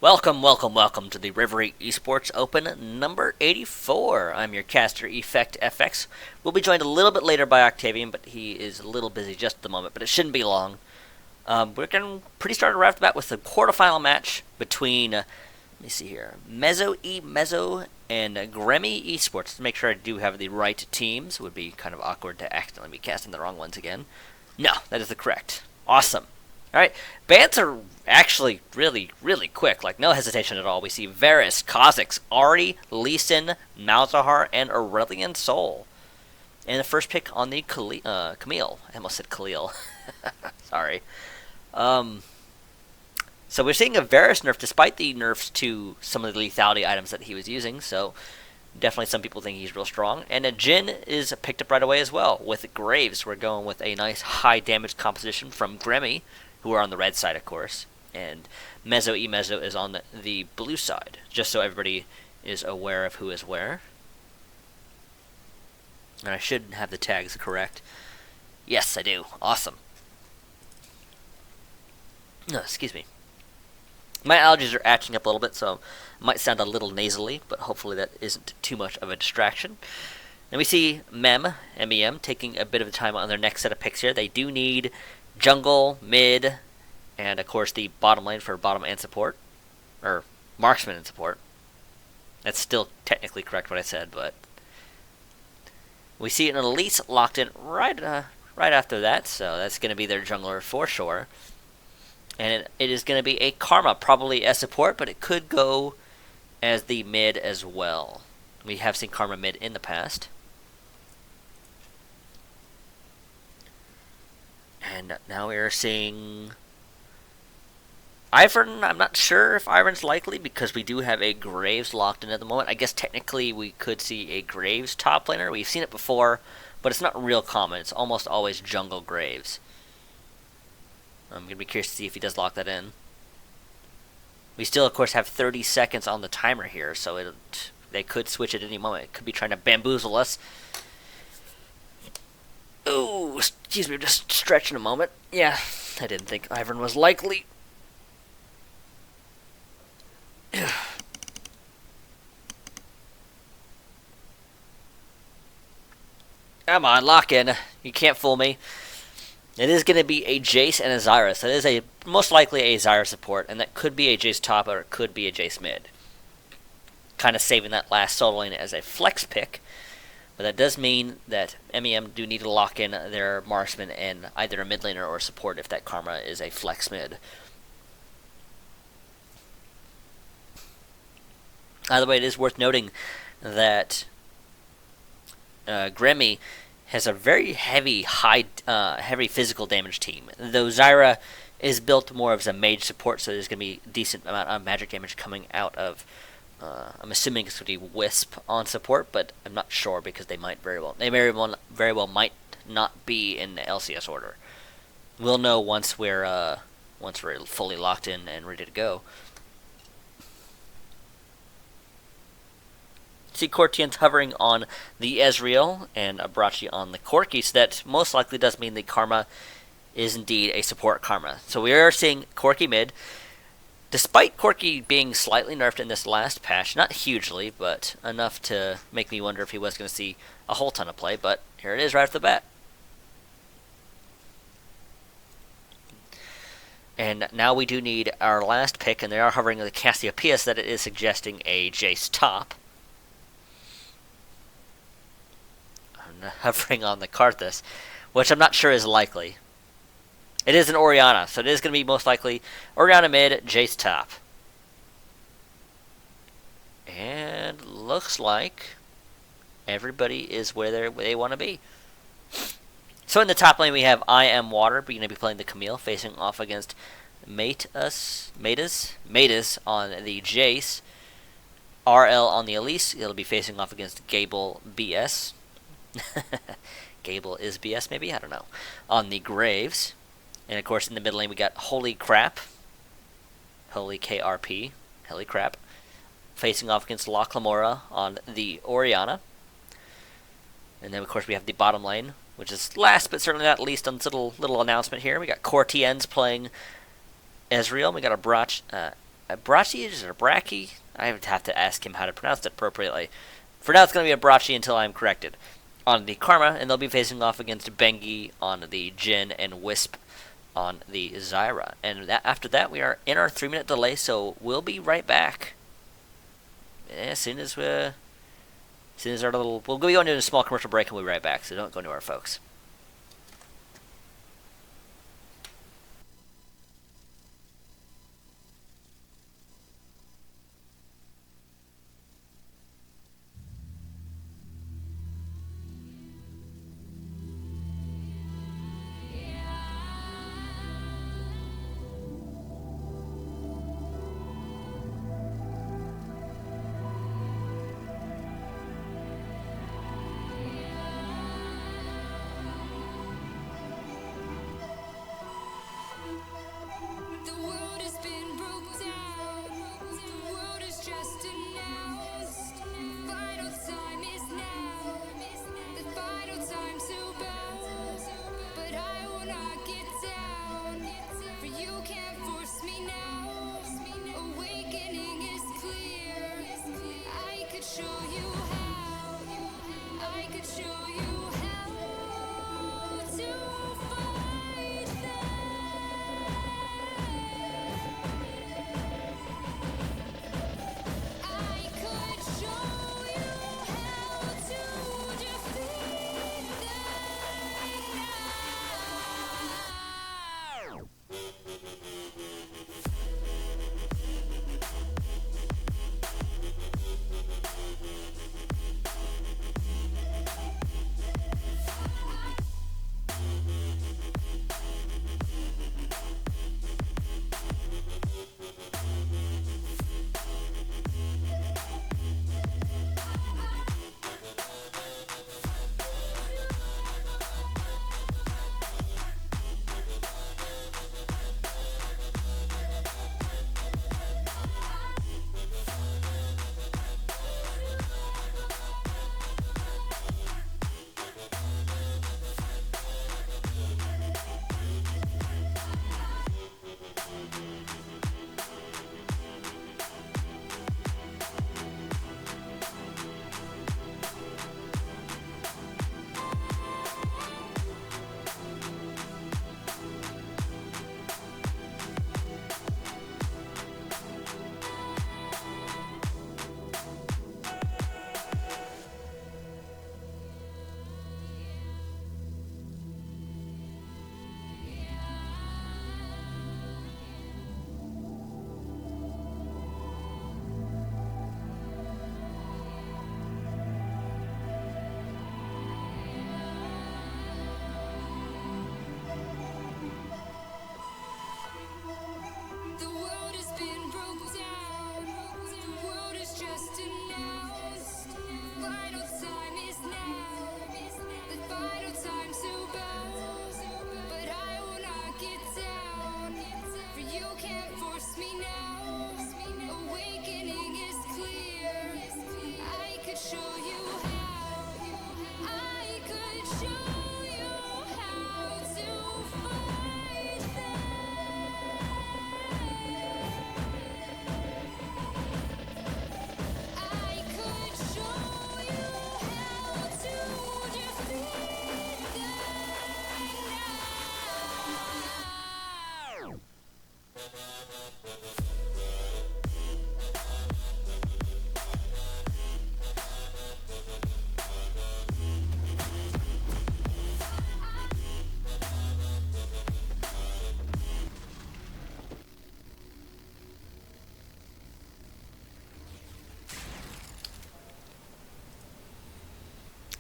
Welcome to the Reverie Esports Open number 84. I'm your caster, Effect FX. We'll be joined a little bit later by Octavian, but he is a little busy just at the moment, but it shouldn't be long. We're getting pretty started right off the bat with the quarterfinal match between, let me see here, Mezzo and Reverie Esports. To make sure I do have the right teams, it would be kind of awkward to accidentally be casting the wrong ones again. No, that is the correct. Awesome. Alright, bans are actually really quick, like no hesitation at all. We see Varus, Kha'Zix, Ahri, Lee Sin, Malzahar, and Aurelion Sol. And the first pick on the Camille. I almost said Khalil. Sorry. So we're seeing a Varus nerf despite the nerfs to some of the lethality items that he was using, so definitely some people think he's real strong. And a Jhin is picked up right away as well. With Graves, we're going with a nice high damage composition from Gremmy, who are on the red side, of course, and Mezzo is on the blue side, just so everybody is aware of who is where. And I should have the tags correct. Yes, I do. Awesome. No, excuse me. My allergies are acting up a little bit, so it might sound a little nasally, but hopefully that isn't too much of a distraction. And we see MEM, taking a bit of time on their next set of picks here. They do need jungle, mid, and of course the bottom lane for bottom and support, or marksman and support. That's still technically correct what I said, but we see an Elise locked in right after that, so that's going to be their jungler for sure. And it is going to be a Karma, probably as support, but it could go as the mid as well. We have seen Karma mid in the past. And now we are seeing Ivern. I'm not sure if Ivern's likely because we do have a Graves locked in at the moment. I guess technically we could see a Graves top laner. We've seen it before, but it's not real common. It's almost always jungle Graves. I'm going to be curious to see if he does lock that in. We still, of course, have 30 seconds on the timer here, so they could switch at any moment. It could be trying to bamboozle us. Ooh, excuse me, just stretching a moment. Yeah, I didn't think Ivern was likely. Come on, lock in. You can't fool me. It is going to be a Jace and a Xyrus. That is most likely a Xyrus support, and that could be a Jace top or it could be a Jace mid. Kind of saving that last solo lane as a flex pick. But that does mean that MEM do need to lock in their marksman and either a mid laner or support if that Karma is a flex mid. By the way, it is worth noting that Gremmy has a very heavy physical damage team. Though Zyra is built more as a mage support, so there's going to be a decent amount of magic damage coming out of. I'm assuming it's going to be Wisp on support, but I'm not sure because they very well might not be in the LCS order. We'll know once we're fully locked in and ready to go. See Cortian's hovering on the Ezreal and Abrachi on the Corki, so that most likely does mean the Karma is indeed a support Karma. So we are seeing Corki mid. Despite Corki being slightly nerfed in this last patch, not hugely, but enough to make me wonder if he was going to see a whole ton of play, but here it is right off the bat. And now we do need our last pick, and they are hovering on the Cassiopeia, so that it is suggesting a Jace top. I'm hovering on the Karthus, which I'm not sure is likely. It is an Orianna, so it is going to be most likely Orianna mid, Jace top. And looks like everybody is where they want to be. So in the top lane we have I Am Water, going to be playing the Camille, facing off against Matus on the Jace. RL on the Elise, it'll be facing off against Gable BS. Gable is BS maybe, I don't know. On the Graves. And of course in the mid lane we got Holy Crap. Holy KRP. Holy Crap. Facing off against La Clamora on the Orianna. And then of course we have the bottom lane, which is last but certainly not least on this little announcement here. We got Cortians playing Ezreal. We got Brachy or Bracky? I would have to ask him how to pronounce it appropriately. For now, it's going to be a Brachy until I'm corrected. On the Karma, and they'll be facing off against Bengi on the Jin and Wisp on the Zyra. And after that, we are in our 3-minute delay, so we'll be right back. As soon as our little... We'll go into a small commercial break and we'll be right back, so don't go anywhere, folks.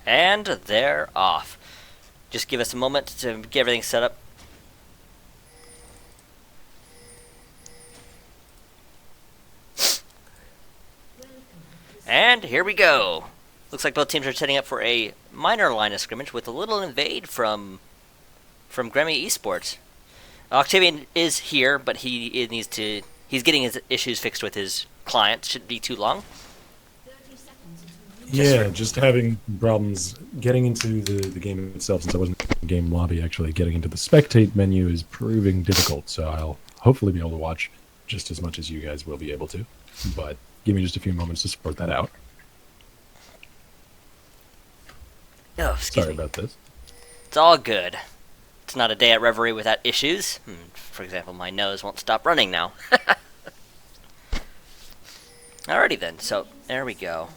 And they're off. Just give us a moment to get everything set up. And here we go. Looks like both teams are setting up for a minor line of scrimmage with a little invade from Reverie Esports. Octavian is here, but he's getting his issues fixed with his client. Shouldn't be too long. Yeah, just having problems getting into the game itself since I wasn't in the game lobby. Actually, getting into the spectate menu is proving difficult, so I'll hopefully be able to watch just as much as you guys will be able to. But give me just a few moments to sort that out. Oh, excuse Sorry me. about this. It's all good. It's not a day at Reverie without issues. For example, my nose won't stop running now. Alrighty then, so there we go.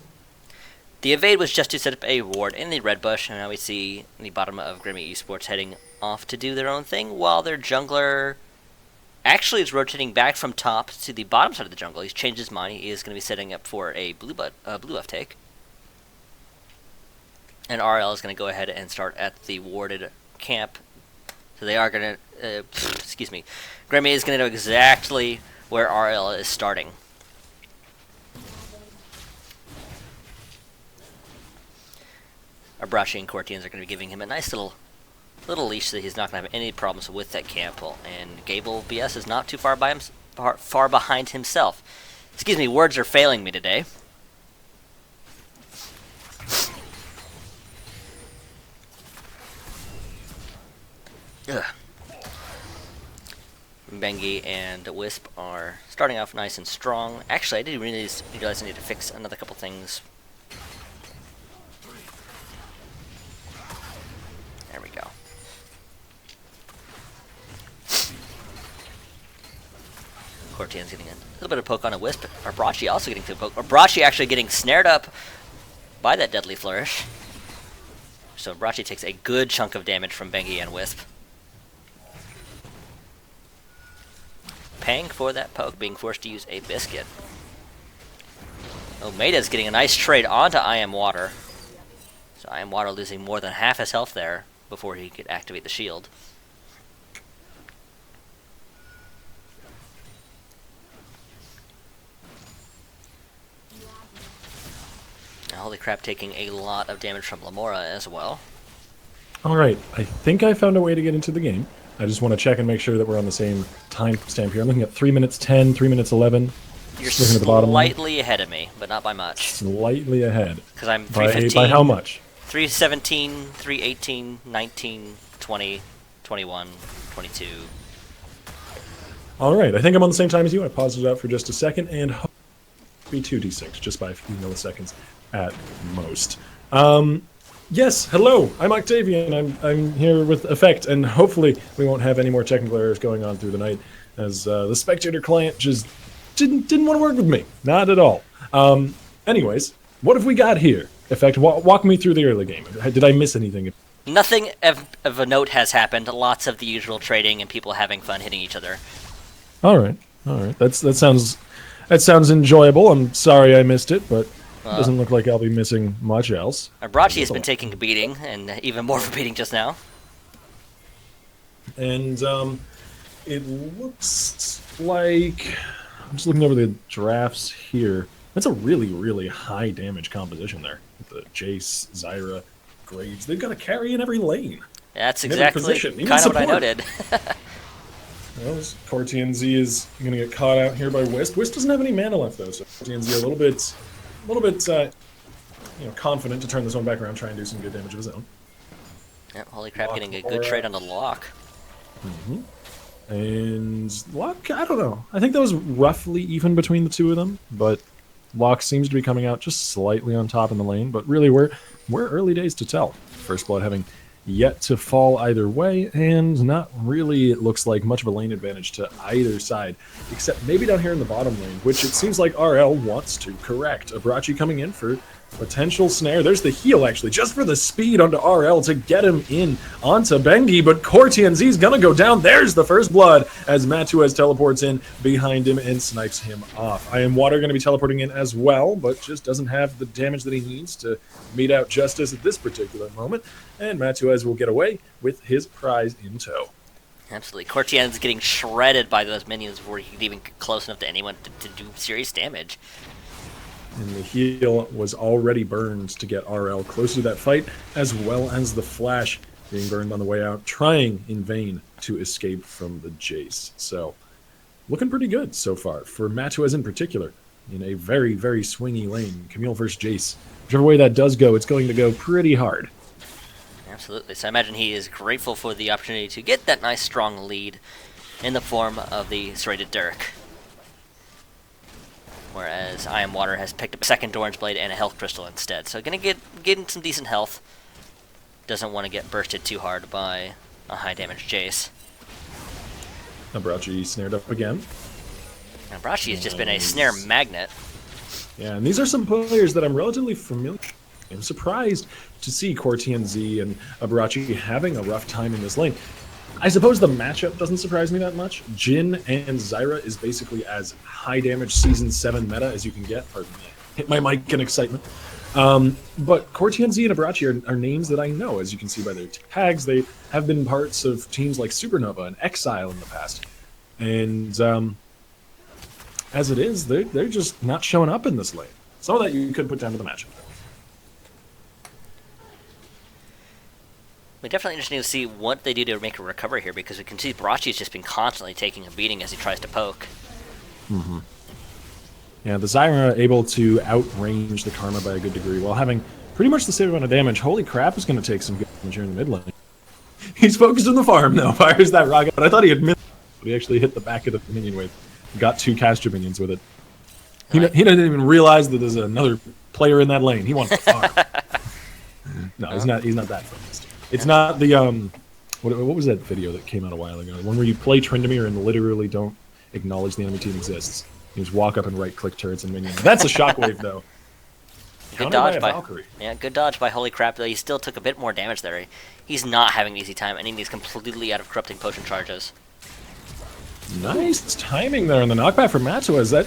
The evade was just to set up a ward in the red bush, and now we see the bottom of Reverie Esports heading off to do their own thing, while their jungler actually is rotating back from top to the bottom side of the jungle. He's changed his mind. He is going to be setting up for a blue buff take. And RL is going to go ahead and start at the warded camp. So they are going to, excuse me, Grammy is going to know exactly where RL is starting. Abrashi and Cortians are going to be giving him a nice little leash so that he's not going to have any problems with that camp. And Gable BS is not too far behind himself. Excuse me, words are failing me today. Ugh. Bengi and Wisp are starting off nice and strong. Actually, I did realize I need to fix another couple things. There we go. Cortian's getting a little bit of poke on a Wisp. Arbrachi also getting to poke. Arbrachi actually getting snared up by that deadly flourish. So Arbrachi takes a good chunk of damage from Bengi and Wisp. Paying for that poke, being forced to use a biscuit. Oh, Maida's getting a nice trade onto I Am Water. So I Am Water losing more than half his health there before he could activate the shield. Holy crap, taking a lot of damage from Lamora as well. Alright, I think I found a way to get into the game. I just want to check and make sure that we're on the same time stamp here. I'm looking at 3 minutes 10, 3 minutes 11. You're looking at the bottom slightly ahead of me, but not by much. Slightly ahead. Because I'm 3:15. By how much? 3:17, 3:18, 19, 20, 21, 22. Alright, I think I'm on the same time as you. I paused it out for just a second, and be 2d6, just by a few milliseconds at most. Yes, hello, I'm Octavian. I'm here with Effect, and hopefully we won't have any more technical errors going on through the night, as the spectator client just didn't want to work with me. Not at all. Anyways, what have we got here? Effect, walk me through the early game. Did I miss anything? Nothing of a note has happened. Lots of the usual trading and people having fun hitting each other. Alright. That sounds enjoyable. I'm sorry I missed it, but it doesn't look like I'll be missing much else. Arbrachi has been taking a beating, and even more of a beating just now. And it looks like, I'm just looking over the drafts here. That's a really, really high damage composition there. The Jace, Zyra, Graves. They've got a carry in every lane. That's exactly kind of what I noted. Well, Cortian Z is going to get caught out here by Wisp. Wisp doesn't have any mana left, though, so Cortian Z a little bit confident to turn this one back around, try and do some good damage of his own. Yep, holy crap, getting a good trade on the lock. And Locke, I don't know. I think that was roughly even between the two of them, but Locke seems to be coming out just slightly on top in the lane, but really we're early days to tell. First Blood having yet to fall either way, and not really, it looks like, much of a lane advantage to either side, except maybe down here in the bottom lane, which it seems like RL wants to correct. Abrachi coming in for potential snare. There's the heal, actually, just for the speed onto RL to get him in onto Bengi, but Cortian Z's gonna go down. There's the first blood as Matuez teleports in behind him and snipes him off. I Am Water gonna be teleporting in as well, but just doesn't have the damage that he needs to meet out justice at this particular moment, and Matuez will get away with his prize in tow. Absolutely. Cortian's getting shredded by those minions before he could even get close enough to anyone to do serious damage. And the heal was already burned to get RL closer to that fight, as well as the flash being burned on the way out, trying in vain to escape from the Jace. So, looking pretty good so far, for Matuez in particular, in a very, very swingy lane. Camille versus Jace. Whichever way that does go, it's going to go pretty hard. Absolutely. So I imagine he is grateful for the opportunity to get that nice strong lead in the form of the serrated Dirk. whereas I Am Water has picked up a second Orange Blade and a health crystal instead. So gonna get some decent health. Doesn't want to get bursted too hard by a high damage Jace. Abrachi snared up again. And Abrachi has just been a snare magnet. Yeah, and these are some players that I'm relatively familiar with. I'm surprised to see CoreTNZ and Abrachi having a rough time in this lane. I suppose the matchup doesn't surprise me that much. Jhin and Zyra is basically as high damage Season 7 meta as you can get. Pardon me, I hit my mic in excitement. But CoreTNZ and Abrachi are names that I know, as you can see by their tags. They have been parts of teams like Supernova and Exile in the past. And as it is, they're just not showing up in this lane. Some of that you could put down to the matchup. We're definitely interesting to see what they do to make a recovery here, because we can see Brachi's just been constantly taking a beating as he tries to poke. Mm-hmm. Yeah, the Zyra able to outrange the Karma by a good degree while having pretty much the same amount of damage. Holy crap is going to take some good damage here in the mid lane. He's focused on the farm, though. Fires that rocket, but I thought he had missed, but he actually hit the back of the minion wave. Got 2 caster minions with it. He didn't even realize that there's another player in that lane. He wants to farm. No, he's not that focused. It's not the what was that video that came out a while ago? One where you play Tryndamere and literally don't acknowledge the enemy team exists. You just walk up and right-click turrets and minions. That's a shockwave, though. Good dodge by Valkyrie. Yeah, good dodge by Holy Crap, though he still took a bit more damage there. He's not having an easy time, ending these completely out of corrupting potion charges. Nice timing there on the knockback from Matuas. That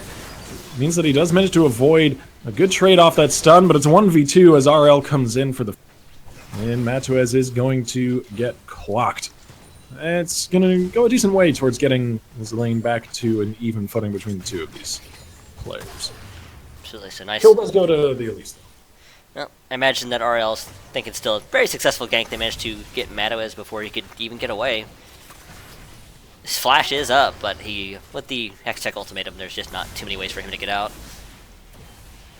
means that he does manage to avoid a good trade off that stun, but it's 1v2 as RL comes in for the... And Matuas is going to get clocked. It's going to go a decent way towards getting his lane back to an even footing between the two of these players. Absolutely, so nice. Kill does go to the Elise. Well, I imagine that RL's thinking still a very successful gank. They managed to get Matuas before he could even get away. His flash is up, but with the Hextech ultimatum, there's just not too many ways for him to get out.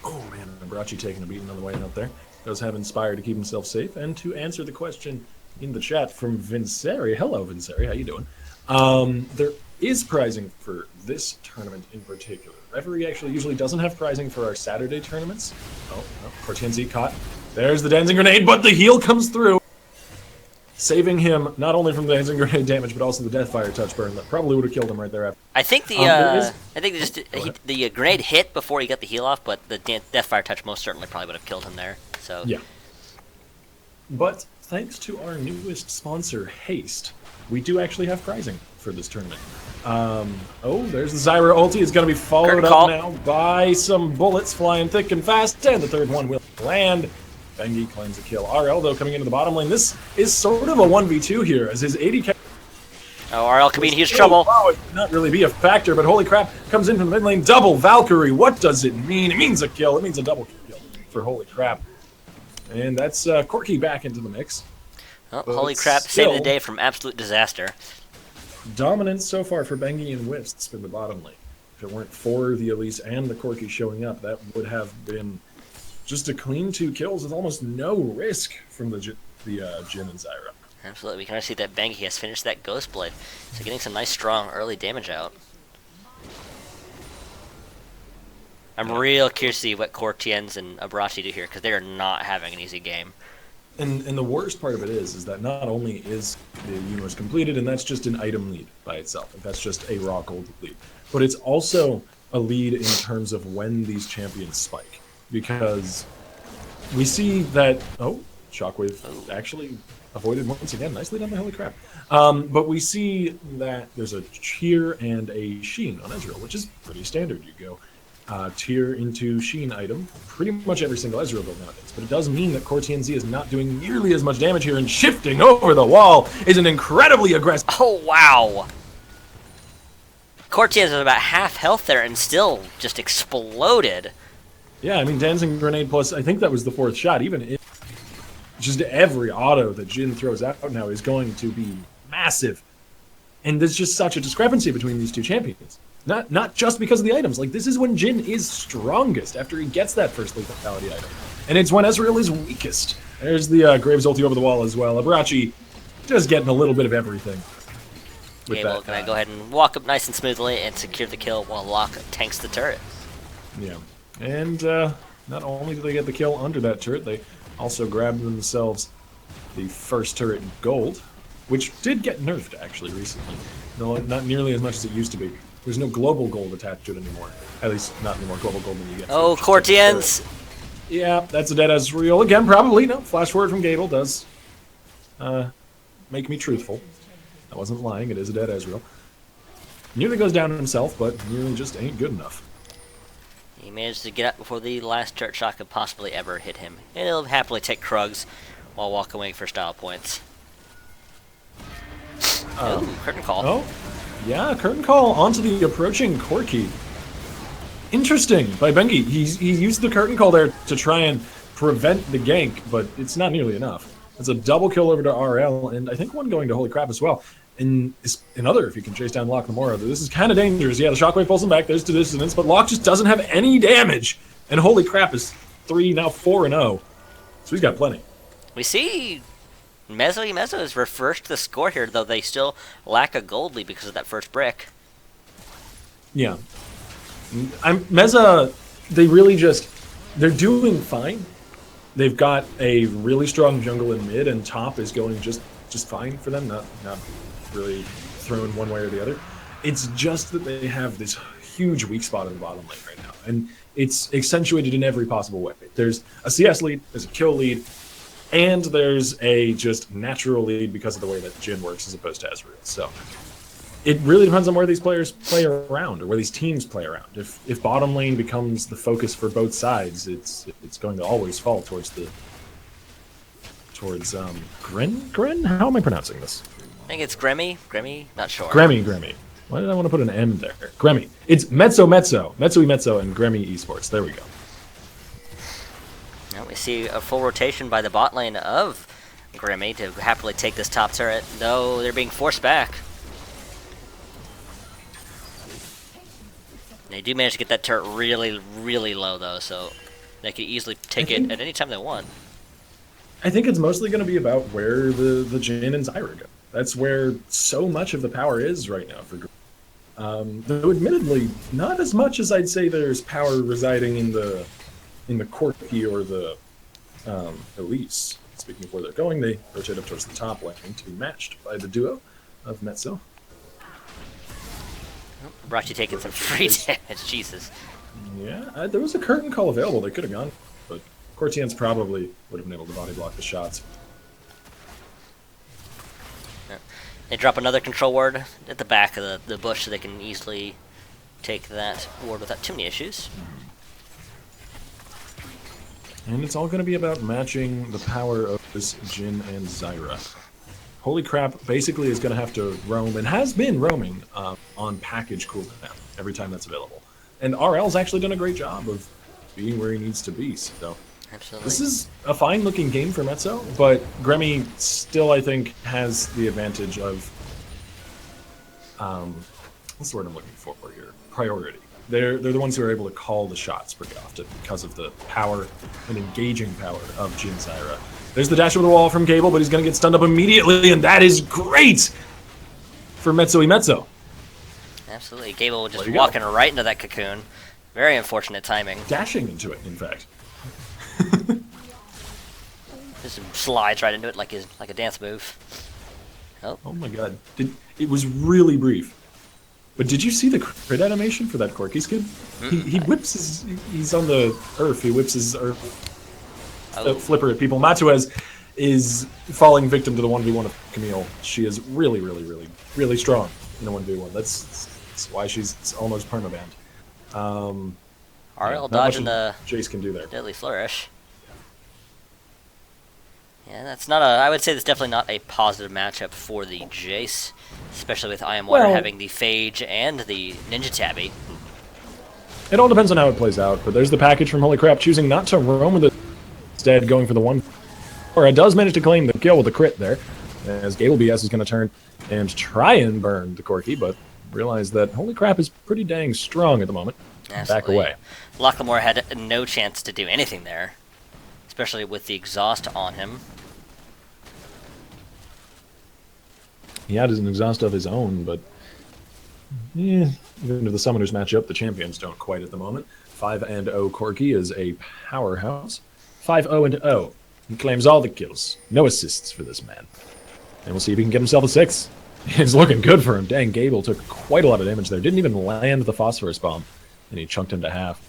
Oh man, Abrachi taking a beating on the way out there. Does have Inspire to keep himself safe, and to answer the question in the chat from Vinceri. Hello, Vinceri, how you doing? There is prizing for this tournament in particular. Reverie actually usually doesn't have prizing for our Saturday tournaments. Oh, no, CoreTNZ caught. There's the dancing grenade, but the heal comes through, saving him not only from the dancing grenade damage, but also the Deathfire touch burn that probably would have killed him right there. After. I think the grenade hit before he got the heal off, but the Deathfire touch most certainly probably would have killed him there. So yeah. But thanks to our newest sponsor, Haste, we do actually have prizing for this tournament. Oh, there's the Zyra ulti. It's going to be followed up now by some bullets flying thick and fast, and the third one will land. Bengi claims a kill. RL, though, coming into the bottom lane. This is sort of a 1v2 here, as his 80k... Oh, RL could be in huge trouble. Wow, it could not really be a factor, but holy crap, comes in from the mid lane. Double Valkyrie. What does it mean? It means a kill. It means a double kill for holy crap. And that's Corky back into the mix. Oh, holy crap, saving the day from absolute disaster. Dominance so far for Bengi and Wisp in the bottom lane. If it weren't for the Elise and the Corky showing up, that would have been just a clean 2 kills with almost no risk from the Jhin and Zyra. Absolutely, we can see that Bengi has finished that Ghost Blade, so getting some nice strong early damage out. I'm real curious to see what CoreTNZ and Abrachi do here, because they are not having an easy game. And the worst part of it is that not only is the universe completed, and that's just an item lead by itself, and that's just a raw gold lead, but it's also a lead in terms of when these champions spike. Because we see that... Oh, Shockwave actually avoided once again. Nicely done, the holy crap. But we see that there's a Cheer and a Sheen on Ezreal, which is pretty standard. You go Tear into Sheen item, pretty much every single Ezreal build nowadays. But it does mean that CoreTNZ is not doing nearly as much damage here, and shifting over the wall is an incredibly aggressive... Oh, wow! CoreTNZ was about half health there and still just exploded. Yeah, I mean, Dancing Grenade plus, I think that was the 4th shot. Even if just every auto that Jhin throws out now is going to be massive. And there's just such a discrepancy between these two champions. Not just because of the items. Like, this is when Jhin is strongest, after he gets that first lethality item. And it's when Ezreal is weakest. There's the Graves ulti over the wall as well. Abrachi just getting a little bit of everything. Okay, well, can I go ahead and walk up nice and smoothly and secure the kill while Locke tanks the turret? Yeah. And not only do they get the kill under that turret, they also grab themselves the first turret gold, which did get nerfed actually recently. No, not nearly as much as it used to be. There's no global gold attached to it anymore. At least not any more global gold than you get. Oh, Courtians! Yeah, that's a dead Ezreal. Again, probably. No, flash forward from Gable does make me truthful. I wasn't lying. It is a dead Ezreal. Nearly goes down himself, but nearly just ain't good enough. He managed to get up before the last turret shot could possibly ever hit him. And he'll happily take Krugs while walking away for style points. Oh, curtain call. Oh, yeah, curtain call onto the approaching Corki. Interesting by Bengi. He used the curtain call there to try and prevent the gank, but it's not nearly enough. It's a double kill over to RL, and I think one going to Holy Crap as well. And another, if you can chase down Locke Namora. This is kind of dangerous. Yeah, the Shockwave pulls him back. There's the dissonance, but Locke just doesn't have any damage. And Holy Crap is 3, now 4-0. So he's got plenty. We see Mezzo has reversed the score here, though they still lack a gold lead because of that first brick. Yeah. Meza, they really just, they're doing fine. They've got a really strong jungle in mid, and top is going just fine for them, not really thrown one way or the other. It's just that they have this huge weak spot in the bottom lane right now, and it's accentuated in every possible way. There's a CS lead, there's a kill lead, and there's a just natural lead because of the way that Jhin works as opposed to Ezreal. So it really depends on where these players play around, or where these teams play around. If bottom lane becomes the focus for both sides, it's going to always fall towards Gren? How am I pronouncing this? I think it's Gremmy, not sure. Gremmy. Why did I want to put an M there? Gremmy. It's Mezzo, and Gremmy Esports. There we go. Now we see a full rotation by the bot lane of Gremmy to happily take this top turret, though they're being forced back. They do manage to get that turret really, really low, though, so they could easily take it at any time they want. I think it's mostly going to be about where the Jhin and Zyra go. That's where so much of the power is right now for though admittedly, not as much as I'd say there's power residing in the Corki or the Elise. Speaking of where they're going, they rotate up towards the top lane to be matched by the duo of Metso. Brachi taking some free damage, Jesus. Yeah, there was a curtain call available. They could have gone, but Courtians probably would have been able to body block the shots. They drop another control ward at the back of the bush so they can easily take that ward without too many issues. And it's all going to be about matching the power of this Jhin and Zyra. Holy Crap basically is going to have to roam, and has been roaming, on package cooldown every time that's available. And RL's actually done a great job of being where he needs to be, so... Absolutely. This is a fine-looking game for Metso, but Gremmy still, I think, has the advantage of... what's the word I'm looking for here? Priority. They're the ones who are able to call the shots pretty often because of the power and engaging power of Jhin Zyra. There's the dash over the wall from Gable, but he's going to get stunned up immediately, and that is great for Metso. Absolutely. Gable just walking right into that cocoon. Very unfortunate timing. Dashing into it, in fact. Just slides right into it like a dance move. Oh my god. It was really brief. But did you see the crit animation for that Corki skin? He whips his... He's on the earth. He whips his earth flipper at people. Matuez is falling victim to the 1v1 of Camille. She is really, really, really, really strong in the 1v1. That's why she's almost permabanned. RL dodging the Jace can do there. Deadly Flourish. Yeah, that's not a... I would say that's definitely not a positive matchup for the Jace, especially with I Am Water having the Phage and the Ninja Tabby. It all depends on how it plays out, but there's the package from Holy Crap, choosing not to roam with it, instead going for the one... Or it does manage to claim the kill with a crit there, as Gable BS is going to turn and try and burn the Corki, but realize that Holy Crap is pretty dang strong at the moment. Absolutely. Back away. Locklemore had no chance to do anything there, especially with the exhaust on him. He had an exhaust of his own, but yeah, even if the summoners match up, the champions don't quite at the moment. 5-0 Corky is a powerhouse. 5-0. He claims all the kills. No assists for this man. And we'll see if he can get himself a 6. It's looking good for him. Dang, Gable took quite a lot of damage there. Didn't even land the phosphorus bomb. And he chunked him to half.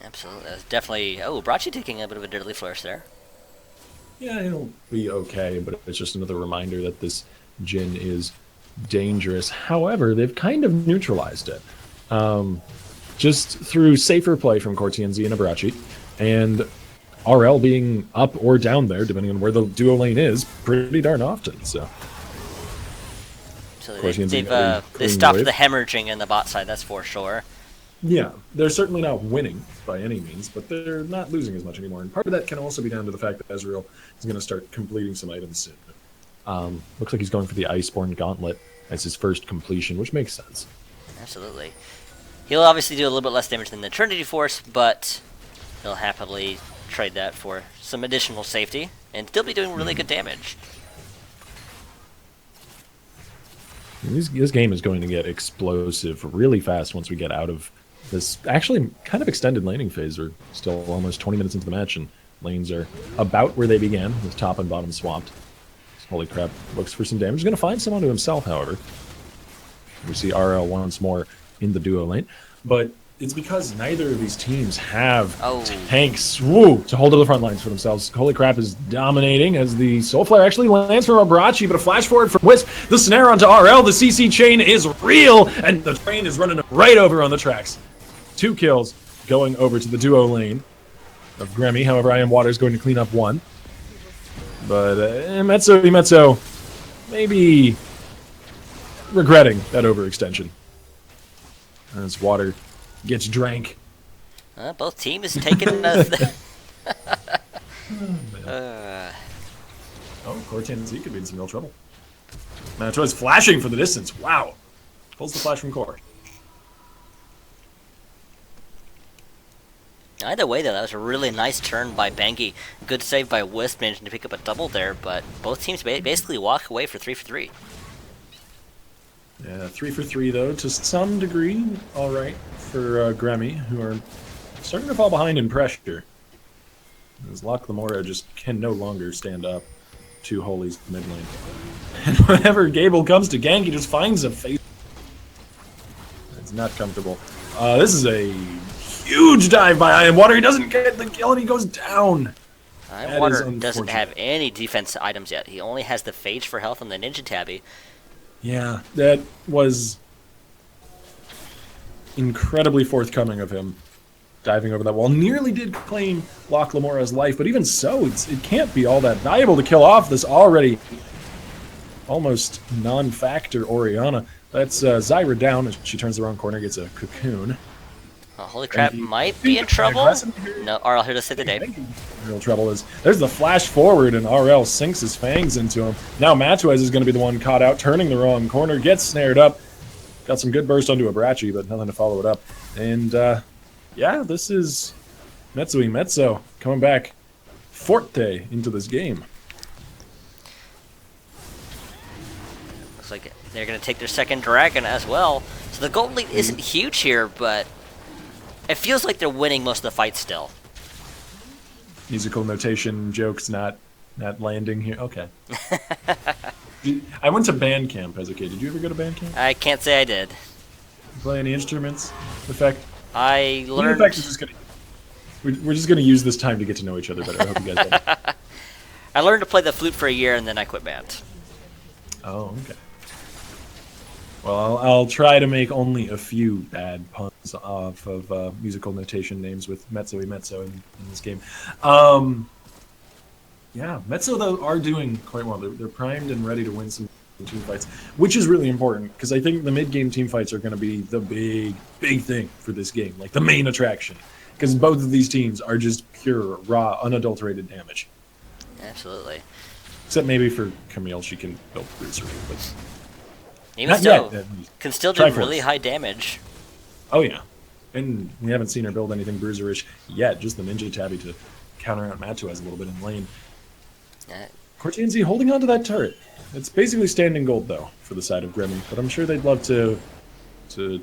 Absolutely. That's definitely... Oh, Brachi taking a bit of a deadly flourish there. Yeah, he'll be okay, but it's just another reminder that this Jhin is dangerous. However, they've kind of neutralized it. Just through safer play from CoreTNZ and Abrachi, and RL being up or down there, depending on where the duo lane is, pretty darn often. So they've stopped the hemorrhaging in the bot side, that's for sure. Yeah, they're certainly not winning by any means, but they're not losing as much anymore. And part of that can also be down to the fact that Ezreal is going to start completing some items soon. Looks like he's going for the Iceborne Gauntlet as his first completion, which makes sense. Absolutely. He'll obviously do a little bit less damage than the Trinity Force, but he'll happily trade that for some additional safety and still be doing really good damage. This game is going to get explosive really fast once we get out of this actually kind of extended laning phase. We're still almost 20 minutes into the match, and lanes are about where they began, with top and bottom swapped. Holy crap, looks for some damage. He's going to find someone to himself, however. We see RL once more in the duo lane, but it's because neither of these teams have tanks to hold to the front lines for themselves. Holy crap is dominating as the Soul Flare actually lands from Abrachi, but a flash forward from Wisp. The snare onto RL. The CC chain is real, and the train is running right over on the tracks. 2 kills going over to the duo lane of Gremmy. However, I Am Water is going to clean up 1. But Mezzo maybe regretting that overextension as Water gets drank. Both teams taking oh, CoreTNZ could be in some real trouble. Manitoba's flashing for the distance. Wow. Pulls the flash from Core. Either way, though, that was a really nice turn by Bangi. Good save by Wisp, managing to pick up a double there, but both teams basically walk away for 3 for 3. Yeah, 3 for 3, though, to some degree. All right for Gremmy, who are starting to fall behind in pressure. As Loch Lamora just can no longer stand up to Holy's mid lane. And whenever Gable comes to gank, he just finds a face. It's not comfortable. This is a huge dive by I Am Water. He doesn't get the kill, and he goes down. I Am Water doesn't have any defense items yet. He only has the Phage for health and the Ninja Tabby. Yeah, that was incredibly forthcoming of him, diving over that wall. Nearly did claim Loch Lamora's life, but even so, it can't be all that valuable to kill off this already almost non-factor Orianna. That's Zyra down as she turns the wrong corner, gets a cocoon. Oh, holy crap, might be in trouble. No, RL here to save the day. Real trouble is, there's the flash forward, and RL sinks his fangs into him. Now Matuez is going to be the one caught out, turning the wrong corner, gets snared up. Got some good burst onto Abrachi, but nothing to follow it up. And, yeah, this is Mezzo coming back forte into this game. Looks like they're going to take their second dragon as well. So the gold lead isn't huge here, but it feels like they're winning most of the fight still. Musical notation jokes not landing here. Okay. I went to band camp as a kid. Did you ever go to band camp? I can't say I did. Play any instruments? Effect? I learned... Effect is just gonna... We're just going to use this time to get to know each other better. I hope you guys get it. I learned to play the flute for a year, and then I quit band. Oh, okay. Well, I'll try to make only a few bad puns off of musical notation names with Mezzo in this game. Yeah, Mezzo, though, are doing quite well. They're primed and ready to win some team fights, which is really important, because I think the mid-game team fights are going to be the big thing for this game, like the main attraction, because both of these teams are just pure, raw, unadulterated damage. Absolutely. Except maybe for Camille, she can build Bruiser, but... Even still, can still do really high damage. Oh, yeah. And we haven't seen her build anything bruiserish yet, just the Ninja Tabby to counter out Matuez a little bit in lane. CoreTNZ holding on to that turret. It's basically standing gold, though, for the side of Gremmy, but I'm sure they'd love to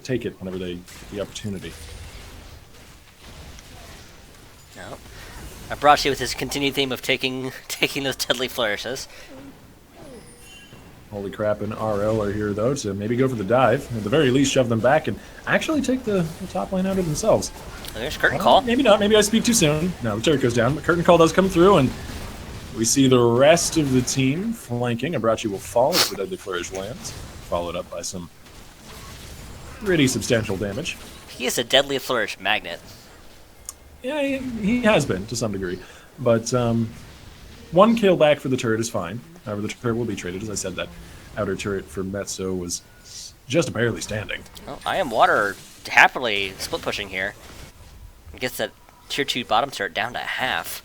take it whenever they get the opportunity. Abrachi with his continued theme of taking those deadly flourishes. Holy crap, and RL are here, though, to maybe go for the dive. At the very least, shove them back and actually take the top lane out of themselves. There's Curtain Call. Maybe not. Maybe I speak too soon. No, the turret goes down. But Curtain Call does come through, and we see the rest of the team flanking. Abrachi will fall as the Deadly Flourish lands, followed up by some pretty substantial damage. He is a Deadly Flourish magnet. Yeah, he has been, to some degree. But one kill back for the turret is fine. However, the turret will be traded. As I said, that outer turret for Metso was just barely standing. Oh, I am Water happily split pushing here. Gets that tier 2 bottom turret down to half.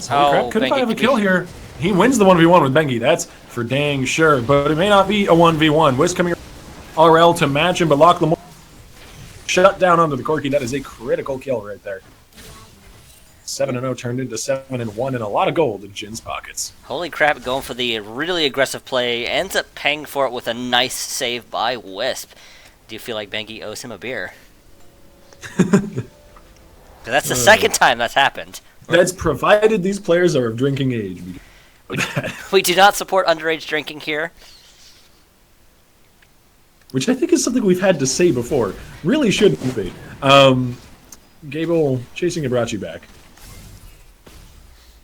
Crap, could have a kill here. He wins the 1v1 with Bengi, that's for dang sure. But it may not be a 1v1. Wiz coming RL to match him, but Lock Lamore shut down onto the Corki. That is a critical kill right there. 7-0 turned into 7-1 and a lot of gold in Jin's pockets. Holy crap, going for the really aggressive play. Ends up paying for it with a nice save by Wisp. Do you feel like Bengi owes him a beer? That's the second time that's happened. That's provided these players are of drinking age. We do not support underage drinking here. Which I think is something we've had to say before. Really shouldn't be. Gable chasing Abrachi back.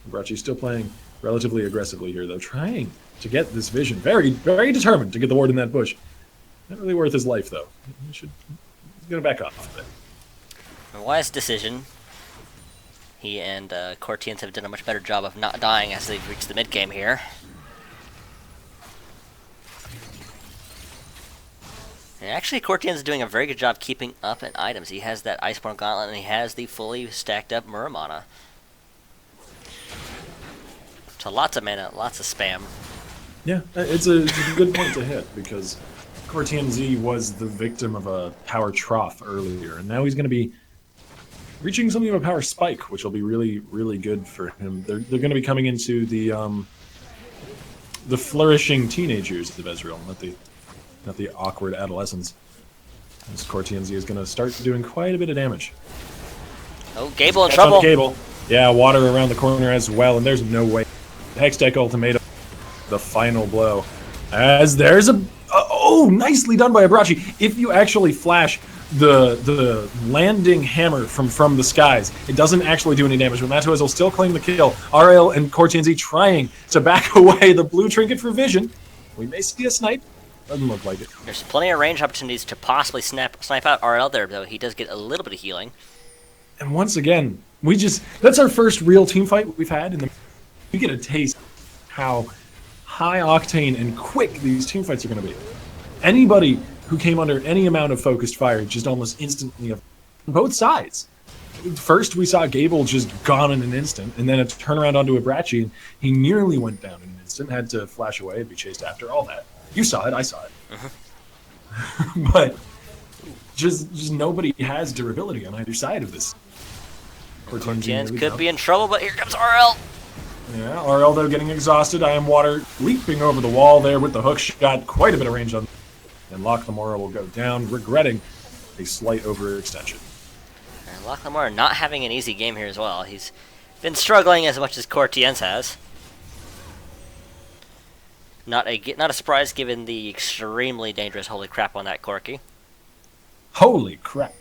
Abrachi still playing relatively aggressively here, though, trying to get this vision. Very, very determined to get the ward in that bush. Not really worth his life, though. He's going to back off a bit. A wise decision. He and Cortians have done a much better job of not dying as they've reached the mid-game here. And actually, Cortians is doing a very good job keeping up in items. He has that Iceborne Gauntlet, and he has the fully stacked up Muramana. So lots of mana, lots of spam. Yeah, it's a good point to hit, because Cortian was the victim of a power trough earlier, and now he's going to be reaching something of a power spike, which will be really, really good for him. They're going to be coming into the flourishing teenage years of Ezreal, not the awkward adolescence. This Cortian is going to start doing quite a bit of damage. Oh, Gable in trouble. Gable. Yeah, water around the corner as well, and there's no way. Hextech ultimatum, the final blow. As there's oh, nicely done by Abrachi. If you actually flash the landing hammer from the skies, it doesn't actually do any damage, but Matuez will still claim the kill. RL and Cortianzi trying to back away the blue trinket for vision. We may see a snipe. Doesn't look like it. There's plenty of range opportunities to possibly snipe out RL there, though. He does get a little bit of healing. And once again, that's our first real team fight we've had, and we get a taste how high octane and quick these team fights are going to be. Anybody who came under any amount of focused fire just almost instantly on both sides. First, we saw Gable just gone in an instant, and then a turnaround onto Abrachi, and he nearly went down in an instant, had to flash away and be chased after, all that. You saw it, I saw it. But just nobody has durability on either side of this. Cortians really could be in trouble, but here comes RL. Yeah, RL though getting exhausted. I am Water leaping over the wall there with the hook shot, quite a bit of range on. And Lock Lamora will go down, regretting a slight overextension. And Lock Lamora not having an easy game here as well. He's been struggling as much as Cortians has. Not a surprise given the extremely dangerous holy crap on that Corki. Holy crap.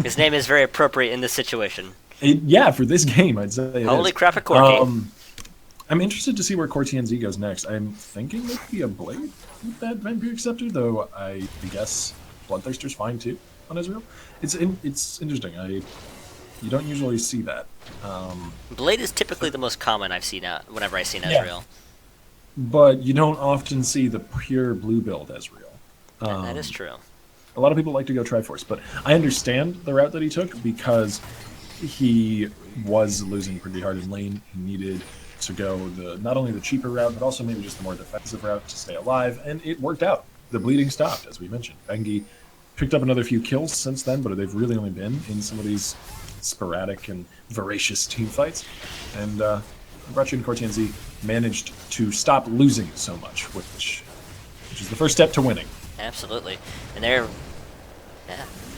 His name is very appropriate in this situation. Yeah, for this game, I'd say. Holy crap, a Corki. I'm interested to see where Cortian Z goes next. I'm thinking maybe a Blade with that Vampiric Scepter, though I guess Bloodthirster's fine too on Ezreal. It's interesting. You don't usually see that. Blade is typically the most common I've seen whenever I see an Ezreal. Yeah. But you don't often see the pure blue build Ezreal. That is true. A lot of people like to go Triforce, but I understand the route that he took because he was losing pretty hard in lane. He needed to go not only the cheaper route, but also maybe just the more defensive route to stay alive, and it worked out. The bleeding stopped, as we mentioned. Bengi picked up another few kills since then, but they've really only been in some of these sporadic and voracious team fights. And Abrachi and Cortian Z managed to stop losing so much, which is the first step to winning. Absolutely. And they're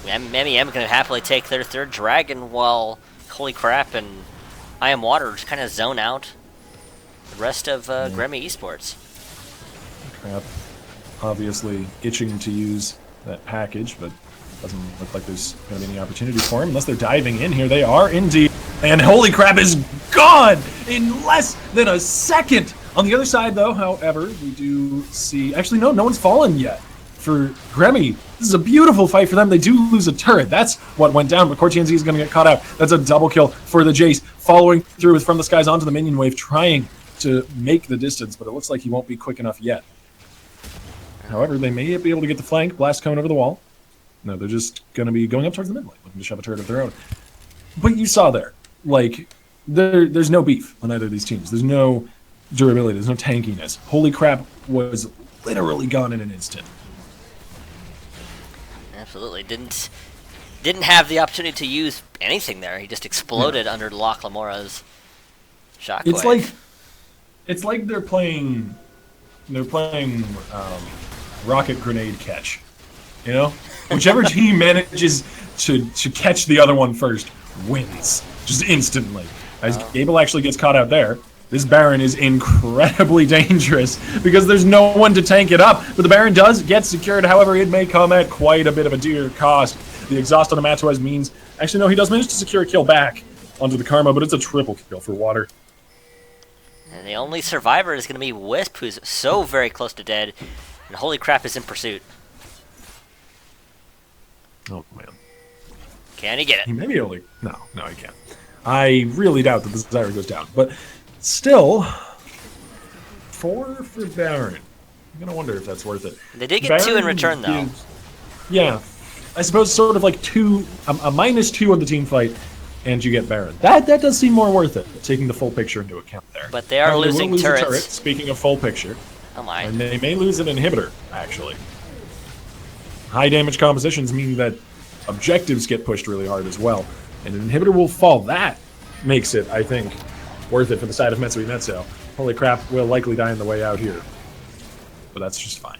MEM can happily take their third dragon while Holy Crap and I Am Water just kind of zone out the rest of Reverie Esports. Crap. Obviously itching to use that package, but doesn't look like there's going to be any opportunity for him unless they're diving in here. They are indeed. And Holy Crap is gone in less than a second. On the other side, though, however, we do see... Actually, no one's fallen yet. For Gremmy, this is a beautiful fight for them. They do lose a turret. That's what went down, but Cortianzi is going to get caught out. That's a double kill for the Jace, following through with From the Skies onto the minion wave, trying to make the distance, but it looks like he won't be quick enough yet. However, they may be able to get the flank, blast cone over the wall. No, they're just going to be going up towards the mid lane, looking to shove a turret of their own. But you saw there, like, there's no beef on either of these teams. There's no durability, there's no tankiness. Holy Crap was literally gone in an instant. Absolutely. Didn't have the opportunity to use anything there. He just exploded under Loch Lamora's shockwave. It's like they're playing rocket grenade catch. You know? Whichever team manages to catch the other one first wins. Just instantly. As Gable actually gets caught out there. This Baron is incredibly dangerous because there's no one to tank it up. But the Baron does get secured. However, it may come at quite a bit of a dear cost. The exhaust on the Matuez means... Actually, no, he does manage to secure a kill back onto the Karma, but it's a triple kill for Water. And the only survivor is going to be Wisp, who's so very close to dead. And Holy Crap is in pursuit. Oh, man. Can he get it? He may be able to... No, he can't. I really doubt that the Zyra goes down. But still, 4 for Baron. I'm going to wonder if that's worth it. They did get 2 in return, though. Yeah. I suppose sort of like a -2 on the team fight, and you get Baron. That does seem more worth it, taking the full picture into account there. But they are losing lose turrets. A turret, speaking of full picture. Oh, my. And they may lose an inhibitor, actually. High damage compositions mean that objectives get pushed really hard as well. And an inhibitor will fall. That makes it, I think, worth it for the side of Metsui Metso. Holy Crap will likely die on the way out here. But that's just fine.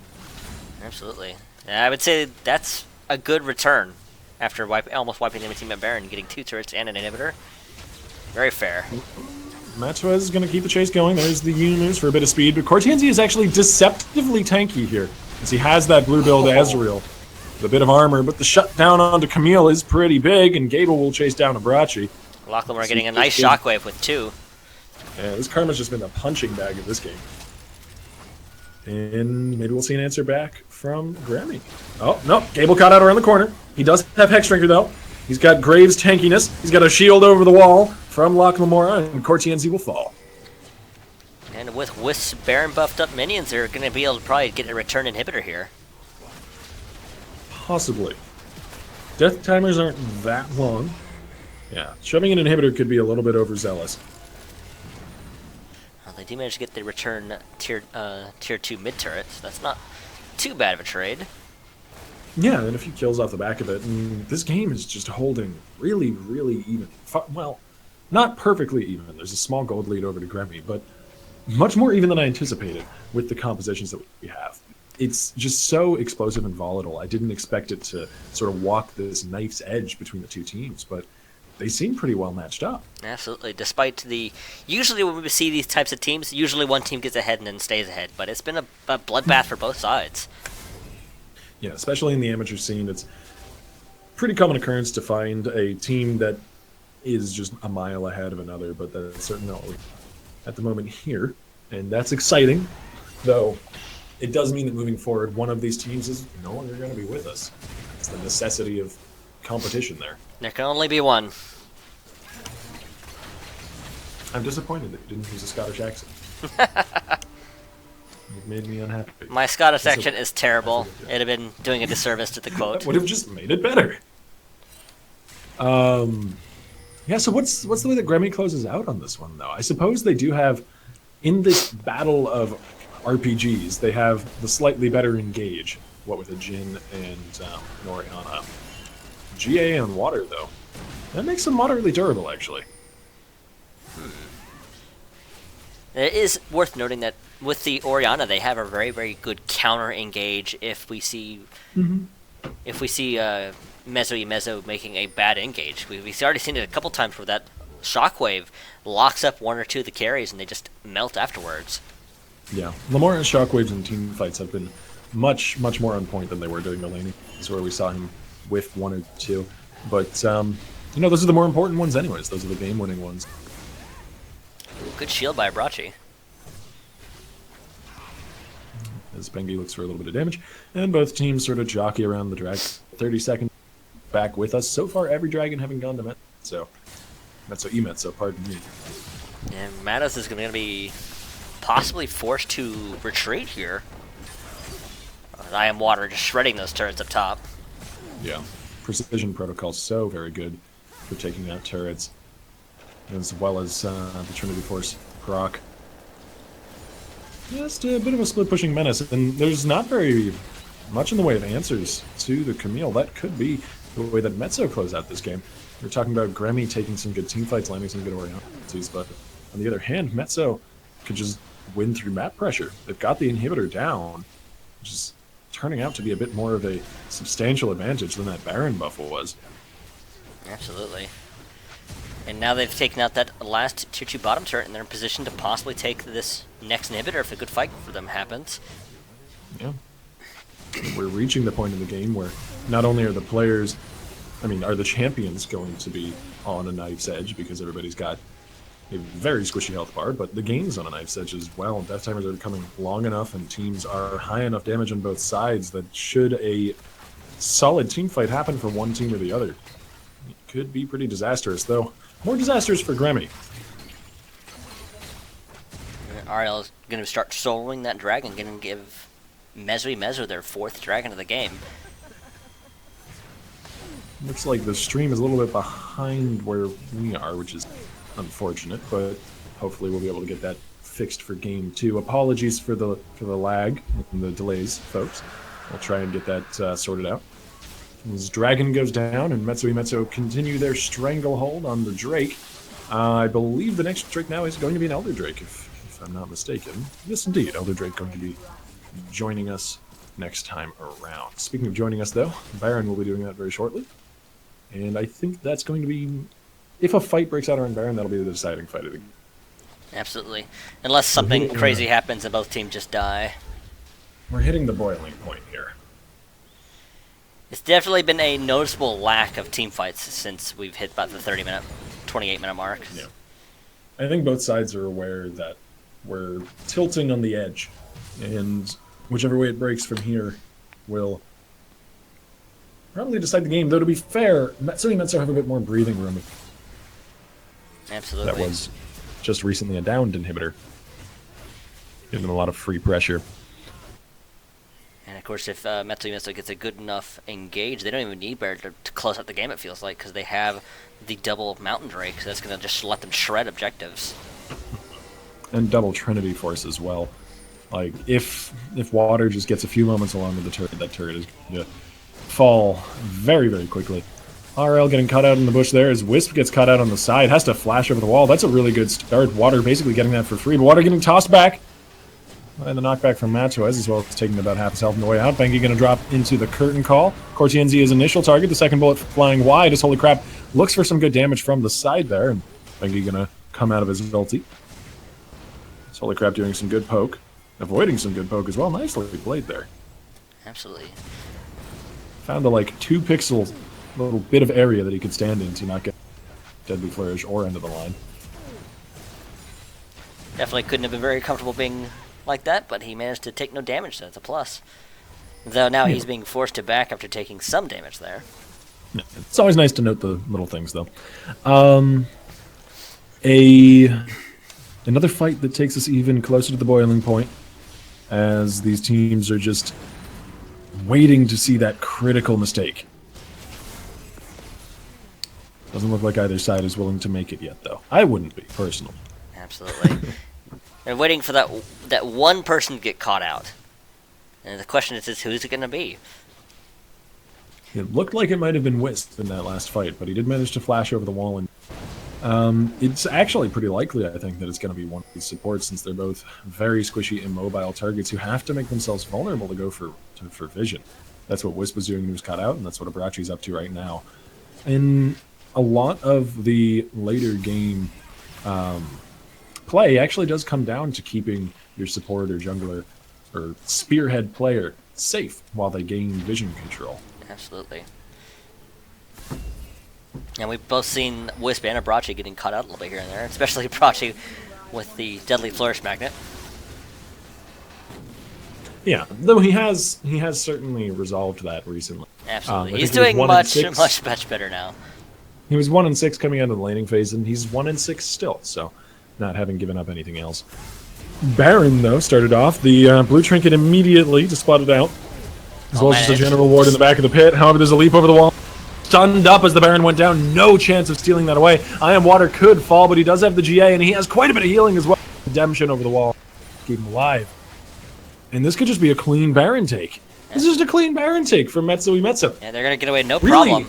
Absolutely. I would say that's a good return after almost wiping the team at Baron, getting 2 turrets and an inhibitor. Very fair. Matuez is going to keep the chase going. There's the Unus for a bit of speed, but Cortianzi is actually deceptively tanky here, as he has that blue build Ezreal. A bit of armor, but the shutdown onto Camille is pretty big, and Gable will chase down Abrachi. Lachlan, we're getting a nice shockwave with 2. Yeah, this Karma's just been a punching bag of this game. And maybe we'll see an answer back from Grammy. Oh, no, Gable caught out around the corner. He does have Hex Drinker, though. He's got Graves' tankiness. He's got a shield over the wall from Loch Lamora, and Cortianzi will fall. And with Wisp Baron buffed up minions, they're going to be able to probably get a return inhibitor here. Possibly. Death timers aren't that long. Yeah, shoving an inhibitor could be a little bit overzealous. Well, they do manage to get the return tier 2 mid turret, so that's not too bad of a trade. Yeah, and a few kills off the back of it. And this game is just holding really, really even. Well, not perfectly even. There's a small gold lead over to Grammy, but much more even than I anticipated with the compositions that we have. It's just so explosive and volatile. I didn't expect it to sort of walk this knife's edge between the two teams, but they seem pretty well matched up. Absolutely. Despite usually when we see these types of teams, usually one team gets ahead and then stays ahead, but it's been a bloodbath for both sides. Yeah, especially in the amateur scene, it's pretty common occurrence to find a team that is just a mile ahead of another, but that's certainly at the moment here, and that's exciting, though it does mean that moving forward, one of these teams is no longer going to be with us. It's the necessity of competition there. There can only be one. I'm disappointed that you didn't use a Scottish accent. You've made me unhappy. My Scottish accent is terrible. It'd have been doing a disservice to the quote. That would have just made it better. Yeah, so what's the way that Grammy closes out on this one, though? I suppose they do have, in this battle of RPGs, they have the slightly better engage, what with a Jhin and Orianna. GA on water, though. That makes them moderately durable, actually. It is worth noting that with the Orianna, they have a very, very good counter engage if we see Mezzo making a bad engage. We've already seen it a couple times where that Shockwave locks up one or two of the carries and they just melt afterwards. Yeah, Lamora's shockwaves in team fights have been much more on point than they were during the laning. That's where we saw him whiff one or two. But, those are the more important ones anyways. Those are the game-winning ones. Good shield by Abrachi. As Bengi looks for a little bit of damage, and both teams sort of jockey around the dragon. 30 seconds back with us. So far, every dragon having gone to Mezzo, pardon me. And Matos is going to be possibly forced to retreat here. I Am Water just shredding those turrets up top. Yeah, precision protocol so very good for taking out turrets, as well as the Trinity Force proc. Just a bit of a split pushing menace, and there's not very much in the way of answers to the Camille. That could be the way that Mezzo close out this game. We're talking about Gremmy taking some good team fights, landing some good orientals, but on the other hand, Mezzo could just win through map pressure. They've got the inhibitor down, which is turning out to be a bit more of a substantial advantage than that Baron buff was. Absolutely. And now they've taken out that last tier 2 bottom turret, and they're in position to possibly take this next inhibitor if a good fight for them happens. Yeah. We're reaching the point in the game where not only are the players, are the champions going to be on a knife's edge because everybody's got a very squishy health bar, but the game's on a knife's edge as well. Death timers are becoming long enough and teams are high enough damage on both sides that should a solid team fight happen for one team or the other, it could be pretty disastrous, though. More disastrous for Gremmy. RL is going to start soloing that dragon, going to give Mezzo their 4th dragon of the game. Looks like the stream is a little bit behind where we are, which is unfortunate, but hopefully we'll be able to get that fixed for game 2. Apologies for the lag and the delays, folks. We'll try and get that sorted out. As Dragon goes down and Mezzo continue their stranglehold on the Drake. I believe the next Drake now is going to be an Elder Drake, if I'm not mistaken. Yes, indeed, Elder Drake going to be joining us next time around. Speaking of joining us, though, Baron will be doing that very shortly. And I think that's going to be, if a fight breaks out around Baron, that'll be the deciding fight of the game. Absolutely. Unless something crazy happens and both teams just die. We're hitting the boiling point here. It's definitely been a noticeable lack of team fights since we've hit about the 30-minute, 28-minute mark. Yeah. I think both sides are aware that we're tilting on the edge, and whichever way it breaks from here will probably decide the game. Though, to be fair, Mezzo have a bit more breathing room. Absolutely. That was just recently a downed inhibitor. Giving them a lot of free pressure. And of course, if Mezzo gets a good enough engage, they don't even need Bear to close out the game, it feels like, because they have the double Mountain Drake, so that's going to just let them shred objectives. And double Trinity Force as well. Like, if water just gets a few moments along with the turret, that turret is going to fall very, very quickly. RL getting caught out in the bush there as Wisp gets caught out on the side, has to flash over the wall. That's a really good start. Water basically getting that for free, but Water getting tossed back. And the knockback from Matuez, as well as taking about half his health on the way out. Bengi going to drop into the curtain call. Cortienzi is initial target. The second bullet flying wide as Holy Crap looks for some good damage from the side there. And Bengi going to come out of his ulti. As Holy Crap doing some good poke. Avoiding some good poke as well. Nicely played there. Absolutely. Found a 2 pixel little bit of area that he could stand in to not get Deadly Flourish or end of the line. Definitely couldn't have been very comfortable being like that, but he managed to take no damage, so that's a plus. Though now he's being forced to back after taking some damage there. It's always nice to note the little things, though. Another fight that takes us even closer to the boiling point, as these teams are just waiting to see that critical mistake. Doesn't look like either side is willing to make it yet, though. I wouldn't be, personally. Absolutely. They're waiting for that one person to get caught out. And the question is who's it going to be? It looked like it might have been Wisp in that last fight, but he did manage to flash over the wall. And it's actually pretty likely, I think, that it's going to be one of these supports, since they're both very squishy, immobile targets who have to make themselves vulnerable to go for vision. That's what Wisp was doing when he was cut out, and that's what Abrachi's up to right now. And a lot of the later game play actually does come down to keeping your support or jungler or spearhead player safe while they gain vision control. Absolutely. And we've both seen Wisp and Abrachi getting caught out a little bit here and there, especially Abrachi with the Deadly Flourish Magnet. Yeah, though he has certainly resolved that recently. Absolutely. He's doing much better now. He was 1-6 coming out of the laning phase, and he's 1-6 still, so not having given up anything else. Baron, though, started off. The blue trinket immediately to spot it out, as well as just a general ward in the back of the pit. However, there's a leap over the wall. Stunned up as the Baron went down. No chance of stealing that away. I Am Water could fall, but he does have the GA, and he has quite a bit of healing as well. Redemption over the wall. Keep him alive. And this could just be a clean Baron take. This is just a clean Baron take from Metsui Metsu. Yeah, they're going to get away no problem.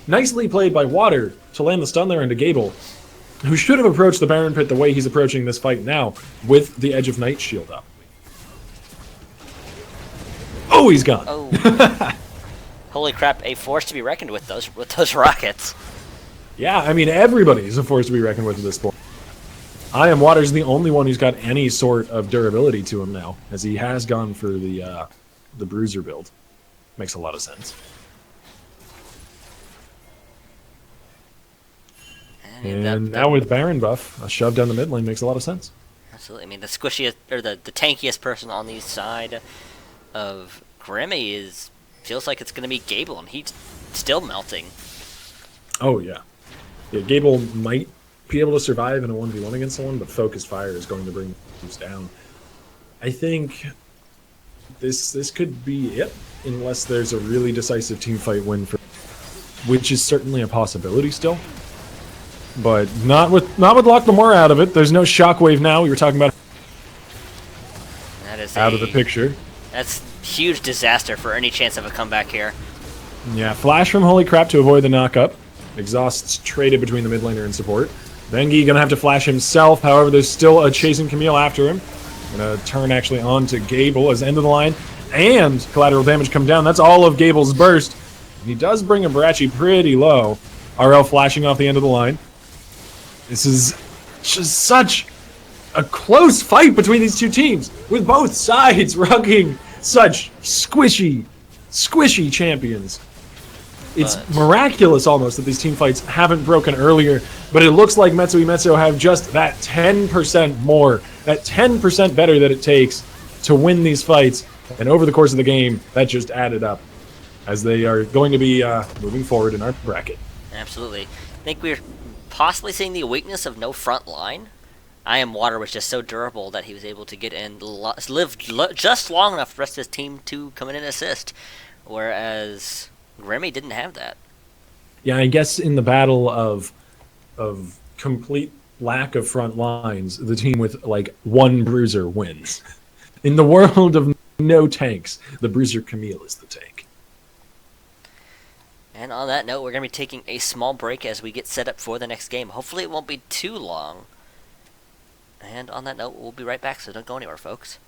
Nicely played by Water to land the stun there into Gable, who should have approached the Baron pit the way he's approaching this fight now, with the Edge of Night shield up. Oh, he's gone. Oh. Holy crap, a force to be reckoned with those rockets. Yeah, I mean, everybody's a force to be reckoned with at this point. I Am Water's the only one who's got any sort of durability to him now, as he has gone for the Bruiser build. Makes a lot of sense. And now with Baron buff, a shove down the mid lane makes a lot of sense. Absolutely. I mean, the squishiest, or the tankiest person on the side of Grimmy feels like it's going to be Gable, and he's still melting. Oh, yeah. Yeah, Gable might be able to survive in a 1v1 against someone, but Focused Fire is going to bring things down. I think this could be it, unless there's a really decisive teamfight win, which is certainly a possibility still. But not with Loch Lamora out of it. There's no Shockwave now. We were talking about that is out of the picture. That's huge disaster for any chance of a comeback here. Yeah, flash from Holy Crap to avoid the knockup. Exhaust's traded between the mid laner and support. Bengi gonna have to flash himself. However, there's still a chasing Camille after him. Gonna turn actually on to Gable as end of the line. And collateral damage come down. That's all of Gable's burst. He does bring Abrachi pretty low. RL flashing off the end of the line. This is just such a close fight between these two teams, with both sides rocking such squishy champions. It's miraculous almost that these team fights haven't broken earlier, but it looks like Metsui Metsu have just that 10% more, that 10% better that it takes to win these fights, and over the course of the game, that just added up, as they are going to be moving forward in our bracket. Absolutely. I think we're possibly seeing the weakness of no front line. I Am Water was just so durable that he was able to get in, live just long enough for the rest of his team to come in and assist, whereas Grimmy didn't have that. Yeah, I guess in the battle of complete lack of front lines, the team with like one bruiser wins. In the world of no tanks, the bruiser Camille is the tank. And on that note, we're going to be taking a small break as we get set up for the next game. Hopefully it won't be too long. And on that note, we'll be right back, so don't go anywhere, folks.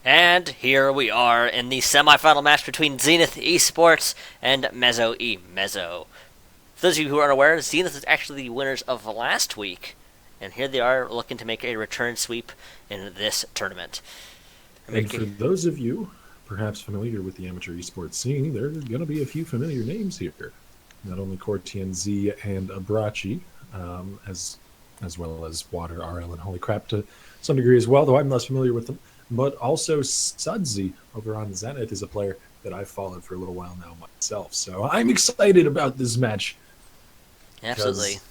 And here we are in the semifinal match between Zenith Esports and Mezzo E Mezzo. For those of you who aren't aware, Zenith is actually the winners of last week, and here they are looking to make a return sweep in this tournament. And for those of you perhaps familiar with the amateur esports scene, there are going to be a few familiar names here. Not only Cortian Z and Abrachi, as well as Water, RL, and Holy Crap to some degree as well, though I'm less familiar with them. But also Sudsy over on Zenith is a player that I've followed for a little while now myself. So I'm excited about this match. Absolutely.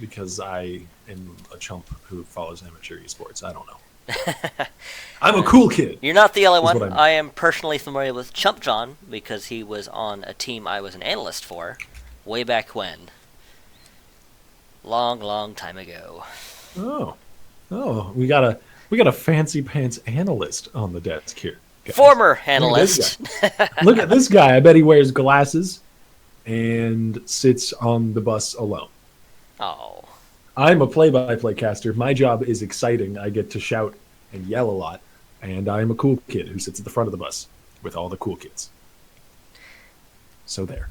Because I am a chump who follows amateur esports. I don't know. I'm a cool kid. You're not the only one. I am personally familiar with Chump John because he was on a team I was an analyst for way back when. Long time ago. Oh, we got a fancy pants analyst on the desk here. Guys. Former analyst. Look at this guy. I bet he wears glasses and sits on the bus alone. Oh. I'm a play-by-play caster. My job is exciting. I get to shout and yell a lot, and I'm a cool kid who sits at the front of the bus with all the cool kids. So there.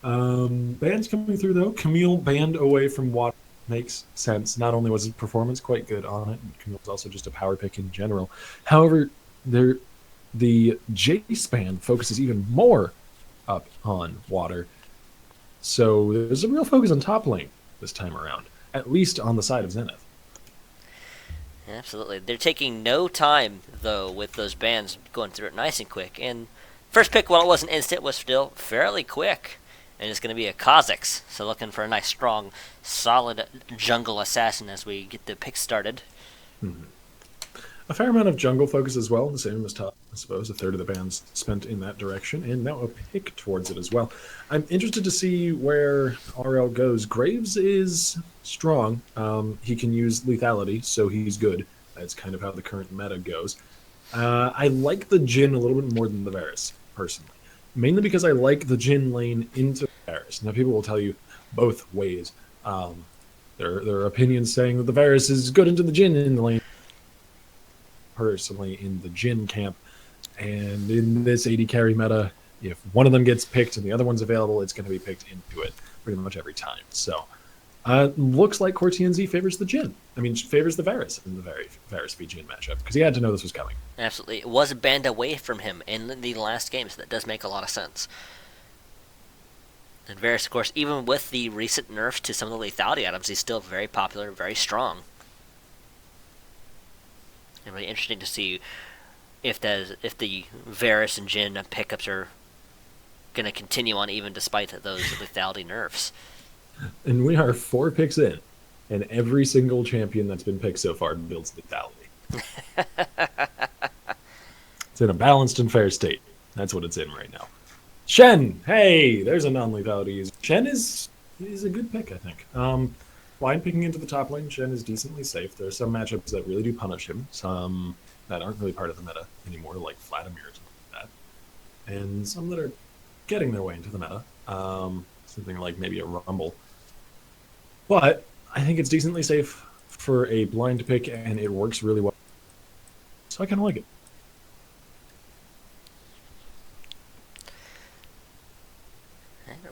Bands coming through, though. Camille banned away from Water makes sense. Not only was his performance quite good on it, Camille was also just a power pick in general. However, the Jace band focuses even more up on Water. So there's a real focus on top lane this time around, at least on the side of Zenith. Absolutely. They're taking no time, though, with those bans going through it nice and quick. And first pick, while it wasn't instant, was still fairly quick. And it's going to be a Kha'Zix. So looking for a nice, strong, solid jungle assassin as we get the pick started. Mm-hmm. A fair amount of jungle focus as well, the same as top, I suppose. A third of the bands spent in that direction, and now a pick towards it as well. I'm interested to see where RL goes. Graves is strong. He can use lethality, so he's good. That's kind of how the current meta goes. I like the Jhin a little bit more than the Varus, personally. Mainly because I like the Jhin lane into Varus. Now, people will tell you both ways. There are opinions saying that the Varus is good into the Jhin in the lane. Personally in the Jhin camp, and in this AD carry meta, if one of them gets picked and the other one's available, it's going to be picked into it pretty much every time. So looks like Cortian Z favors the Jhin. Favors the Varus in the Varus v Jhin matchup, because he had to know this was coming. Absolutely. It was banned away from him in the last game, so that does make a lot of sense. And Varus, of course, even with the recent nerfs to some of the lethality items, he's still very popular, very strong. And really interesting to see if the Varus and Jhin pickups are going to continue on even despite those lethality nerfs. And we are 4 picks in, and every single champion that's been picked so far builds lethality. It's in a balanced and fair state. That's what it's in right now. Shen! Hey! There's a non-lethality. Shen is a good pick, I think. Line picking into the top lane, Shen is decently safe. There are some matchups that really do punish him. Some that aren't really part of the meta anymore, like Vladimir or something like that. And some that are getting their way into the meta. Something like maybe a Rumble. But I think it's decently safe for a blind pick, and it works really well. So I kind of like it.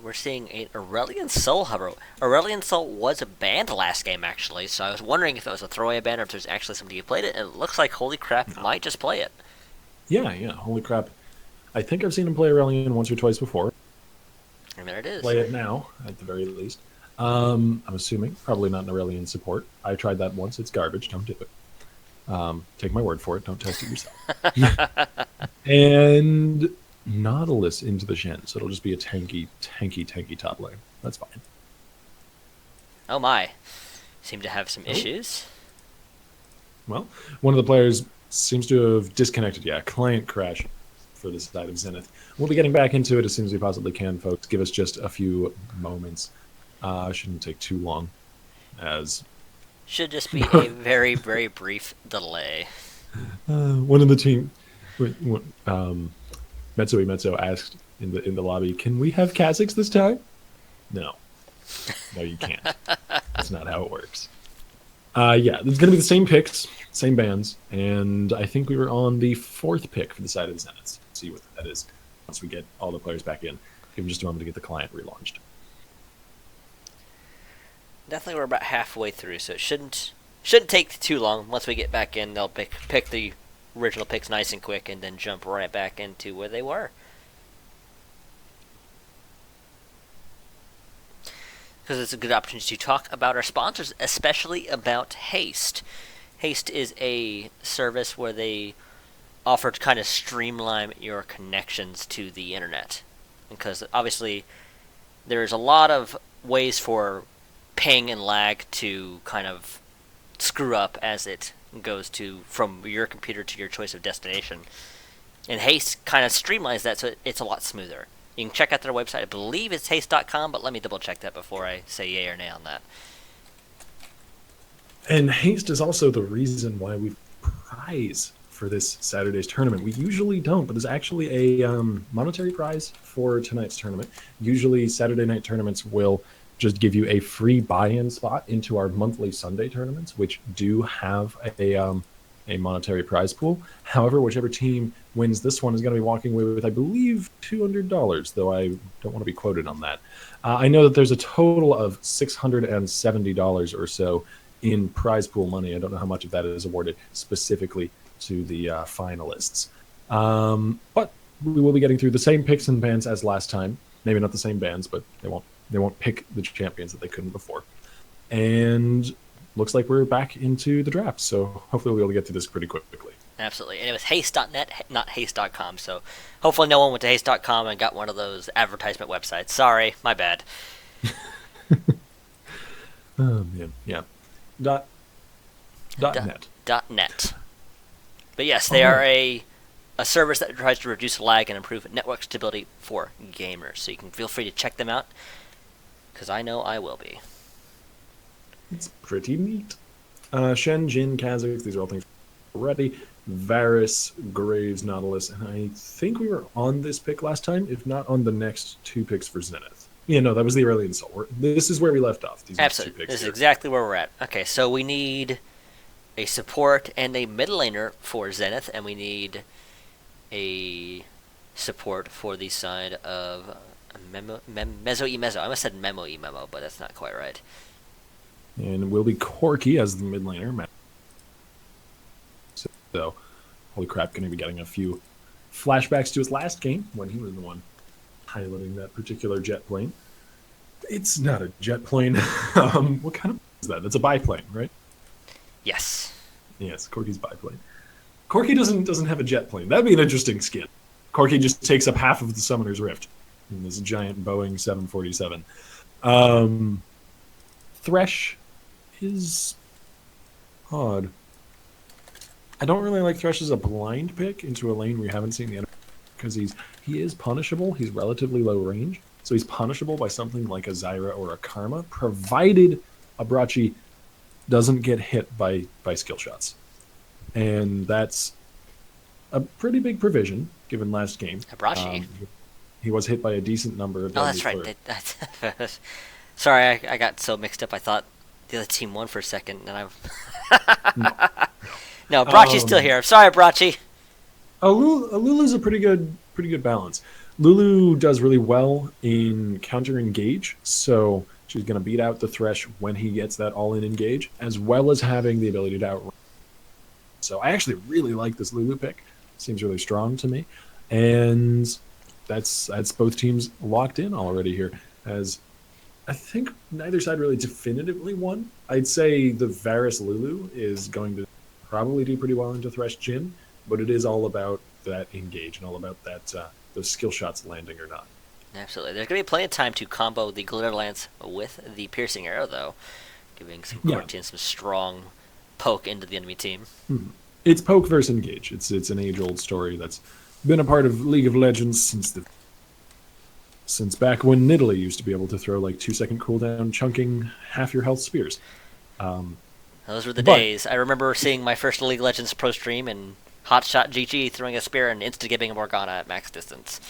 We're seeing an Aurelion Soul hover. Aurelion Soul was banned last game, actually, so I was wondering if it was a throwaway ban or if there's actually somebody who played it, and it looks like Holy Crap might just play it. Yeah, Holy Crap. I think I've seen him play Aurelion once or twice before. And there it is. Play it now, at the very least. I'm assuming. Probably not an Aurelion support. I tried that once. It's garbage. Don't do it. Take my word for it. Don't test it yourself. And Nautilus into the Shen, so it'll just be a tanky top lane. That's fine. Oh my. Seem to have some issues. Well, one of the players seems to have disconnected. Yeah, client crash for this side of Zenith. We'll be getting back into it as soon as we possibly can, folks. Give us just a few moments. Shouldn't take too long, as should just be a very, very brief delay. One of the team, Mezzo asked in the lobby, "Can we have Kha'Zix this time?" No, you can't. That's not how it works. Yeah, it's going to be the same picks, same bands, and I think we were on the fourth pick for the side of the Zeniths. See what that is once we get all the players back in. Give them just a moment to get the client relaunched. Definitely, we're about halfway through, so it shouldn't take too long. Once we get back in, they'll pick the original picks nice and quick, and then jump right back into where they were. Because it's a good opportunity to talk about our sponsors, especially about Haste. Haste is a service where they offer to kind of streamline your connections to the internet. Because obviously, there's a lot of ways for ping and lag to kind of screw up as it goes to from your computer to your choice of destination. And Haste kind of streamlines that so it's a lot smoother. You can check out their website. I believe it's haste.com, but let me double check that before I say yay or nay on that. And Haste is also the reason why we prize for this Saturday's tournament. We usually don't, but there's actually a monetary prize for tonight's tournament. Usually Saturday night tournaments will just give you a free buy-in spot into our monthly Sunday tournaments, which do have a monetary prize pool. However, whichever team wins this one is going to be walking away with, I believe, $200, though I don't want to be quoted on that. I know that there's a total of $670 or so in prize pool money. I don't know how much of that is awarded specifically to the finalists. But we will be getting through the same picks and bans as last time. Maybe not the same bands, but they won't pick the champions that they couldn't before. And looks like we're back into the draft, so hopefully we'll be able to get through this pretty quickly. Absolutely. And it was haste.net, not haste.com, so hopefully no one went to haste.com and got one of those advertisement websites. Sorry, my bad. Yeah. .net. .net. But yes, they are a service that tries to reduce lag and improve network stability for gamers. So you can feel free to check them out, because I know I will be. It's pretty neat. Shen, Jin, Kha'Zix, these are all things already. Varus, Graves, Nautilus, and I think we were on this pick last time, if not on the next two picks for Zenith. Yeah, no, that was the Aurelion Soul. This is where we left off. These Absolutely. Two picks This is here. exactly where we're at. Okay, so we need a support and a mid laner for Zenith, and we need a support for the side of Meso. I almost said Memo, but that's not quite right. And it will be Corki as the mid laner. So, holy crap, going to be getting a few flashbacks to his last game when he was the one piloting that particular jet plane. It's not a jet plane. What kind of is that? That's a biplane, right? Yes. Yes, Corki's biplane. Corki doesn't have a jet plane. That'd be an interesting skin. Corki just takes up half of the Summoner's Rift in this giant Boeing 747. Thresh is odd. I don't really like Thresh as a blind pick into a lane we haven't seen the enemy, because he is punishable. He's relatively low range, so he's punishable by something like a Zyra or a Karma, provided a Brachi doesn't get hit by skill shots. And that's a pretty big provision, given last game. Brachi? He was hit by a decent number of... Oh, that's right. Sorry, I got so mixed up. I thought the other team won for a second, and I... No, Brachi's still here. I'm sorry, Brachi. Lulu's a pretty good balance. Lulu does really well in counter engage, so she's going to beat out the Thresh when he gets that all-in engage, as well as having the ability to outrun. So I actually really like this Lulu pick. Seems really strong to me, and that's both teams locked in already here. As I think neither side really definitively won. I'd say the Varus Lulu is going to probably do pretty well into Thresh Jhin, but it is all about that engage and all about that those skill shots landing or not. Absolutely. There's going to be plenty of time to combo the Glitter Lance with the Piercing Arrow, though, giving some Corti and some strong poke into the enemy team. Mm-hmm. It's poke versus engage. It's an age-old story that's been a part of League of Legends since back when Nidalee used to be able to throw like 2-second cooldown, chunking half your health spears. Those were the days. I remember seeing my first League of Legends pro stream and Hotshot GG throwing a spear and insta-gibbing a Morgana at max distance.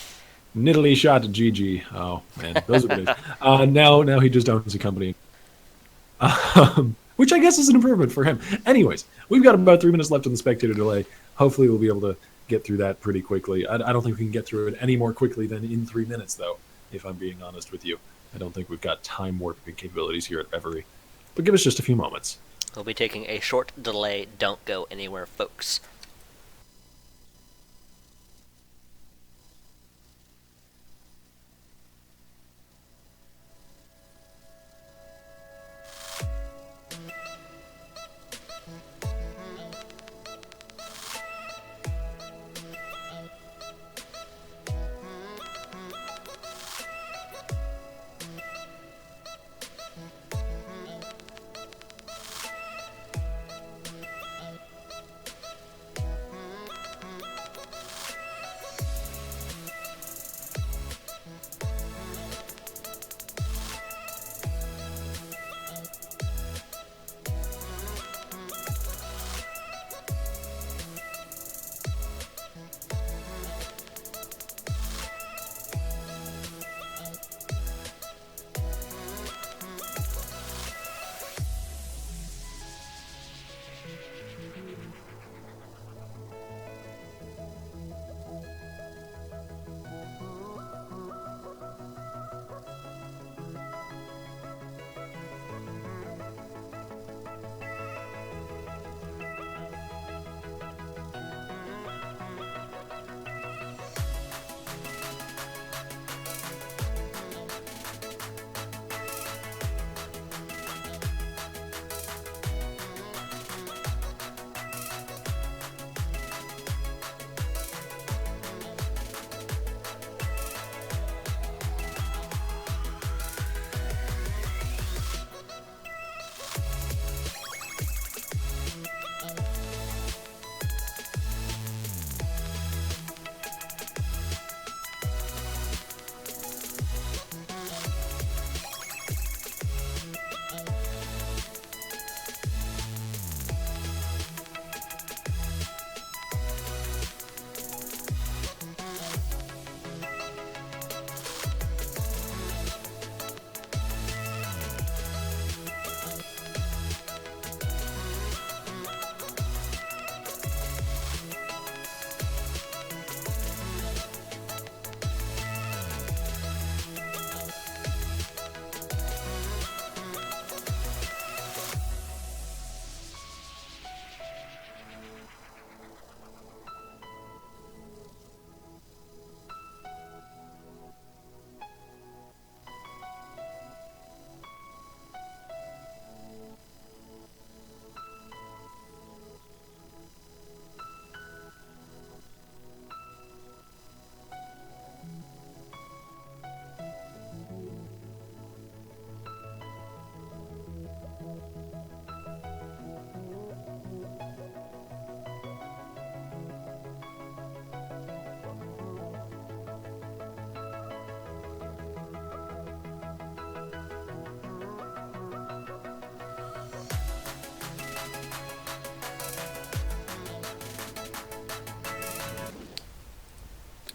Nidalee shot to GG. Oh, man. Those are the days. Now he just owns a company. which I guess is an improvement for him. Anyways, we've got about 3 minutes left on the spectator delay. Hopefully we'll be able to get through that pretty quickly. I don't think we can get through it any more quickly than in 3 minutes, though, if I'm being honest with you. I don't think we've got time warping capabilities here at Reverie. But give us just a few moments. We'll be taking a short delay. Don't go anywhere, folks.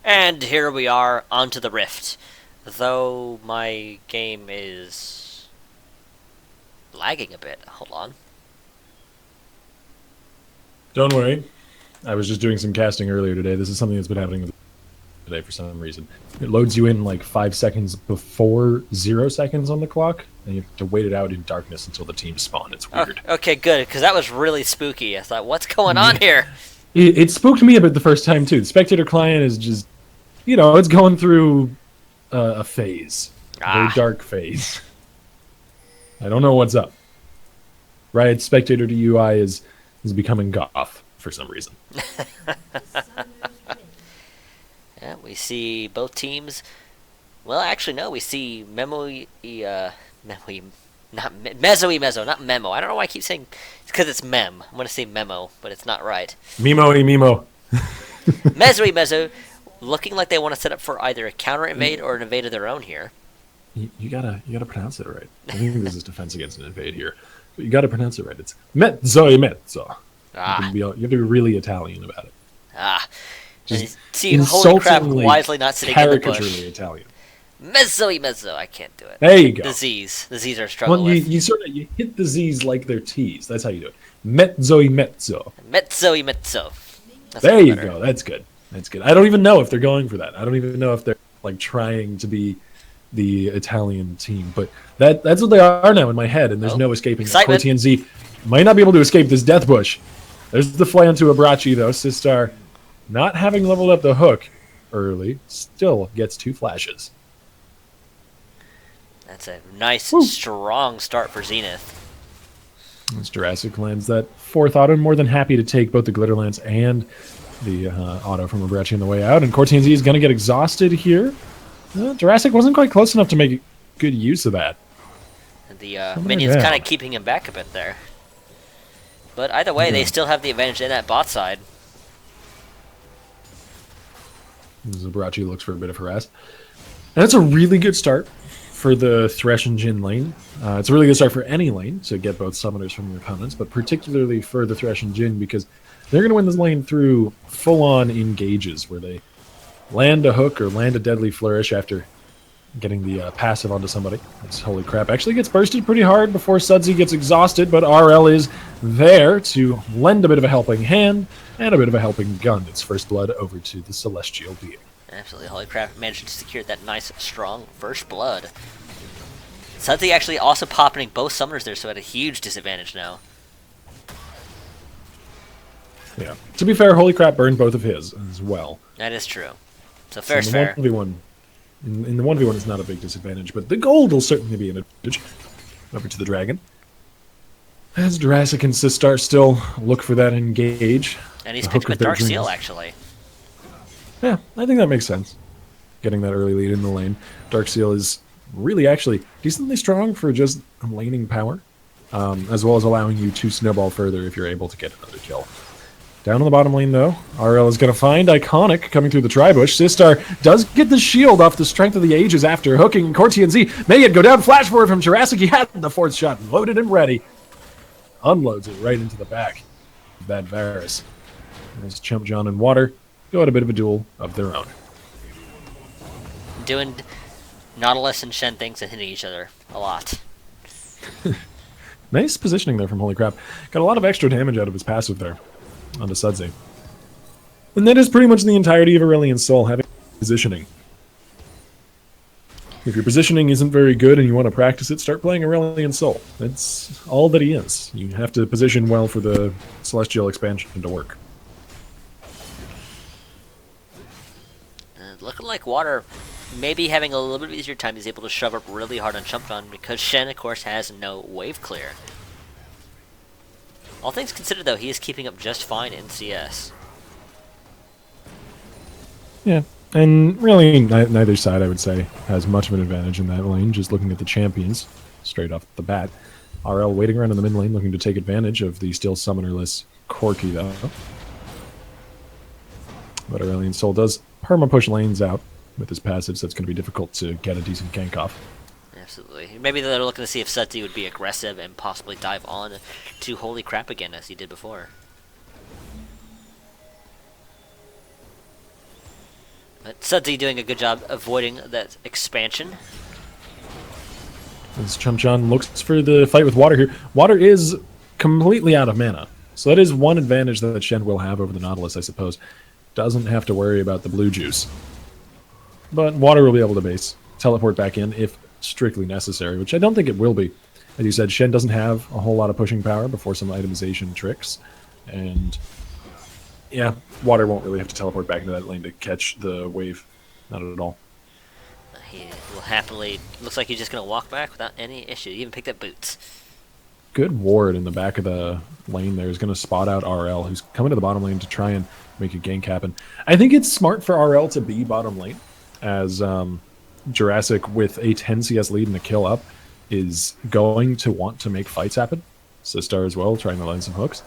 And here we are, onto the Rift. Though my game is lagging a bit. Hold on. Don't worry. I was just doing some casting earlier today. This is something that's been happening with today for some reason. It loads you in like 5 seconds before 0 seconds on the clock, and you have to wait it out in darkness until the team spawn. It's weird. Okay, good, because that was really spooky. I thought, what's going on here? It spooked me a bit the first time, too. The spectator client is just, it's going through a phase. A very dark phase. I don't know what's up. Right? Spectator to UI is becoming goth for some reason. Yeah, we see both teams. Well, actually, no. We see Memo-y, not Mezzo-y, not Memo. I don't know why I keep saying. It's because it's Mem. I'm going to say Memo, but it's not right. Mimo-y, Mimo. Mezzo-y, Mezzo. Looking like they want to set up for either a counter invade or an invade of their own here. You gotta pronounce it right. I think this is defense against an invade here. But you gotta pronounce it right. It's mezzo-y, mezzo. You have to be really Italian about it. See, holy crap, wisely not sitting in the bush. Caricaturely Italian. Mezzo. I can't do it. There you go. The Z's are struggling Well, with. you hit the Z's like they're T's. That's how you do it. Mezzo. Mezzo. There you go. That's good. That's good. I don't even know if they're going for that. I don't even know if they're like trying to be the Italian team, but that's what they are now in my head, and there's no escaping it. Corti and Z might not be able to escape this death bush. There's the fly onto Abrachi, though. Sistar, not having leveled up the hook early, still gets 2 flashes. That's a nice, strong start for Zenith. As Jurassic lands that 4th auto, more than happy to take both the Glitter Lance and the auto from Abrachi on the way out. And Corti is going to get exhausted here. Jurassic wasn't quite close enough to make good use of that. The minions kind of keeping him back a bit there. But either way, they still have the advantage in that bot side. Abrachi looks for a bit of harass. And that's a really good start for the Thresh and Jhin lane. It's a really good start for any lane to get both summoners from your opponents, but particularly for the Thresh and Jhin because they're going to win this lane through full-on engages where they land a hook or land a deadly flourish after getting the passive onto somebody. This holy crap actually gets bursted pretty hard before Sudsy gets exhausted, but RL is there to lend a bit of a helping hand and a bit of a helping gun. It's first blood over to the Celestial Being. Absolutely, holy crap, managed to secure that nice, strong first blood. Sudsy actually also popping both summoners there, so at a huge disadvantage now. Yeah. To be fair, holy crap burned both of his as well. That is true. So fair's in fair. 1v1, in the 1v1 it's not a big disadvantage, but the gold will certainly be an advantage. Over to the dragon. As Jurassic and Sistar still look for that engage. And he's picked up a Dark Seal, actually. Yeah, I think that makes sense. Getting that early lead in the lane. Dark Seal is really actually decently strong for just laning power, as well as allowing you to snowball further if you're able to get another kill. Down in the bottom lane, though, RL is going to find Iconic coming through the Tribush. Sistar does get the shield off the Strength of the Ages after hooking, and Corti and Z may yet go down. Flash forward from Jurassic. He had the 4th shot loaded and ready. Unloads it right into the back of that Varus. As Chump John and Water go at a bit of a duel of their own. Doing Nautilus and Shen things and hitting each other a lot. Nice positioning there from Holy Crap. Got a lot of extra damage out of his passive there onto Sudsy. And that is pretty much the entirety of Aurelion Sol, having positioning. If your positioning isn't very good and you want to practice it, start playing Aurelion Sol. That's all that he is. You have to position well for the Celestial expansion to work. Looking like Water maybe having a little bit easier time. He's able to shove up really hard on Chump John because Shen, of course, has no wave clear. All things considered, though, he is keeping up just fine in CS. Yeah, and really neither side, I would say, has much of an advantage in that lane, just looking at the champions straight off the bat. RL waiting around in the mid lane, looking to take advantage of the still summonerless Corki, though. But Aurelion Sol does perma-push lanes out with his passive, so it's going to be difficult to get a decent gank off. Absolutely. Maybe they're looking to see if Sudsy would be aggressive and possibly dive on to Holy Crap again, as he did before. But Sudsy doing a good job avoiding that expansion. As Chump John looks for the fight with Water here. Water is completely out of mana, so that is one advantage that Shen will have over the Nautilus, I suppose. Doesn't have to worry about the blue juice. But Water will be able to base, teleport back in if strictly necessary, which I don't think it will be. As you said, Shen doesn't have a whole lot of pushing power before some itemization tricks. And yeah, Water won't really have to teleport back into that lane to catch the wave. Not at all. He will happily... Looks like he's just going to walk back without any issue. He even picked up boots. Good ward in the back of the lane there is going to spot out RL, who's coming to the bottom lane to try and make a gank happen. I think it's smart for RL to be bottom lane, as Jurassic, with a 10 CS lead and a kill up, is going to want to make fights happen. Sistar as well, trying to land some hooks.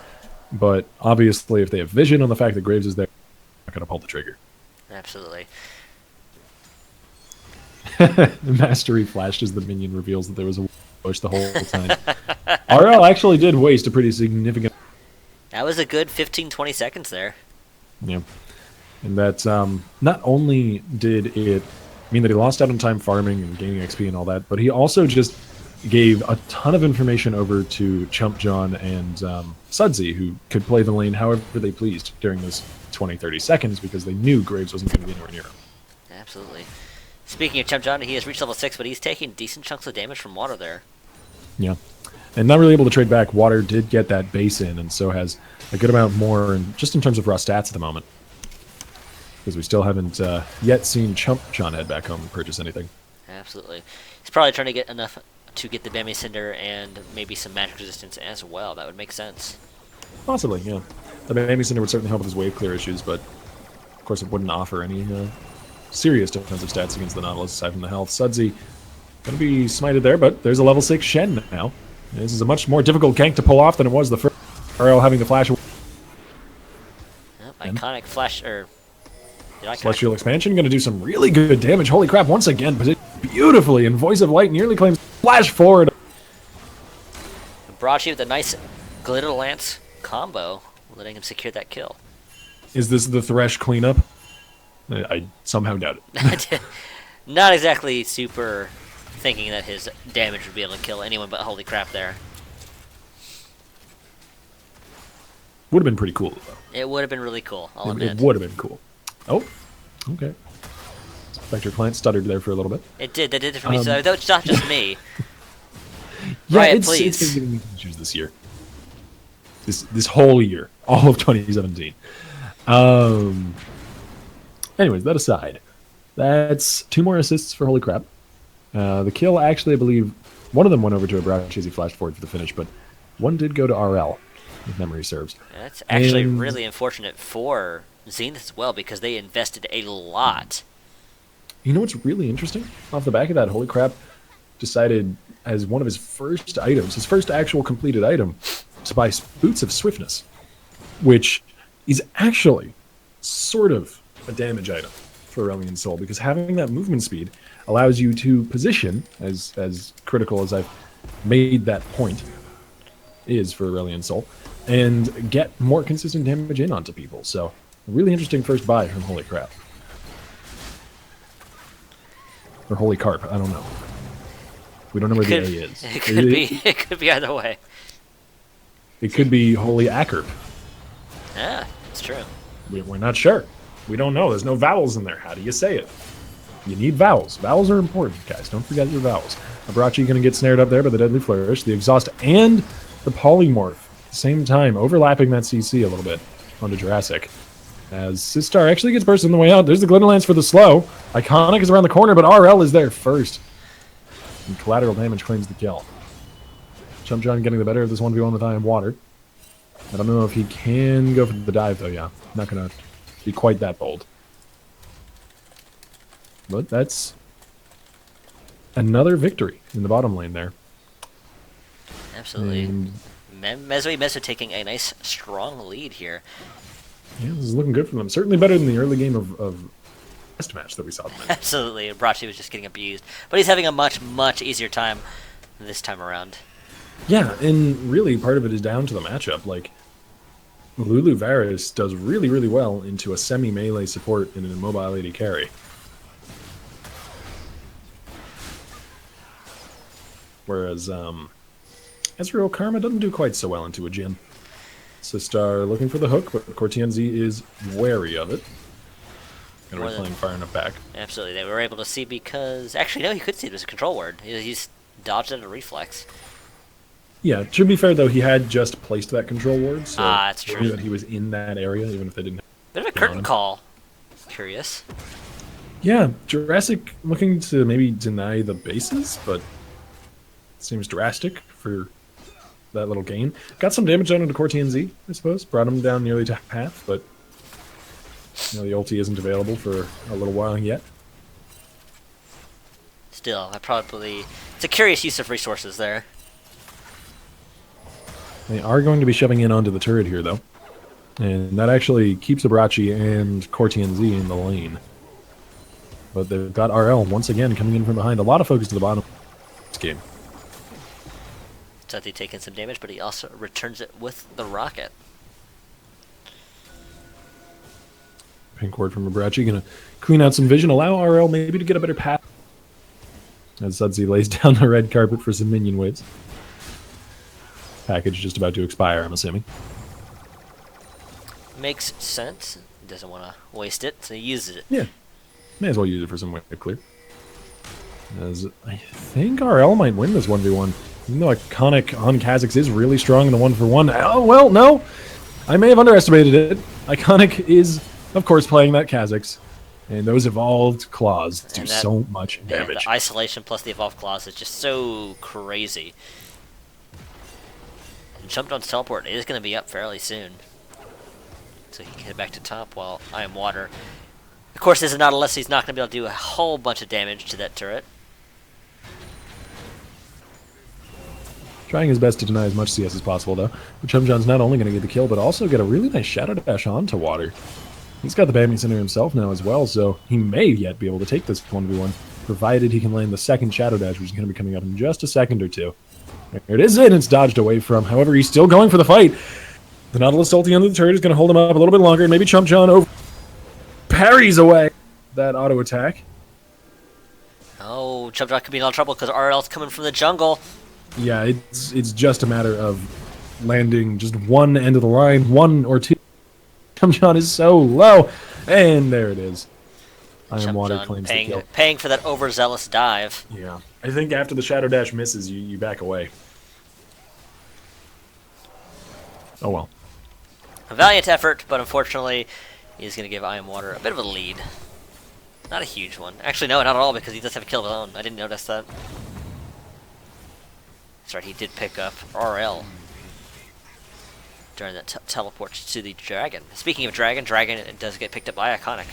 But obviously, if they have vision on the fact that Graves is there, they're not going to pull the trigger. Absolutely. Mastery flashed as the minion reveals that there was a push the whole time. RL actually did waste a pretty significant... That was a good 15-20 seconds there. Yeah. And that's not only did it mean that he lost out on time farming and gaining XP and all that, but he also just gave a ton of information over to Chump John and Sudsy, who could play the lane however they pleased during those 20, 30 seconds because they knew Graves wasn't going to be anywhere near him. Absolutely. Speaking of Chump John, he has reached level 6, but he's taking decent chunks of damage from water there. Yeah. And not really able to trade back. Water did get that base in, and so has a good amount more, just in terms of raw stats at the moment. Because we still haven't yet seen Chump John head back home and purchase anything. Absolutely. He's probably trying to get enough to get the Bammy Cinder and maybe some magic resistance as well. That would make sense. Possibly, yeah. The Bammy Cinder would certainly help with his wave clear issues, but of course it wouldn't offer any serious defensive stats against the Nautilus aside from the health. Sudsy going to be smited there, but there's a level 6 Shen now. This is a much more difficult gank to pull off than it was the first. RL having to flash. Yep, iconic flash, or... Celestial Expansion going to do some really good damage. Holy crap, once again, but it beautifully, and Voice of Light nearly claims flash forward. Brought you with a nice Glitter Lance combo, letting him secure that kill. Is this the Thresh cleanup? I somehow doubt it. Not exactly super thinking that his damage would be able to kill anyone, but holy crap there. Would have been pretty cool, though. It would have been really cool, I'll admit. It would have been cool. Oh, okay. Spectre Plant stuttered there for a little bit. It did. That did it for me. So that was not just me. Yeah, Riot, it's been giving me issues this year. This whole year, all of 2017. Anyways, that aside, that's 2 more assists for Holy Crap. The kill, actually, I believe, one of them went over to Abrachi as he flashed forward for the finish, but one did go to RL, if memory serves. That's actually really unfortunate for Zenith as well, because they invested a lot. You know what's really interesting? Off the back of that, Holy Crap decided as one of his first items, his first actual completed item, to buy Boots of Swiftness, which is actually sort of a damage item for Aurelion Sol, because having that movement speed allows you to position, as critical as I've made that point is for Aurelion Sol, and get more consistent damage in onto people. So, a really interesting first buy from Holy Crap. Or Holy Carp, I don't know. We don't know where the A is. It could be either way. It could be Holy Ackerp. Yeah, it's true. We're not sure. We don't know. There's no vowels in there. How do you say it? You need vowels. Vowels are important, guys. Don't forget your vowels. Abrachi going to get snared up there by the Deadly Flourish, the Exhaust, and the Polymorph at the same time, overlapping that CC a little bit onto Jurassic. As Sistar actually gets burst on the way out. There's the Glitter Lance for the slow. Iconic is around the corner, but RL is there first. And collateral damage claims the kill. Chump John getting the better of this 1v1 with Iron Water. I don't know if he can go for the dive, though, yeah. Not going to be quite that bold. But that's another victory in the bottom lane there. Absolutely. Meso taking a nice, strong lead here. Yeah, this is looking good for them. Certainly better than the early game of test match that we saw them in. Absolutely. Brachi was just getting abused. But he's having a much, much easier time this time around. Yeah, and really part of it is down to the matchup. Like, Lulu Varus does really, really well into a semi-melee support in an immobile AD carry. Whereas Ezreal Karma doesn't do quite so well into a Jhin. Sistar looking for the hook, but Cortienzi is wary of it. And we're playing far enough back. Absolutely. They were able to see because... Actually, no, he could see it as a control word. He's dodged it at a reflex. Yeah, to be fair, though, he had just placed that control ward, so that's true. knew that he was in that area, even if they didn't... Bit of a curtain call. Curious. Yeah, Jurassic looking to maybe deny the bases, but seems drastic for that little gain. Got some damage done into Cortienzi, I suppose. Brought him down nearly to half, but you know, the ulti isn't available for a little while yet. Still, it's a curious use of resources there. They are going to be shoving in onto the turret here, though. And that actually keeps Abrachi and Cortienzi in the lane. But they've got RL once again coming in from behind. A lot of focus to the bottom of this game. Suthy taking some damage, but he also returns it with the rocket. pink ward from Abrachi. Gonna clean out some vision, allow RL maybe to get a better path. As Sudsy lays down the red carpet for some minion waves. Package just about to expire, I'm assuming. Makes sense. He doesn't want to waste it, so he uses it. Yeah. May as well use it for some wave clear. As I think RL might win this 1v1. Even though Iconic on Kha'Zix is really strong in the 1-for-1. Oh, well, no! I may have underestimated it. Iconic is, of course, playing that Kha'Zix. And those evolved claws do so much damage. The isolation plus the evolved claws is just so crazy. And Chumpjohn's teleport is going to be up fairly soon. So he can head back to top while I am water. Of course, this is not unless he's not going to be able to do a whole bunch of damage to that turret. Trying his best to deny as much CS as possible, though. But Chumpjohn's not only going to get the kill, but also get a really nice Shadow Dash onto water. He's got the Bambi Center himself now as well, so he may yet be able to take this 1v1, provided he can land the second Shadow Dash, which is going to be coming up in just a second or two. There it is, and it's dodged away from. However, he's still going for the fight. The Nautilus ulti under the turret is going to hold him up a little bit longer, and maybe Chumpjon over parries away that auto attack. Oh, Chumpjon could be in a lot of trouble because RL's coming from the jungle. Yeah, it's just a matter of landing just one end of the line, one or two. Chumpjon is so low, and there it is. I Am Water claims the kill. Paying for that overzealous dive. Yeah, I think after the Shadow Dash misses, you back away. Oh well. A valiant effort, but unfortunately, he's going to give I Am Water a bit of a lead. Not a huge one. Actually, no, not at all, because he does have a kill of his own. I didn't notice that. That's right, he did pick up RL during that teleport to the dragon. Speaking of dragon, it does get picked up by Iconic.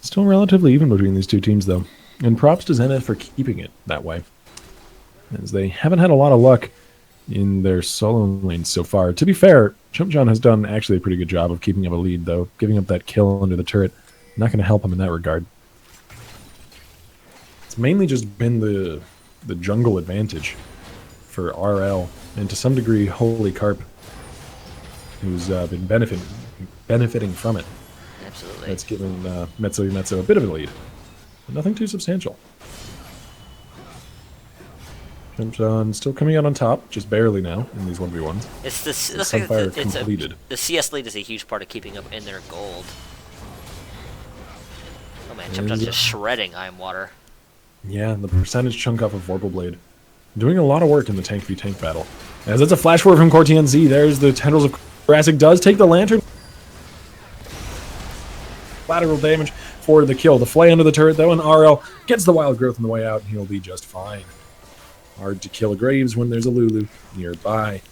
Still relatively even between these two teams, though. And props to Zenith for keeping it that way, as they haven't had a lot of luck in their solo lanes so far. To be fair, Chumpjon has done actually a pretty good job of keeping up a lead, though. Giving up that kill under the turret, not going to help him in that regard. It's mainly just been the jungle advantage for RL, and to some degree, Holy Carp, who's been benefiting from it. Absolutely. That's given Metso a bit of a lead, but nothing too substantial. Chumpjon still coming out on top, just barely now in these 1v1s. It's the Sunfire completed. The CS lead is a huge part of keeping up in their gold. Oh man, Chumpjon's just shredding I Am Water. Yeah, the percentage chunk off of Vorpal Blade. Doing a lot of work in the tank v tank battle. As that's a flash forward from Cortian Z. There's the Tendrils of Jurassic. Does take the Lantern. Lateral damage for the kill. The flay under the turret, though, and RL gets the Wild Growth on the way out, and he'll be just fine. Hard to kill a Graves when there's a Lulu nearby.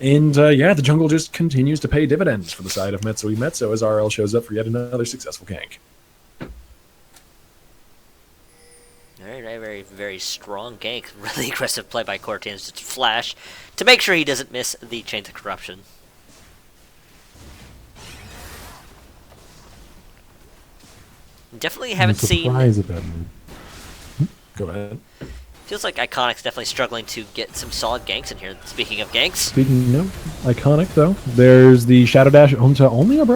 And, yeah, the jungle just continues to pay dividends for the side of Metso as RL shows up for yet another successful gank. Very, very strong gank. Really aggressive play by Cortian's just flash to make sure he doesn't miss the Chains of Corruption. Definitely haven't seen... Go ahead. Feels like Iconic's definitely struggling to get some solid ganks in here. Speaking of ganks. Speaking of Iconic, though, there's the Shadow Dash onto only a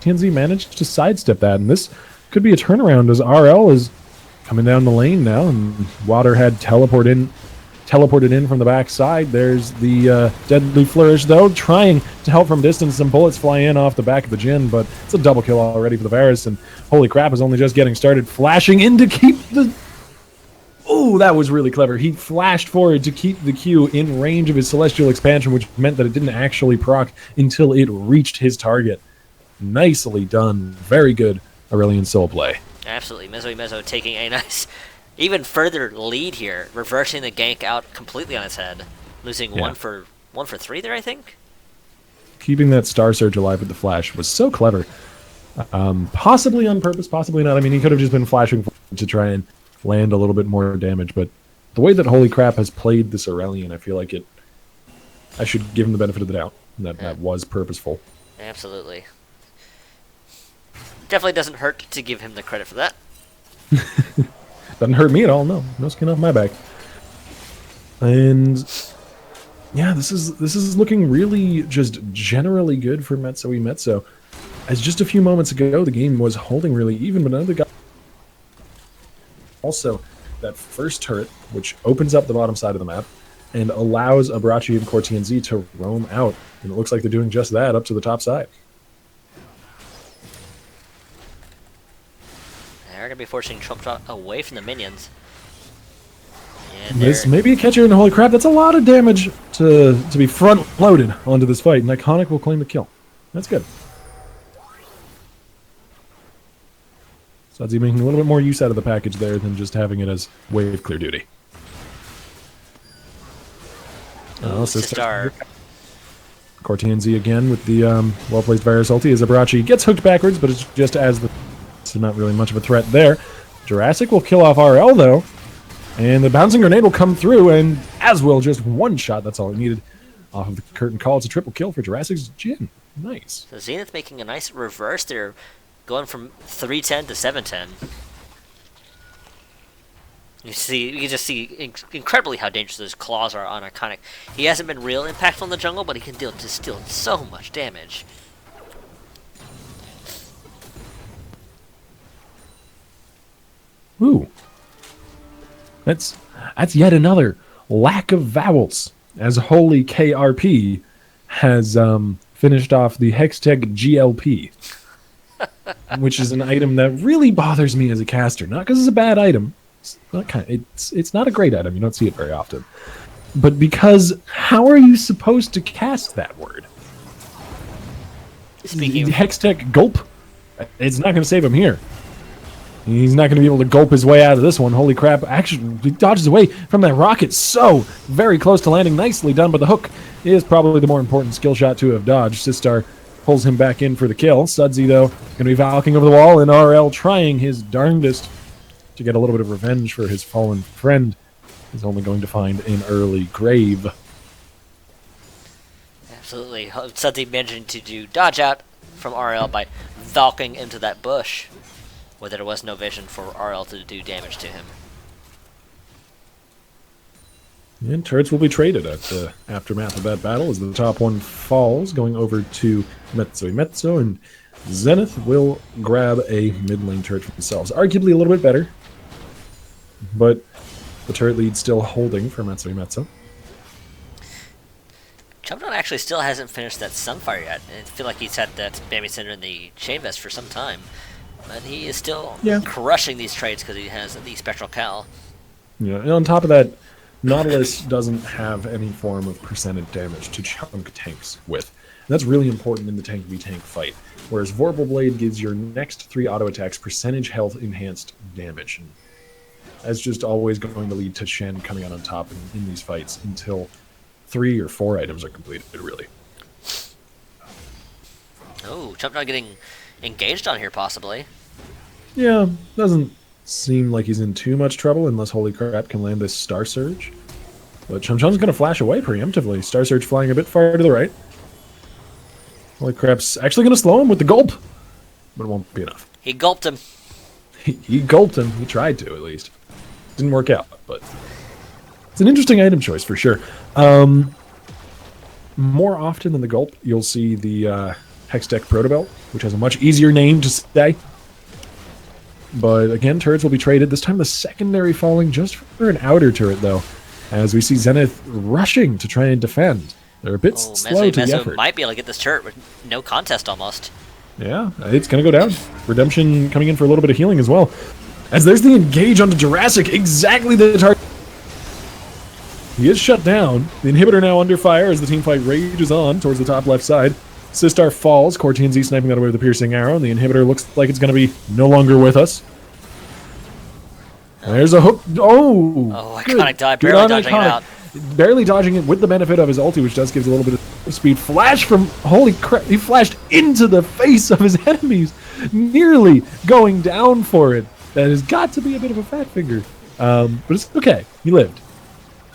TNZ managed to sidestep that, and this could be a turnaround as RL is coming down the lane now, and Water had teleported in from the backside. There's the Deadly Flourish, though, trying to help from distance. Some bullets fly in off the back of the Jhin, but it's a double kill already for the Varus, and Holy Crap is only just getting started, flashing in to keep the... Oh, that was really clever. He flashed forward to keep the Q in range of his Celestial Expansion, which meant that it didn't actually proc until it reached his target. Nicely done. Very good Aurelion Soul play. Absolutely. Mezzo taking a nice, even further lead here, reversing the gank out completely on his head. Losing one for 3 there, I think? Keeping that Star Surge alive with the flash was so clever. Possibly on purpose, possibly not. I mean, he could have just been flashing to try and land a little bit more damage, but the way that Holy Crap has played this Aurelion, I feel like I should give him the benefit of the doubt. That was purposeful. Absolutely. Definitely doesn't hurt to give him the credit for that. Doesn't hurt me at all, no. No skin off my back. And yeah, this is looking really just generally good for Metso Metso. As just a few moments ago, the game was holding really even, but another guy. Also, that first turret, which opens up the bottom side of the map and allows Abrachi and Cortianzi to roam out. And it looks like they're doing just that up to the top side. They're going to be forcing Trump Shot away from the minions. And this may be a catcher, and holy crap, that's a lot of damage to be front-loaded onto this fight. And Iconic will claim the kill. That's good. Sudsy making a little bit more use out of the package there than just having it as wave clear duty. Sistar. Cortianzi again with the well-placed Varus ulti as Abrachi gets hooked backwards, but it's just as the... So not really much of a threat there. Jurassic will kill off RL, though. And the bouncing grenade will come through, and as will just one shot. That's all it needed off of the curtain call. It's a triple kill for Jurassic's Jhin. Nice. So Zenith making a nice reverse there, going from 310 to 710. You can just see incredibly how dangerous those claws are on Iconic. He hasn't been real impactful in the jungle, but he can deal so much damage. Ooh. That's yet another lack of vowels, as Holy KRP has finished off the Hextech GLP, which is an item that really bothers me as a caster. Not because it's a bad item. It's not a great item. You don't see it very often. But because how are you supposed to cast that word? Speaking of Hextech Gulp, it's not going to save him here. He's not going to be able to gulp his way out of this one. Holy crap. Actually, he dodges away from that rocket. So very close to landing. Nicely done, but the hook is probably the more important skill shot to have dodged. Sistar pulls him back in for the kill. Sudsy, though, going to be valking over the wall, and RL trying his darndest to get a little bit of revenge for his fallen friend. He's only going to find an early grave. Absolutely. Sudsy managing to do dodge out from RL by valking into that bush, where there was no vision for RL to do damage to him. And turrets will be traded at the aftermath of that battle as the top one falls, going over to Metso, and Zenith will grab a mid lane turret for themselves. Arguably a little bit better, but the turret lead still holding for Metso. Jumpdown actually still hasn't finished that Sunfire yet. I feel like he's had that Bambi Center in the Chain Vest for some time. But he is still crushing these trades because he has the Spectral Cal. Yeah, and on top of that, Nautilus doesn't have any form of percentage damage to chunk tanks with. And that's really important in the tank v tank fight. Whereas Vorpal Blade gives your next 3 auto attacks percentage health enhanced damage. And that's just always going to lead to Shen coming out on top in these fights until 3 or 4 items are completed, really. Oh, Jumpdown getting engaged on here, possibly. Yeah, doesn't seem like he's in too much trouble unless Holy Crap can land this Star Surge. But Chum Chum's going to flash away preemptively. Star Surge flying a bit far to the right. Holy Crap's actually going to slow him with the gulp, but it won't be enough. He gulped him. He gulped him. He tried to, at least. Didn't work out, but it's an interesting item choice for sure. More often than the gulp, you'll see the Hextech Protobelt, which has a much easier name to say. But again, turrets will be traded. This time the secondary falling just for an outer turret, though, as we see Zenith rushing to try and defend. They're a bit slow to the effort. Might be able to get this turret with no contest almost. Yeah, it's going to go down. Redemption coming in for a little bit of healing as well. As there's the engage onto Jurassic, exactly the target. He is shut down. The inhibitor now under fire as the team fight rages on towards the top left side. Sistar falls. Cortianzi sniping that away with the piercing arrow. And the inhibitor looks like it's going to be no longer with us. There's a hook. Oh, Iconic dive. Barely dodging it out. Barely dodging it with the benefit of his ulti, which does give a little bit of speed. Flash from... Holy crap. He flashed into the face of his enemies. Nearly going down for it. That has got to be a bit of a fat finger. But it's okay. He lived.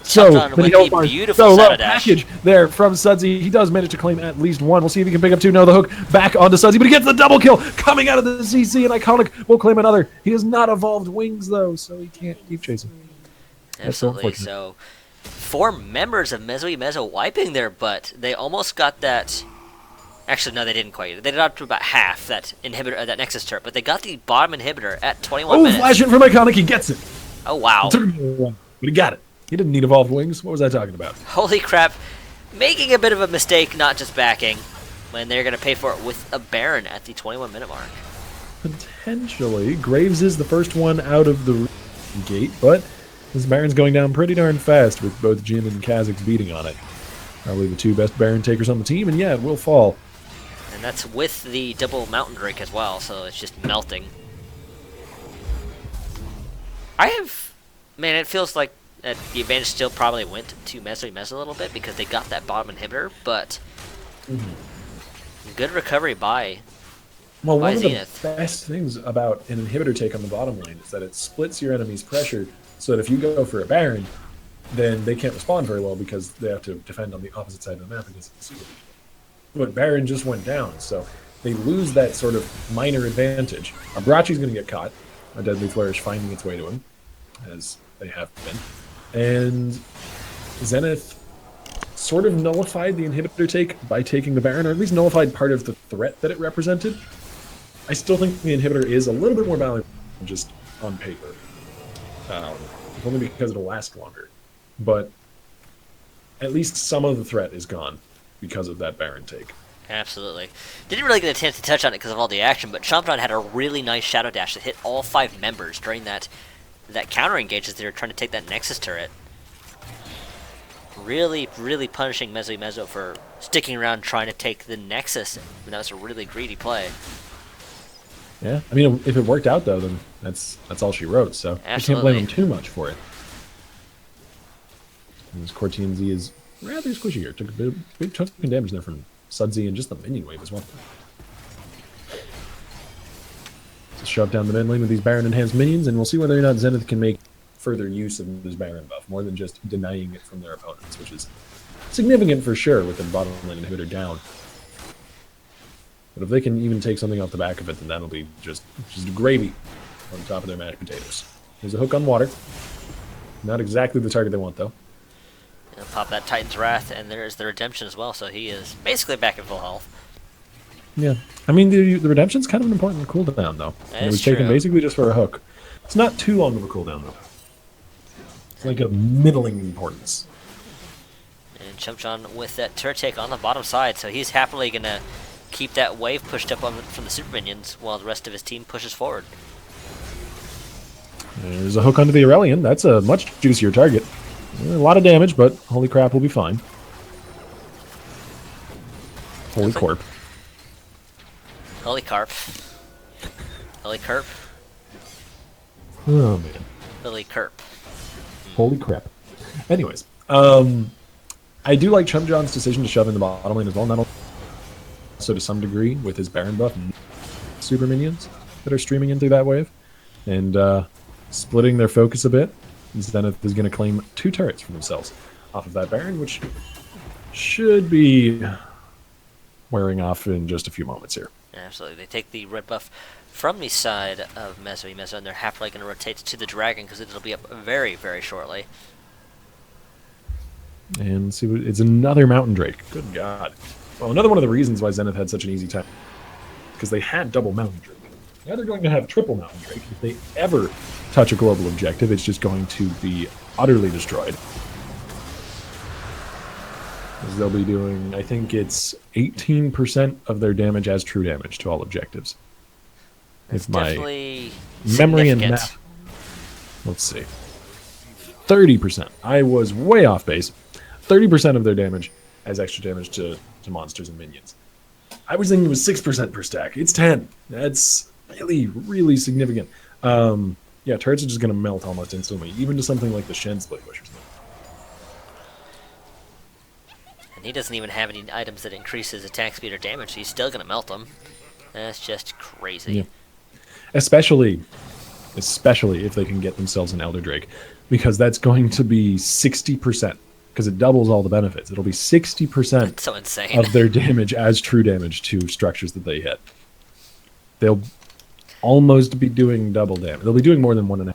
So, the beautiful package there from Sudsy. He does manage to claim at least one. We'll see if he can pick up 2. No, the hook back onto Sudsy, but he gets the double kill coming out of the CC, and Iconic will claim another. He has not evolved wings, though, so he can't keep chasing. Absolutely. So, 4 members of Meso wiping their butt. They almost got that. Actually, no, they didn't quite. They got up to about half that inhibitor, that Nexus turret, but they got the bottom inhibitor at 21 minutes. Flash in from Iconic, he gets it. Oh, wow. It took him a while, but he got it. He didn't need evolved wings. What was I talking about? Holy crap. Making a bit of a mistake, not just backing, when they're going to pay for it with a Baron at the 21-minute mark. Potentially. Graves is the first one out of the gate, but this Baron's going down pretty darn fast with both Jin and Kha'Zix beating on it. Probably the 2 best Baron takers on the team, and yeah, it will fall. And that's with the double Mountain Drake as well, so it's just melting. Man, it feels like the advantage still probably went to Meso a little bit because they got that bottom inhibitor, but good recovery by one Zenith. Of the best things about an inhibitor take on the bottom lane is that it splits your enemy's pressure so that if you go for a Baron, then they can't respond very well because they have to defend on the opposite side of the map against the super. But Baron just went down, so they lose that sort of minor advantage. Abrachi's going to get caught, a Deadly Flourish finding its way to him, as they have been. And Zenith sort of nullified the inhibitor take by taking the Baron, or at least nullified part of the threat that it represented. I still think the inhibitor is a little bit more valuable than just on paper. Only because it'll last longer. But at least some of the threat is gone because of that Baron take. Absolutely. Didn't really get a chance to touch on it because of all the action, but Chomptron had a really nice Shadow Dash that hit all 5 members during that counter engage as they were trying to take that Nexus turret. Really, really punishing Meso for sticking around trying to take the Nexus. And that was a really greedy play. Yeah, I mean, if it worked out, though, then that's all she wrote, so Absolutely. I can't blame him too much for it. And this Cortine Z is rather squishy here. Took a big chunk of damage there from Sudsy and just the minion wave as well. So shove down the mid lane with these Baron enhanced minions, and we'll see whether or not Zenith can make further use of this Baron buff, more than just denying it from their opponents, which is significant for sure with the bottom lane inhibitor down. But if they can even take something off the back of it, then that'll be just gravy on top of their mashed potatoes. There's a hook on water. Not exactly the target they want, though. He'll pop that Titan's Wrath, and there's the Redemption as well, so he is basically back at full health. Yeah. I mean, the Redemption's kind of an important cooldown, though. It was taken basically just for a hook. It's not too long of a cooldown, though. It's like a middling importance. And Chomptron with that turret take on the bottom side, so he's happily going to keep that wave pushed up from the super minions while the rest of his team pushes forward. There's a hook onto the Aurelion. That's a much juicier target. A lot of damage, but holy crap, will be fine. Holy corp. Holy carp. Holy carp. Oh, man. Holy carp. Holy crap. Anyways, I do like Chomptron's decision to shove in the bottom lane as well. Not only so to some degree with his Baron buff and super minions that are streaming in through that wave. And splitting their focus a bit. Zenith is going to claim 2 turrets for themselves off of that Baron, which should be wearing off in just a few moments here. Absolutely. They take the red buff from the side of Meso, and they're happily going to rotate to the Dragon because it'll be up very, very shortly. And see, it's another Mountain Drake. Good God. Well, another one of the reasons why Zenith had such an easy time, because they had double Mountain Drake. Now they're going to have triple Mountain Drake. If they ever touch a global objective, it's just going to be utterly destroyed. As they'll be doing, I think it's 18% of their damage as true damage to all objectives. That's if my definitely memory and math. Let's see. 30%. I was way off base. 30% of their damage as extra damage to monsters and minions. I was thinking it was 6% per stack. It's 10. That's really, really significant. Yeah, turrets are just going to melt almost instantly, even to something like the Shen Split Push or something. And he doesn't even have any items that increase his attack speed or damage, so he's still going to melt them. That's just crazy. Yeah. Especially if they can get themselves an Elder Drake, because that's going to be 60%, because it doubles all the benefits. It'll be 60% That's so insane. of their damage as true damage to structures that they hit. They'll almost be doing double damage. They'll be doing more than 1.5.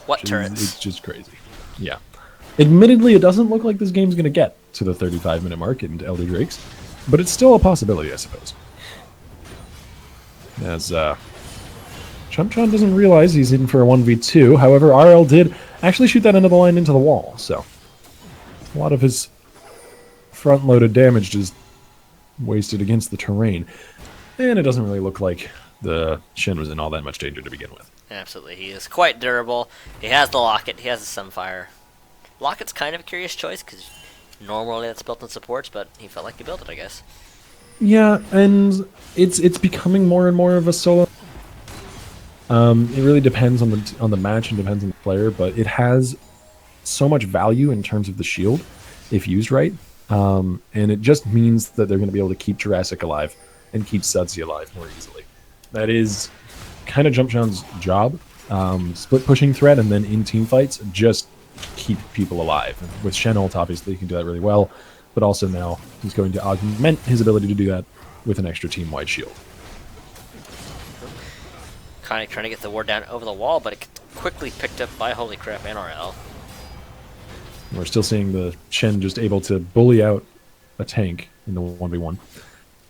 What turrets? It's just crazy. Yeah. Admittedly, it doesn't look like this game's going to get to the 35-minute mark into Elder Drakes, but it's still a possibility, I suppose. As Chumpchon doesn't realize he's in for a 1v2. However, RL did actually shoot that end of the line into the wall, so a lot of his front-loaded damage just wasted against the terrain. And it doesn't really look like the Shen was in all that much danger to begin with. Absolutely. He is quite durable. He has the Locket. He has the Sunfire. Locket's kind of a curious choice, because normally that's built in supports, but he felt like he built it, I guess. Yeah, and it's becoming more and more of a solo. It really depends on the match and depends on the player, but it has so much value in terms of the shield if used right. And it just means that they're going to be able to keep Jurassic alive and keep Sudsy alive more easily. That is kind of Jumpshon's job. Split pushing threat, and then in team fights, just keep people alive. And with Shen ult, obviously, he can do that really well, but also now he's going to augment his ability to do that with an extra team-wide shield. Kind of trying to get the ward down over the wall, but it gets quickly picked up by Holy Crap and RL. We're still seeing the Shen just able to bully out a tank in the 1v1.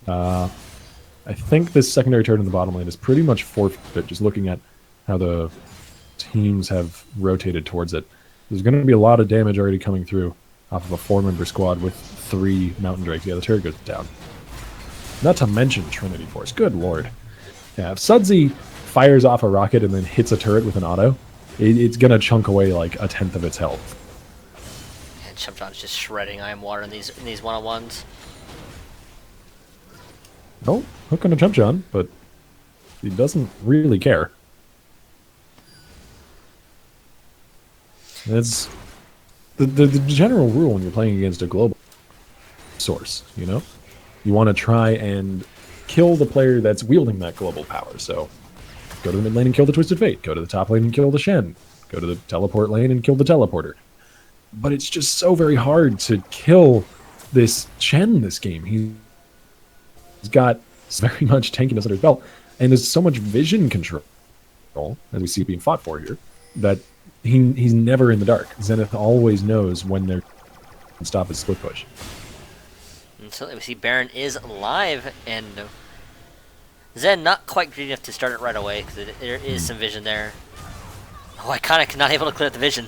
I think this secondary turret in the bottom lane is pretty much forfeit, just looking at how the teams have rotated towards it. There's going to be a lot of damage already coming through off of a 4-member squad with 3 Mountain Drakes. Yeah, the turret goes down. Not to mention Trinity Force. Good lord. Yeah, if Sudsy fires off a rocket and then hits a turret with an auto, it's going to chunk away like a tenth of its health. And Chumpchon's just shredding Iron Water in these one-on-ones. Oh, hook on a Chumpchon, but he doesn't really care. That's the general rule when you're playing against a global source, you know? You want to try and kill the player that's wielding that global power. So go to the mid lane and kill the Twisted Fate. Go to the top lane and kill the Shen. Go to the teleport lane and kill the teleporter. But it's just so very hard to kill this Shen this game. He's got very much tankiness under his belt, and there's so much vision control, as we see being fought for here, that he's never in the dark. Zenith always knows when they're to stop his split push. And so we see Baron is alive, and Zen not quite greedy enough to start it right away, because there is some vision there. Oh, Iconic not able to clear the vision.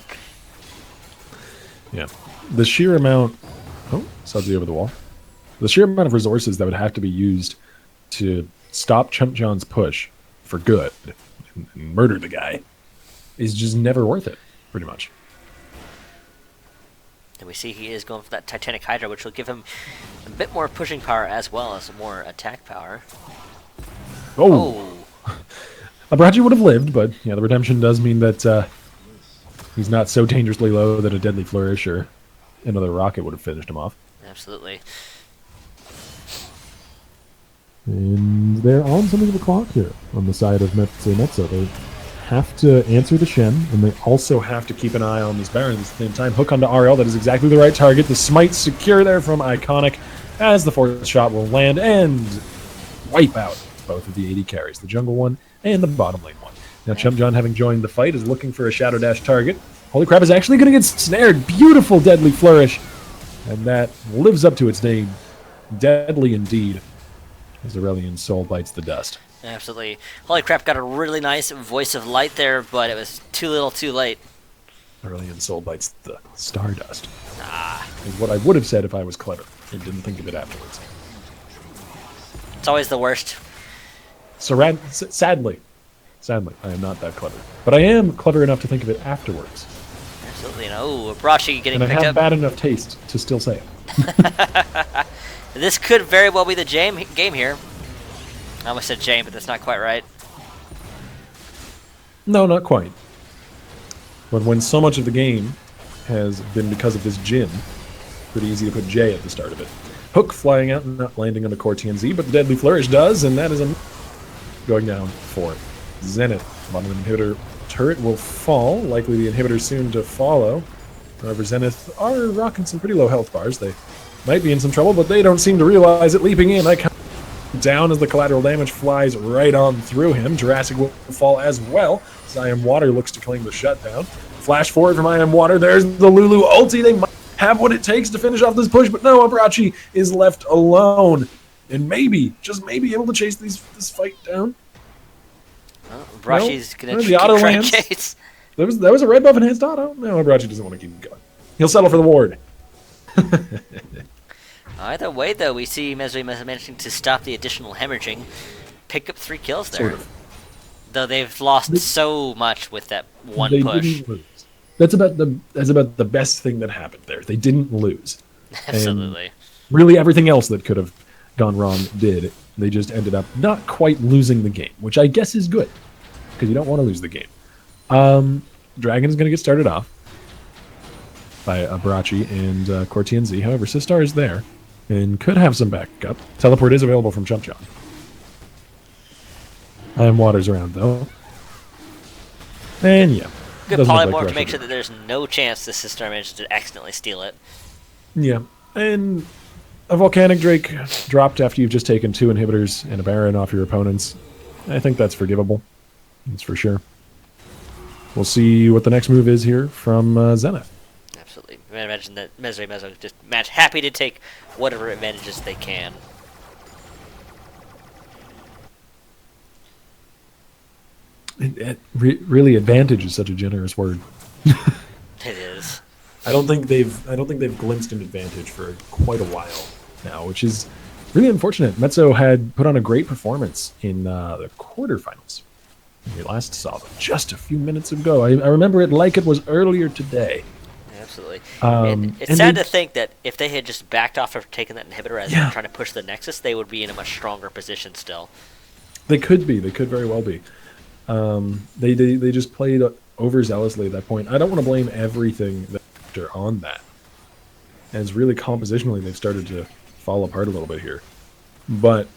Yeah. The sheer amount... Oh, Sudsy over the wall. The sheer amount of resources that would have to be used to stop Chumpchon's push for good and murder the guy is just never worth it, pretty much. And we see he is going for that Titanic Hydra, which will give him a bit more pushing power as well as more attack power. Oh! Abrachi would have lived, but yeah, the redemption does mean that he's not so dangerously low that a deadly flourish or another rocket would have finished him off. Absolutely. And they're on something of a clock here on the side of Metzo. They have to answer the Shen, and they also have to keep an eye on this Baron at the same time. Hook onto RL, that is exactly the right target. The smite secure there from Iconic as the fourth shot will land and wipe out both of the AD carries, the jungle one and the bottom lane one. Now Chumpchon, having joined the fight, is looking for a Shadow Dash target. Holy Crap is actually going to get snared. Beautiful Deadly Flourish. And that lives up to its name. Deadly indeed. As Aurelian Soul bites the dust. Absolutely. Holy Crap got a really nice Voice of Light there, but it was too little too late. Aurelian Soul bites the stardust. Ah. Is what I would have said if I was clever and didn't think of it afterwards. It's always the worst. Sadly, I am not that clever. But I am clever enough to think of it afterwards. Absolutely. And oh, Brashi getting and picked up. I have bad enough taste to still say it. This could very well be the game here. I almost said Jane, but that's not quite right. No, not quite. But when so much of the game has been because of this Jhin, pretty easy to put J at the start of it. Hook flying out and not landing on the core TNZ, but the Deadly Flourish does, and that is going down for Zenith. Bottom inhibitor turret will fall, likely the inhibitor soon to follow. However, Zenith are rocking some pretty low health bars. They might be in some trouble, but they don't seem to realize it. Leaping in, down as the collateral damage flies right on through him. Jurassic will fall as well. Zion Water looks to claim the shutdown. Flash forward from I Am Water. There's the Lulu ulti. They might have what it takes to finish off this push, but no, Abrachi is left alone. And maybe, just maybe, able to chase this fight down. Well, Abrachi's going to the auto try to lands. chase. That was a red buff enhanced auto. No, Abrachi doesn't want to keep going. He'll settle for the ward. Either way, though, we see Mesri managing to stop the additional hemorrhaging, pick up 3 kills there. Sort of. Though they've lost so much with that one They push. didn't lose. That's about the best thing that happened there. They didn't lose. Absolutely. And really, everything else that could have gone wrong did. They just ended up not quite losing the game, which I guess is good, because you don't want to lose the game. Dragon is going to get started off by Abrachi and Cortian Z. However, Sistar is there and could have some backup. Teleport is available from Chump John. I Am Water's around, though. And yeah. Good doesn't look polymorph like to make Russia sure that there's no chance the Sister manages to accidentally steal it. Yeah. And a Volcanic Drake dropped after you've just taken 2 inhibitors and a Baron off your opponents. I think that's forgivable. That's for sure. We'll see what the next move is here from Zenith. Absolutely. I imagine that Mesri just happy to take whatever advantages they can. Really, advantage is such a generous word. It is. I don't think they've glimpsed an advantage for quite a while now, which is really unfortunate. Mezzo had put on a great performance in the quarterfinals. We last saw them just a few minutes ago. I remember it like it was earlier today. Absolutely. It's and sad to think that if they had just backed off after taking that inhibitor as Yeah. they're trying to push the Nexus, they would be in a much stronger position still. They could be. They could very well be. They just played overzealously at that point. I don't want to blame everything on that. As really compositionally, they've started to fall apart a little bit here. But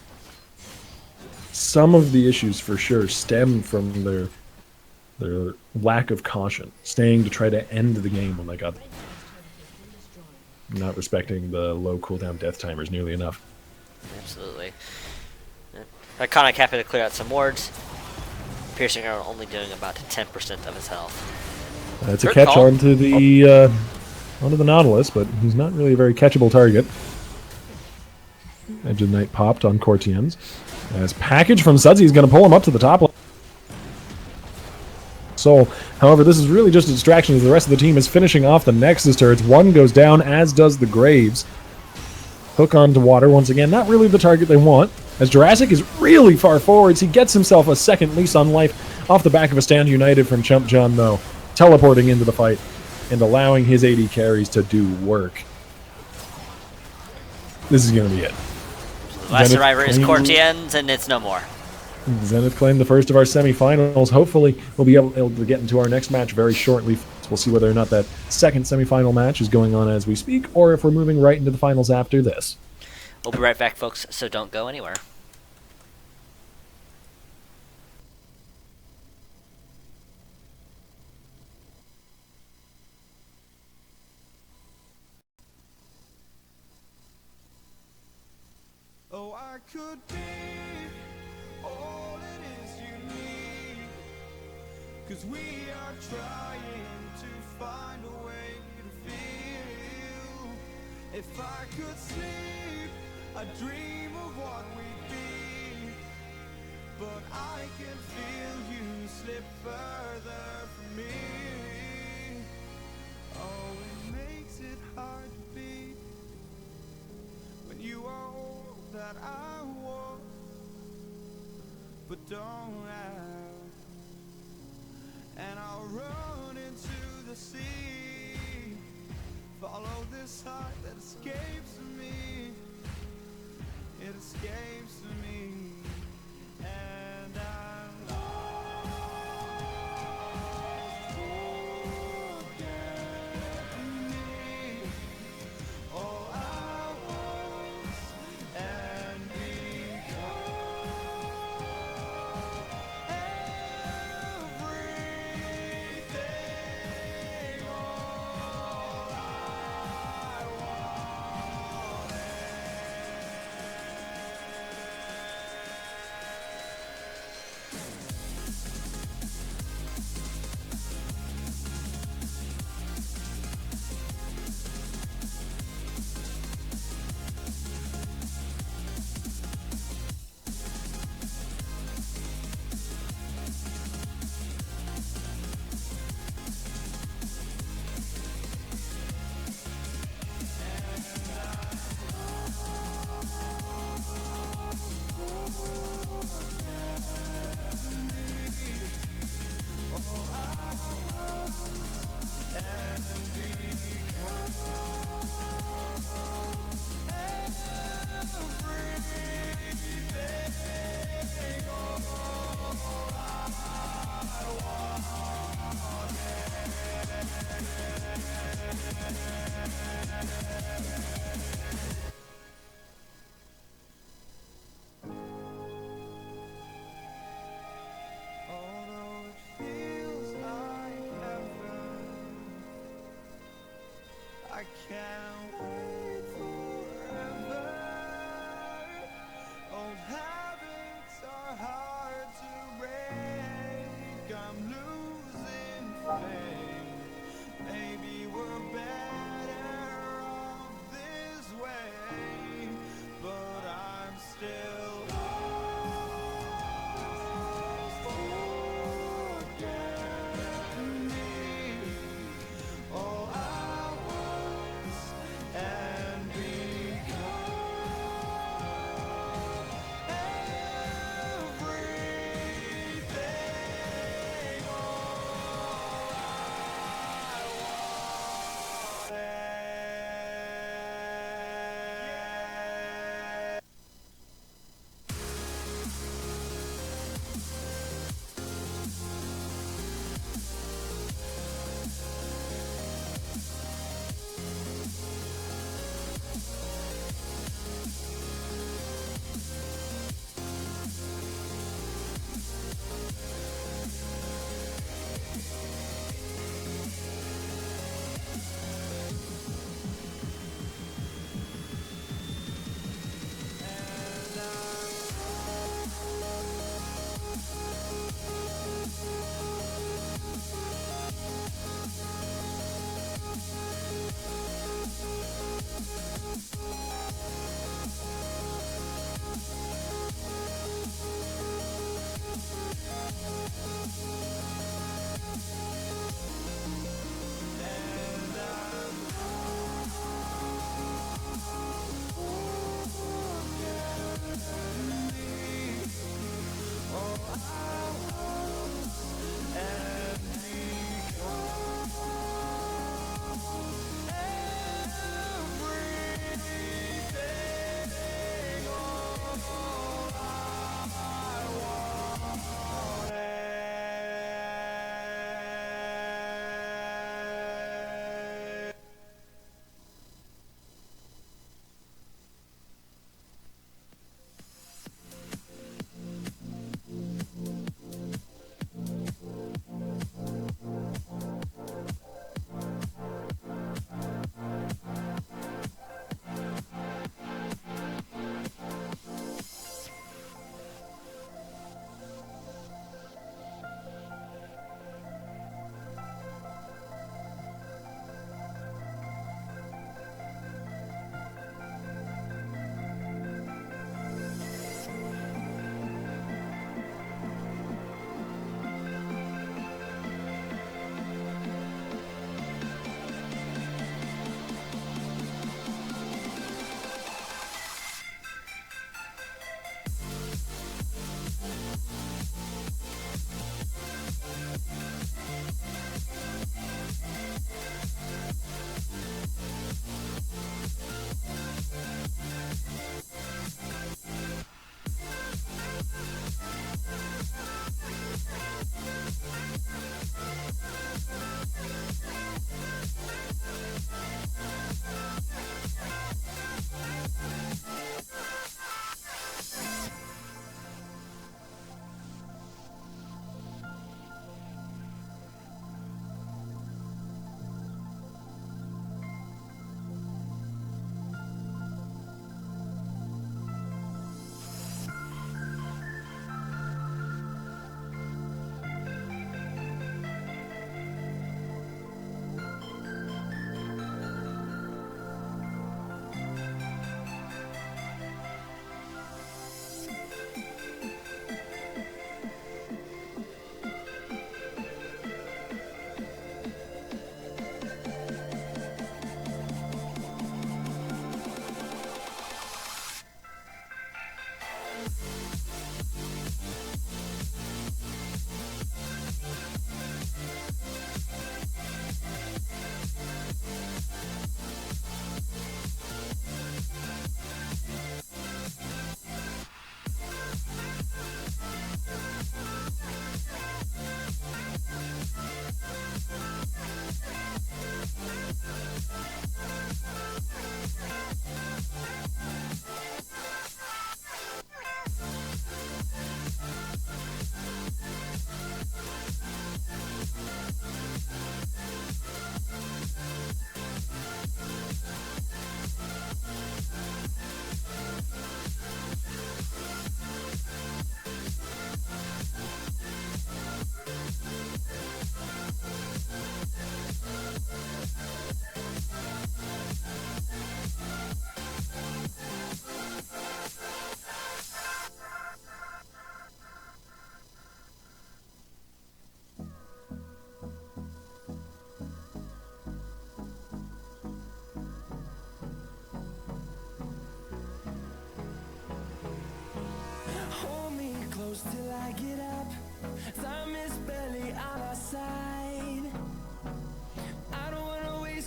some of the issues for sure stem from their lack of caution, staying to try to end the game when they got not respecting the low cooldown death timers nearly enough. Absolutely. Iconic happy to clear out some wards. Piercing Arrow only doing about 10% of his health. It's a catch onto the Nautilus, but he's not really a very catchable target. Edge of the Night popped on Cortians. As package from Sudsy is going to pull him up to the top lane. So, however, this is really just a distraction as the rest of the team is finishing off the Nexus turrets. One goes down, as does the Graves. Hook onto Water once again. Not really the target they want. As Jurassic is really far forwards, he gets himself a second lease on life off the back of a Stand United from Chump John, though. Teleporting into the fight and allowing his AD carries to do work. This is going to be it. Last survivor is Cortians, and it's no more. Zenith claimed the first of our semifinals. Hopefully, we'll be able to get into our next match very shortly. We'll see whether or not that second semifinal match is going on as we speak, or if we're moving right into the finals after this. We'll be right back, folks, so don't go anywhere. Oh, I could be all it is you need, 'cause we are trying to find a way to feel. If I could sleep, I'd dream of what we'd be, but I can feel you slip further from me. Oh, it makes it hard to be when you are all that I was, but don't ask, and I'll run into the sea, follow this heart that escapes me, it escapes me, and I'm lost. Forget me, all I was and become. Everything, all I want.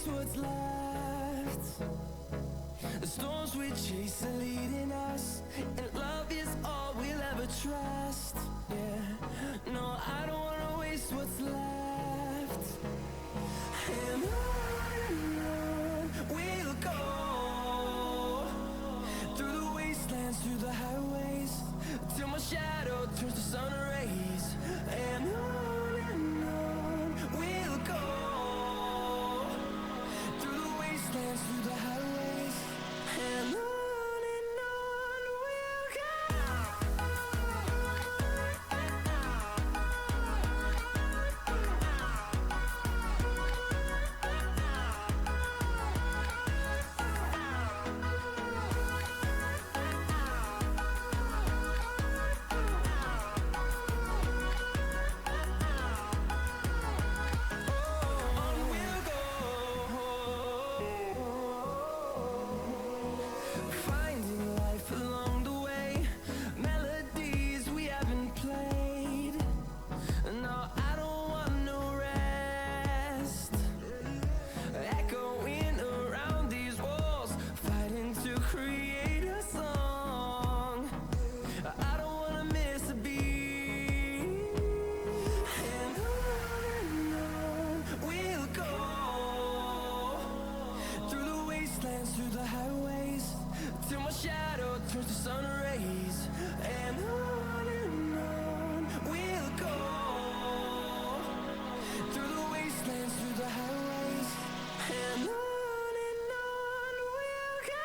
what's left. The storms we chase are leading us, and love is all we'll ever trust. Yeah, no, I don't wanna waste what's left. And on we'll go, through the wastelands, through the highways, till my shadow turns to sun rays. And on we'll go, through the wastelands, through the highways, and on we'll go. Finding life along the way, melodies we haven't played. No, I don't want no rest. Echoing around these walls, fighting to create a song. I don't wanna miss a beat. And on we'll go, through the wastelands, through the highways, till my shadow turns to sun rays. And on we'll go, through the wastelands, through the highways, and on we'll go.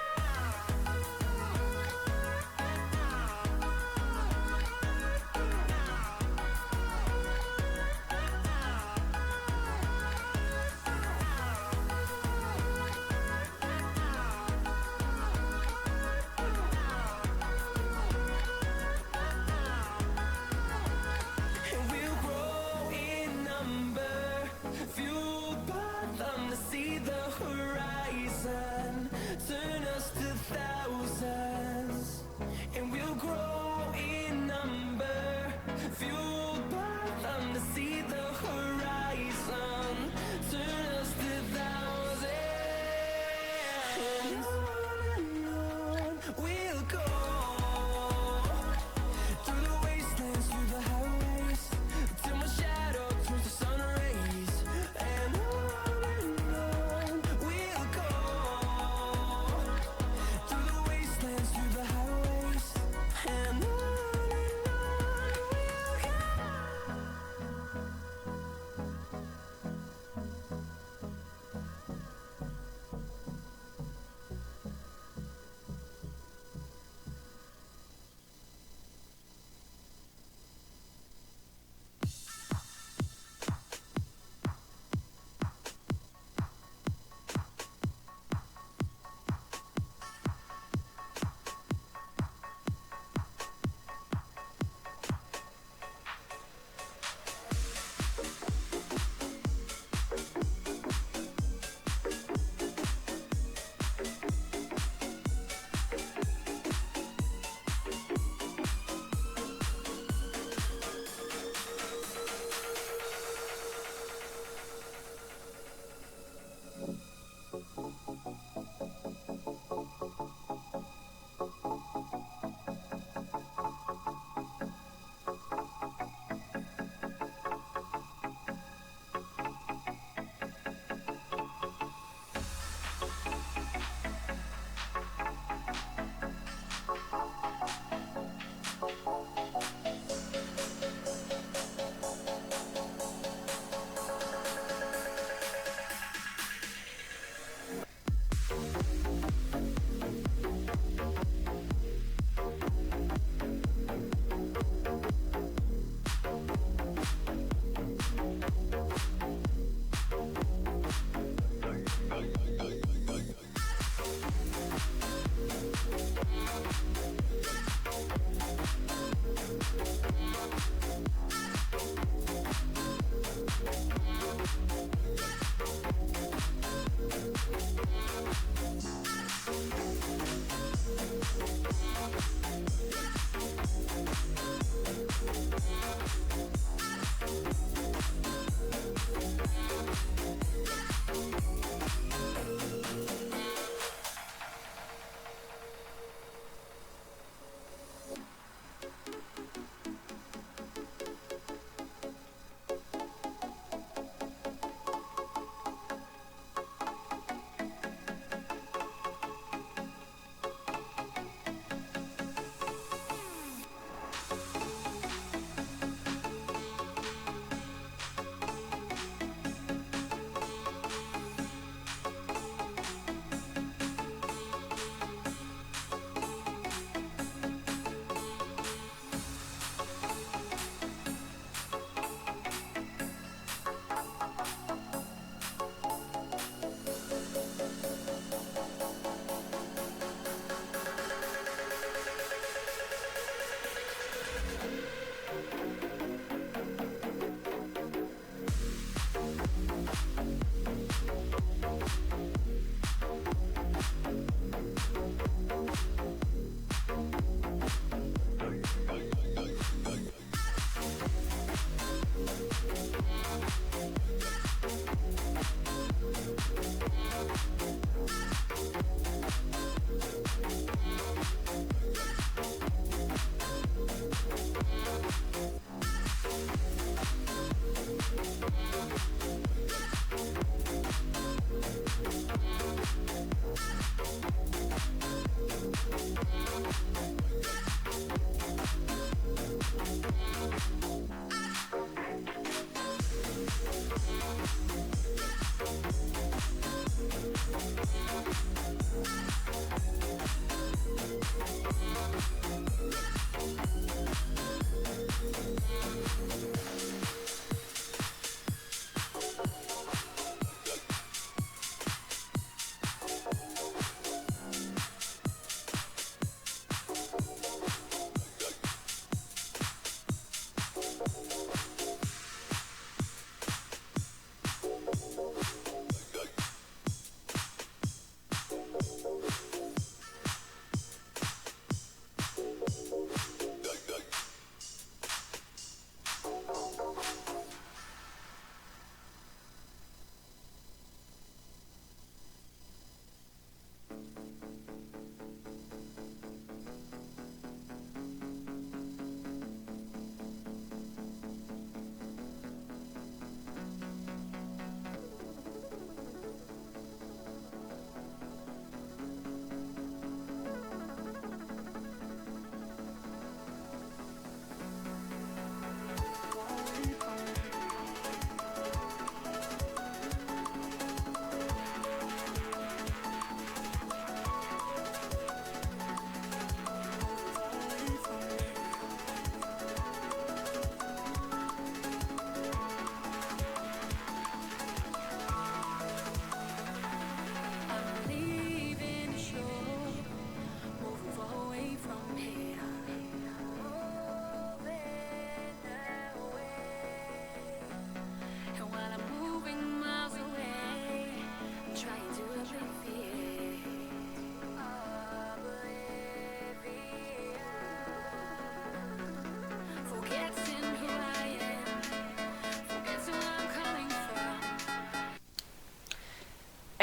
And we'll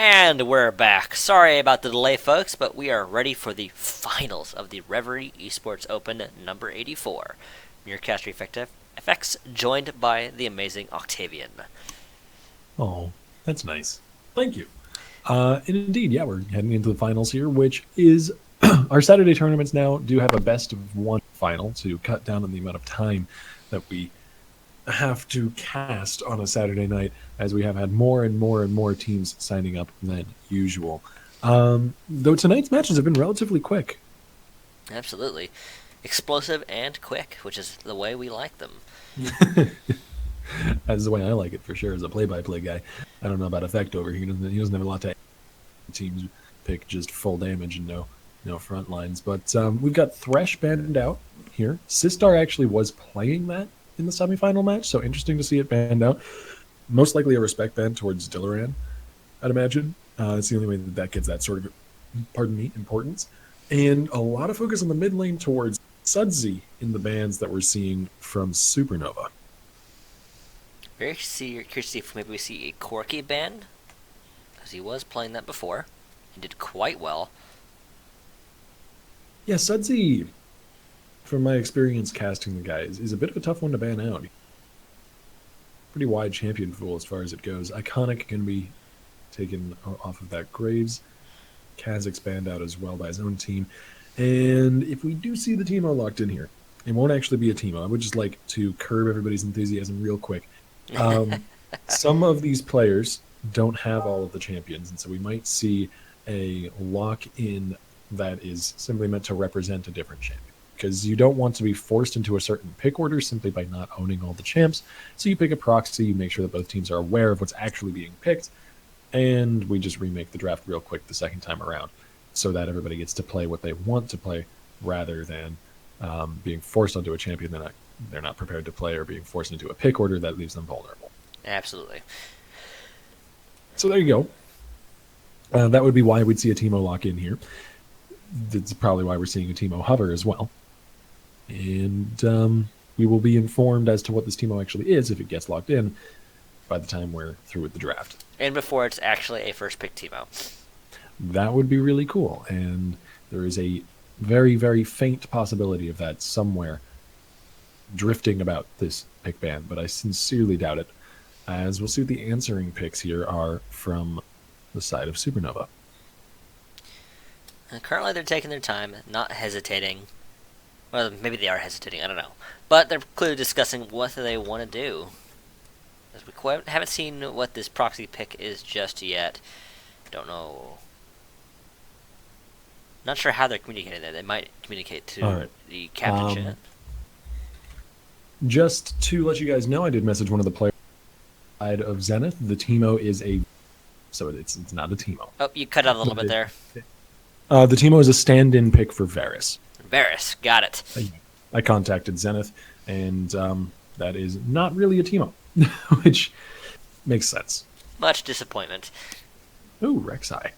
And we're back. Sorry about the delay, folks, but we are ready for the finals of the Reverie Esports Open number 84. Your caster effective FX, joined by the amazing Octavian. Oh, that's nice. Thank you. And indeed, yeah, we're heading into the finals here, which is our Saturday tournaments now do have a best of one final to cut down on the amount of time that we have to cast on a Saturday night, as we have had more and more and more teams signing up than usual. Though tonight's matches have been relatively quick. Absolutely. Explosive and quick, which is the way we like them. That's the way I like it, for sure, as a play-by-play guy. I don't know about Effect over here. He doesn't have a lot to teams pick just full damage and no front lines. But we've got Thresh banned out here. Sistar actually was playing that in the semifinal match, so interesting to see it banned out. Most likely a respect ban towards Dillaran, I'd imagine. It's the only way that gets that sort of, importance. And a lot of focus on the mid lane towards Sudsy in the bans that we're seeing from Supernova. Very curious to see if maybe we see a Corki ban, because he was playing that before. He did quite well. Yeah, Sudsy, from my experience casting the guys, is a bit of a tough one to ban out. Pretty wide champion pool as far as it goes. Iconic can be taken off of that. Graves, Kha'Zix banned out as well by his own team. And if we do see the Teemo locked in here, it won't actually be a Teemo. I would just like to curb everybody's enthusiasm real quick. Some of these players don't have all of the champions, and so we might see a lock-in that is simply meant to represent a different champion. Because you don't want to be forced into a certain pick order simply by not owning all the champs. So you pick a proxy, you make sure that both teams are aware of what's actually being picked, and we just remake the draft real quick the second time around, so that everybody gets to play what they want to play, rather than being forced onto a champion they're not prepared to play, or being forced into a pick order that leaves them vulnerable. Absolutely. So there you go. That would be why we'd see a Teemo lock in here. That's probably why we're seeing a Teemo hover as well. And we will be informed as to what this Teemo actually is if it gets locked in by the time we're through with the draft. And before it's actually a first pick Teemo. That would be really cool. And there is a very, very faint possibility of that somewhere drifting about this pick ban, but I sincerely doubt it, as we'll see what the answering picks here are from the side of Supernova. And currently they're taking their time, not hesitating. Well, maybe they are hesitating, I don't know. But they're clearly discussing what they want to do. As we haven't seen what this proxy pick is just yet. Don't know. Not sure how they're communicating that. They might communicate to the captain chat. Just to let you guys know, I did message one of the players side of Zenith. The Teemo is so it's not a Teemo. Oh, you cut out a little bit there. The Teemo is a stand-in pick for Varus. Varus, got it. I contacted Zenith, and that is not really a Teemo, which makes sense. Much disappointment. Ooh, Rek'Sai.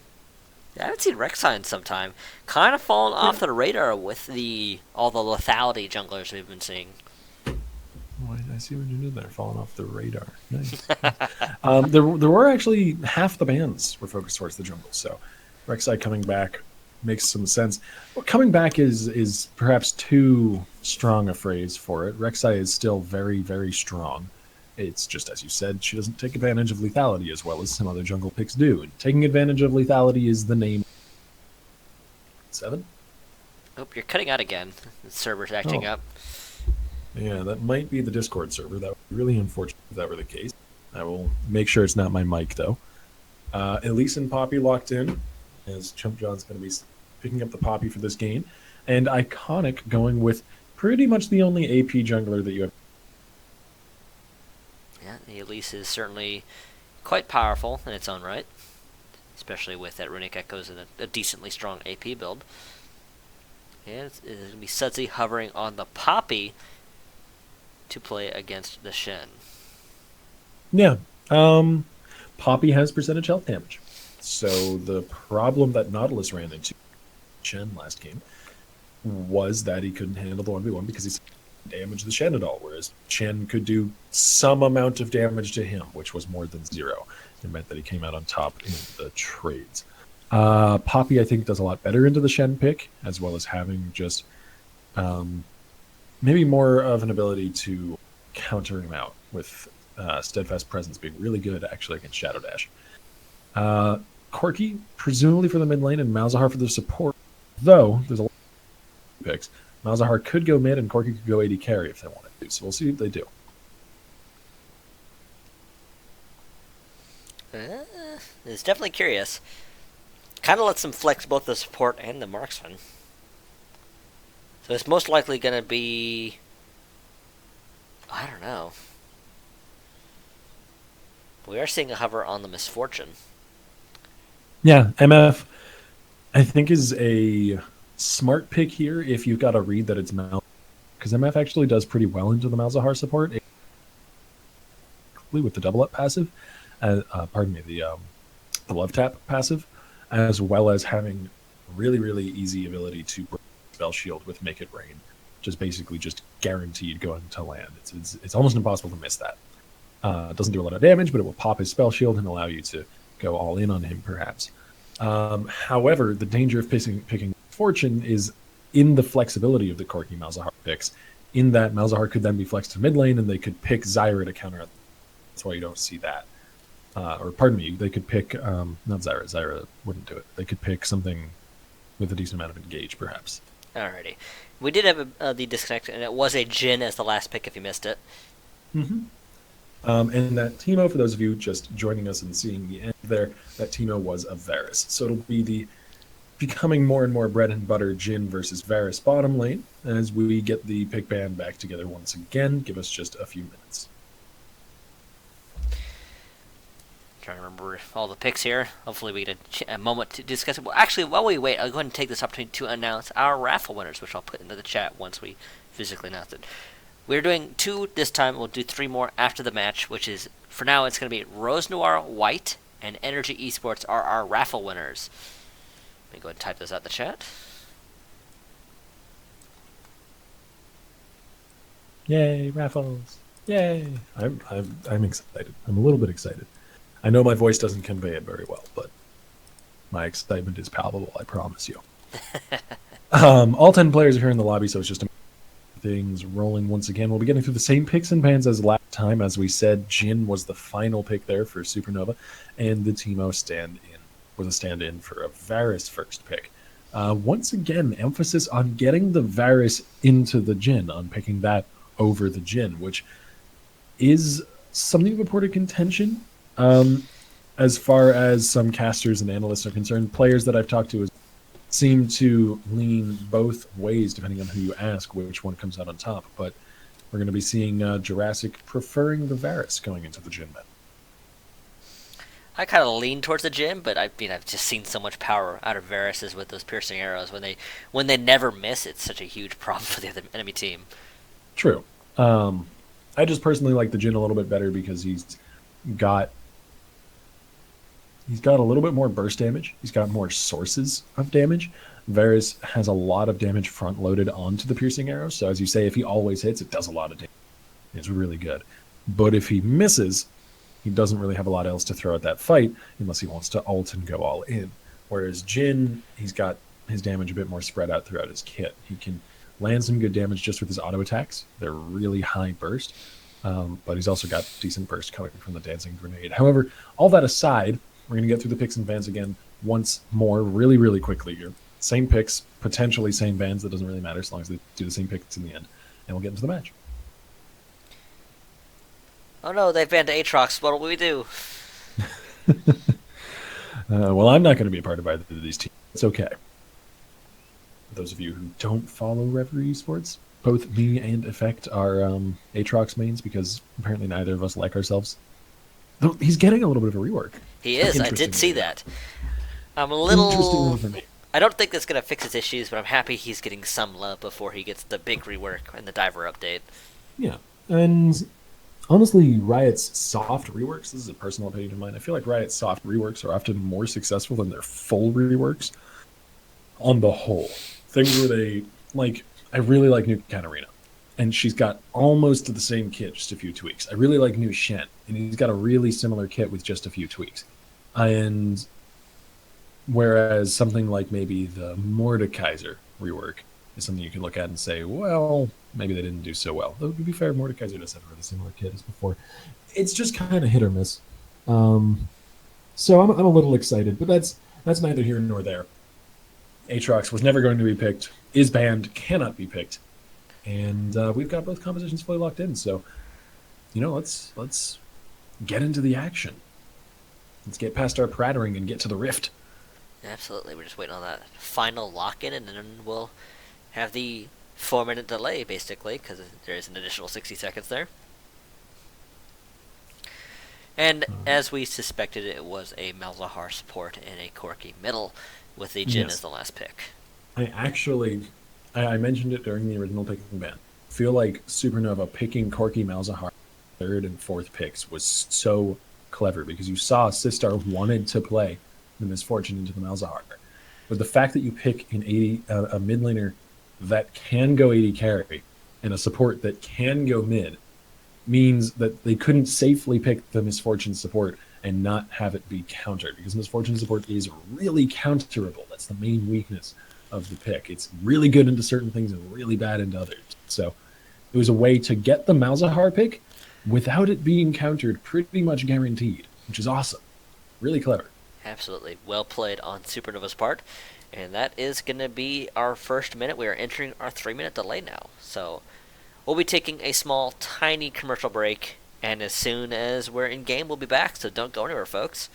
I haven't seen Rek'Sai in some time. Kind of fallen off the radar with all the lethality junglers we've been seeing. Oh, I see what you did there, falling off the radar. Nice. There were actually half the bans were focused towards the jungle, so Rek'Sai coming back makes some sense. Well, coming back is perhaps too strong a phrase for it. Rek'Sai is still very, very strong. It's just, as you said, she doesn't take advantage of lethality as well as some other jungle picks do. And taking advantage of lethality is the name. 7? Oh, you're cutting out again. The server's acting up. Yeah, that might be the Discord server. That would be really unfortunate if that were the case. I will make sure it's not my mic, though. Elise and Poppy locked in, as Chump John's going to be picking up the Poppy for this game. And Iconic going with pretty much the only AP jungler that you have. Yeah, the Elise is certainly quite powerful in its own right. Especially with that Runic Echoes and a decently strong AP build. And it's going to be Sudsy hovering on the Poppy to play against the Shen. Yeah. Poppy has percentage health damage. So the problem that Nautilus ran into Shen last game was that he couldn't handle the 1v1 because he's damage the Shen at all, whereas Chen could do some amount of damage to him, which was more than zero. It meant that he came out on top in the trades. Poppy, I think, does a lot better into the Shen pick, as well as having just maybe more of an ability to counter him out with Steadfast Presence being really good actually against Shadow Dash. Corki, presumably for the mid lane, and Malzahar for the support, though there's a lot of picks. Malzahar could go mid, and Corki could go AD carry if they wanted to, so we'll see what they do. It's definitely curious. Kind of lets them flex both the support and the marksman. So it's most likely going to be... I don't know. We are seeing a hover on the Misfortune. Yeah, MF, I think, is a smart pick here if you've got a read that it's Mal. Because MF actually does pretty well into the Malzahar support. With the double up passive. The love tap passive. As well as having really, really easy ability to break spell shield with Make It Rain. Just basically just guaranteed going to land. It's almost impossible to miss that. It doesn't do a lot of damage, but it will pop his spell shield and allow you to go all in on him, perhaps. However, the danger of picking Fortune is in the flexibility of the Corki Malzahar picks, in that Malzahar could then be flexed to mid lane, and they could pick Zyra to counter it. That's why you don't see that. Or pardon me, they could pick, not Zyra. Zyra wouldn't do it. They could pick something with a decent amount of engage, perhaps. Alrighty. We did have the disconnect, and it was a Jhin as the last pick if you missed it. Mm-hmm. And that Teemo, for those of you just joining us and seeing the end there, that Teemo was a Varus. So it'll be the becoming more and more bread and butter Jhin versus Varus bottom lane as we get the pick band back together once again. Give us just a few minutes. Trying to remember all the picks here. Hopefully we get a moment to discuss it. Well, actually, while we wait, I'll go ahead and take this opportunity to announce our raffle winners, which I'll put into the chat once we physically announce it. We're doing 2 this time. We'll do 3 more after the match, which is, for now, it's going to be Rose Noir White and Energy Esports are our raffle winners. Let me go ahead and type this out in the chat. Yay, raffles. Yay. I'm excited. I'm a little bit excited. I know my voice doesn't convey it very well, but my excitement is palpable, I promise you. All 10 players are here in the lobby, so it's just things rolling once again. We'll be getting through the same picks and pans as last time. As we said, Jhin was the final pick there for Supernova, and the Teemo was a stand-in for a Varus first pick. Once again, emphasis on getting the Varus into the Jhin, on picking that over the Jhin, which is something of a point of contention. As far as some casters and analysts are concerned, players that I've talked to seem to lean both ways, depending on who you ask, which one comes out on top. But we're going to be seeing Jurassic preferring the Varus going into the Jhin meta. I kind of lean towards the Jhin, but I've just seen so much power out of Varus's with those piercing arrows. When they never miss, it's such a huge problem for the other enemy team. True. I just personally like the Jhin a little bit better because he's got a little bit more burst damage. He's got more sources of damage. Varus has a lot of damage front-loaded onto the piercing arrow. So as you say, if he always hits, it does a lot of damage. It's really good. But if he misses, he doesn't really have a lot else to throw at that fight unless he wants to ult and go all in. Whereas Jhin, he's got his damage a bit more spread out throughout his kit. He can land some good damage just with his auto attacks. They're really high burst. But he's also got decent burst coming from the Dancing Grenade. However, all that aside, we're going to get through the picks and bans again once more really, really quickly here. Same picks, potentially same bans. That doesn't really matter as long as they do the same picks in the end. And we'll get into the match. Oh no, they've banned Aatrox. What will we do? Well, I'm not going to be a part of either of these teams. It's okay. For those of you who don't follow Reverie Esports, both me and Effect are Aatrox mains because apparently neither of us like ourselves. Though he's getting a little bit of a rework. He is. I did see that. I'm a little... Interesting for me. I don't think that's going to fix his issues, but I'm happy he's getting some love before he gets the big rework and the diver update. Yeah, and honestly, Riot's soft reworks, this is a personal opinion of mine, I feel like Riot's soft reworks are often more successful than their full reworks on the whole. Things where they, like, I really like New Catarina. and she's got almost the same kit, just a few tweaks. I really like New Shen, and he's got a really similar kit with just a few tweaks. And whereas something like maybe the Mordekaiser rework is something you can look at and say, well, maybe they didn't do so well. Though, to be fair, Mordekaiser does have a really similar kit as before. It's just kind of hit or miss. So I'm a little excited, but that's neither here nor there. Aatrox was never going to be picked, is banned, cannot be picked, and we've got both compositions fully locked in. So, let's get into the action. Let's get past our prattering and get to the rift. Absolutely, we're just waiting on that final lock-in, and then we'll have the 4-minute delay, basically, because there is an additional 60 seconds there. And as we suspected, it was a Malzahar support and a Corki middle, with the Jhin as the last pick. I mentioned it during the original picking ban. I feel like Supernova picking Corki Malzahar third and fourth picks was so clever, because you saw Sistar wanted to play the Misfortune into the Malzahar. But the fact that you pick a mid laner that can go 80 carry and a support that can go mid means that they couldn't safely pick the Misfortune support and not have it be countered, because Misfortune support is really counterable. That's the main weakness of the pick. It's really good into certain things and really bad into others. So it was a way to get the Malzahar pick without it being countered pretty much guaranteed, which is awesome. Really clever. Absolutely. Well played on Supernova's part. And that is going to be our first minute. We are entering our 3-minute delay now. So we'll be taking a small, tiny commercial break. And as soon as we're in game, we'll be back. So don't go anywhere, folks.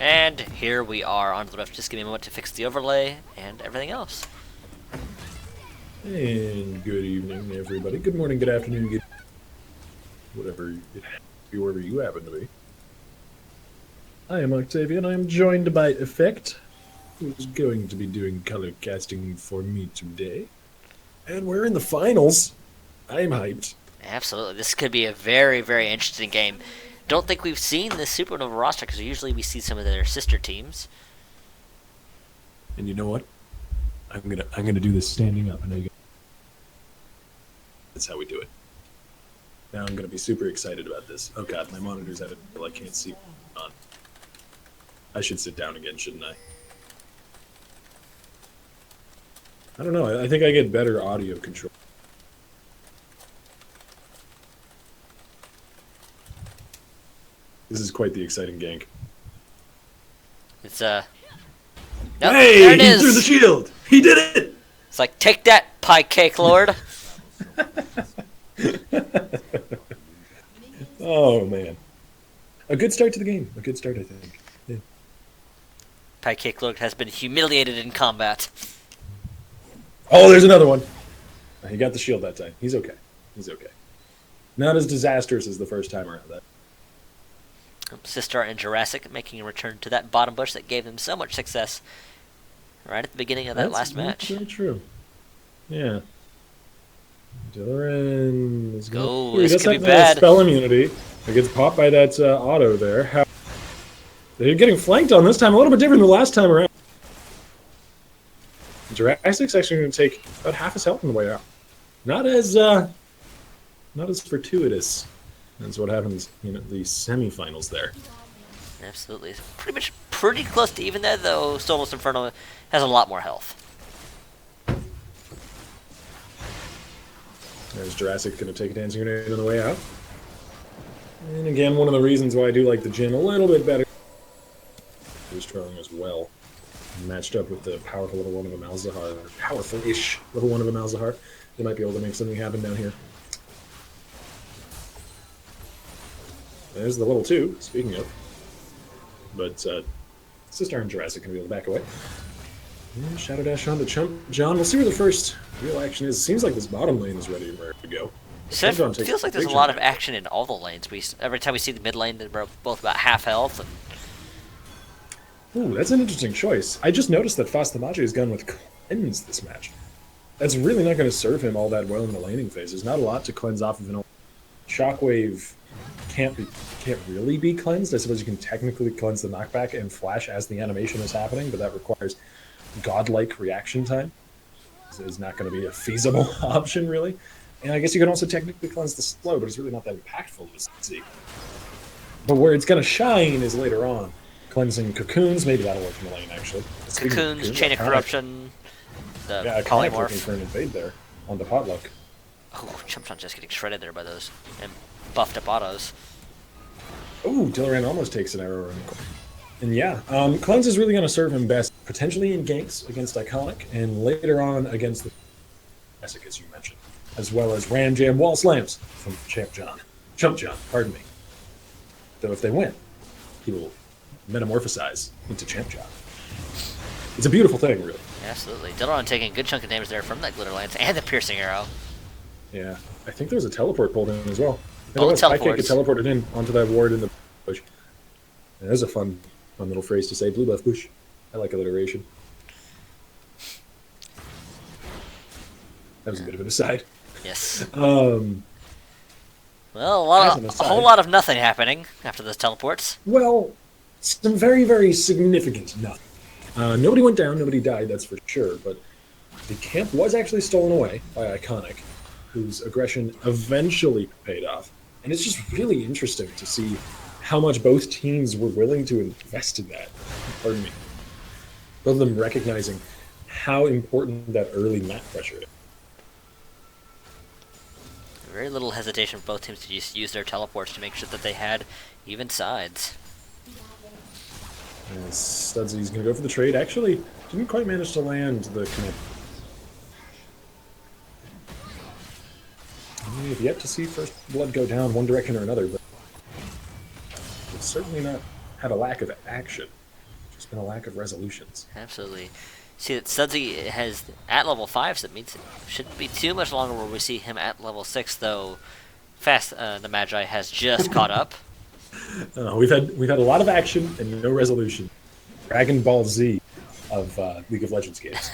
And here we are on the rift. Just give me a moment to fix the overlay and everything else. And good evening, everybody. Good morning, good afternoon, good whatever wherever you happen to be. I am Octavia, and I am joined by Effect, who's going to be doing color casting for me today. And we're in the finals. I'm hyped. Absolutely. This could be a very, very interesting game. Don't think we've seen this Supernova roster because usually we see some of their sister teams. And you know what? I'm gonna do this standing up. I know you. That's how we do it. Now I'm gonna be super excited about this. Oh god, my monitor's at it. I can't see. On. I should sit down again, shouldn't I? I don't know. I think I get better audio control. This is quite the exciting gank. It's Nope, hey, there it he is. threw the shield. He did it. It's like, take that, pie cake lord. Oh man, a good start to the game. A good start, I think. Yeah. Pie cake lord has been humiliated in combat. Oh, there's another one. He got the shield that time. He's okay. He's okay. Not as disastrous as the first time around. That. Sistar and Jurassic making a return to that bottom bush that gave them so much success right at the beginning of that last match. That's very true. Yeah. Dylan is Go. He This does could have be that bad. spell immunity. It gets popped by that auto there. They're getting flanked on this time, a little bit different than the last time around. Jurassic's actually going to take about half his health on the way out. Not as fortuitous. That's what happens in the semifinals there. Absolutely. Pretty close to even there, though Solos Inferno has a lot more health. There's Jurassic going to take a dancing grenade on the way out. And again, one of the reasons why I do like the Jin a little bit better. He was trailing as well. Matched up with the powerful level 1 of a Malzahar, or powerful-ish level 1 of a Malzahar. They might be able to make something happen down here. There's the level 2, speaking of. But Sistar and Jurassic can be able to back away. And Shadow Dash on to Chump John. We'll see where the first real action is. Seems like this bottom lane is ready and ready to go. It feels like there's a lot of action in all the lanes. Every time we see the mid lane, they're both about half health. And ooh, that's an interesting choice. I just noticed that Fastamachi has gone with Cleanse this match. That's really not going to serve him all that well in the laning phase. There's not a lot to cleanse off of an Shockwave can't really be cleansed. I suppose you can technically cleanse the knockback and flash as the animation is happening, but that requires godlike reaction time. It's not going to be a feasible option, really. And I guess you can also technically cleanse the slow, but it's really not that impactful to see. But where it's going to shine is later on. Cleansing cocoons, maybe that'll work in the lane, actually. Cocoons, Chain of Corruption, the Iconic looking Polymorph. for an invade there on the Potluck. Oh, Chumpchon just getting shredded there by those and buffed up autos. Ooh, Dillaran almost takes an arrow in the corner. And yeah, Cleanse is really going to serve him best, potentially in ganks against Iconic, and later on against the Jurassic, as you mentioned, as well as Ram Jam Wall Slams from Chump John, pardon me. Though if they win, he will metamorphosize into Champ John. It's a beautiful thing, really. Absolutely. Dillaron taking a good chunk of damage there from that Glitter Lance and the Piercing Arrow. Yeah, I think there was a teleport pulled in as well. Both teleports. Get teleported in onto that ward in the bush. Yeah, that's a fun little phrase to say, blue buff bush. I like alliteration. That was a bit of an aside. Yes. Well, Well, a whole lot of nothing happening after those teleports. some very, very significant nothing. Nobody went down, nobody died, that's for sure, but the camp was actually stolen away by Iconic, whose aggression eventually paid off. And it's just really interesting to see how much both teams were willing to invest in that. Pardon me. Both of them recognizing how important that early map pressure is. Very little hesitation for both teams to just use their teleports to make sure that they had even sides. And Studsy's going to go for the trade. Actually, didn't quite manage to land the connect. We have yet to see First Blood go down one direction or another, but it's certainly not had a lack of action. and a lack of resolutions. Absolutely. See that Sudsy has at level 5, so that means it shouldn't be too much longer where we see him at level 6, though Fast the Magi has just caught up. We've had a lot of action and no resolution. Dragon Ball Z of League of Legends games.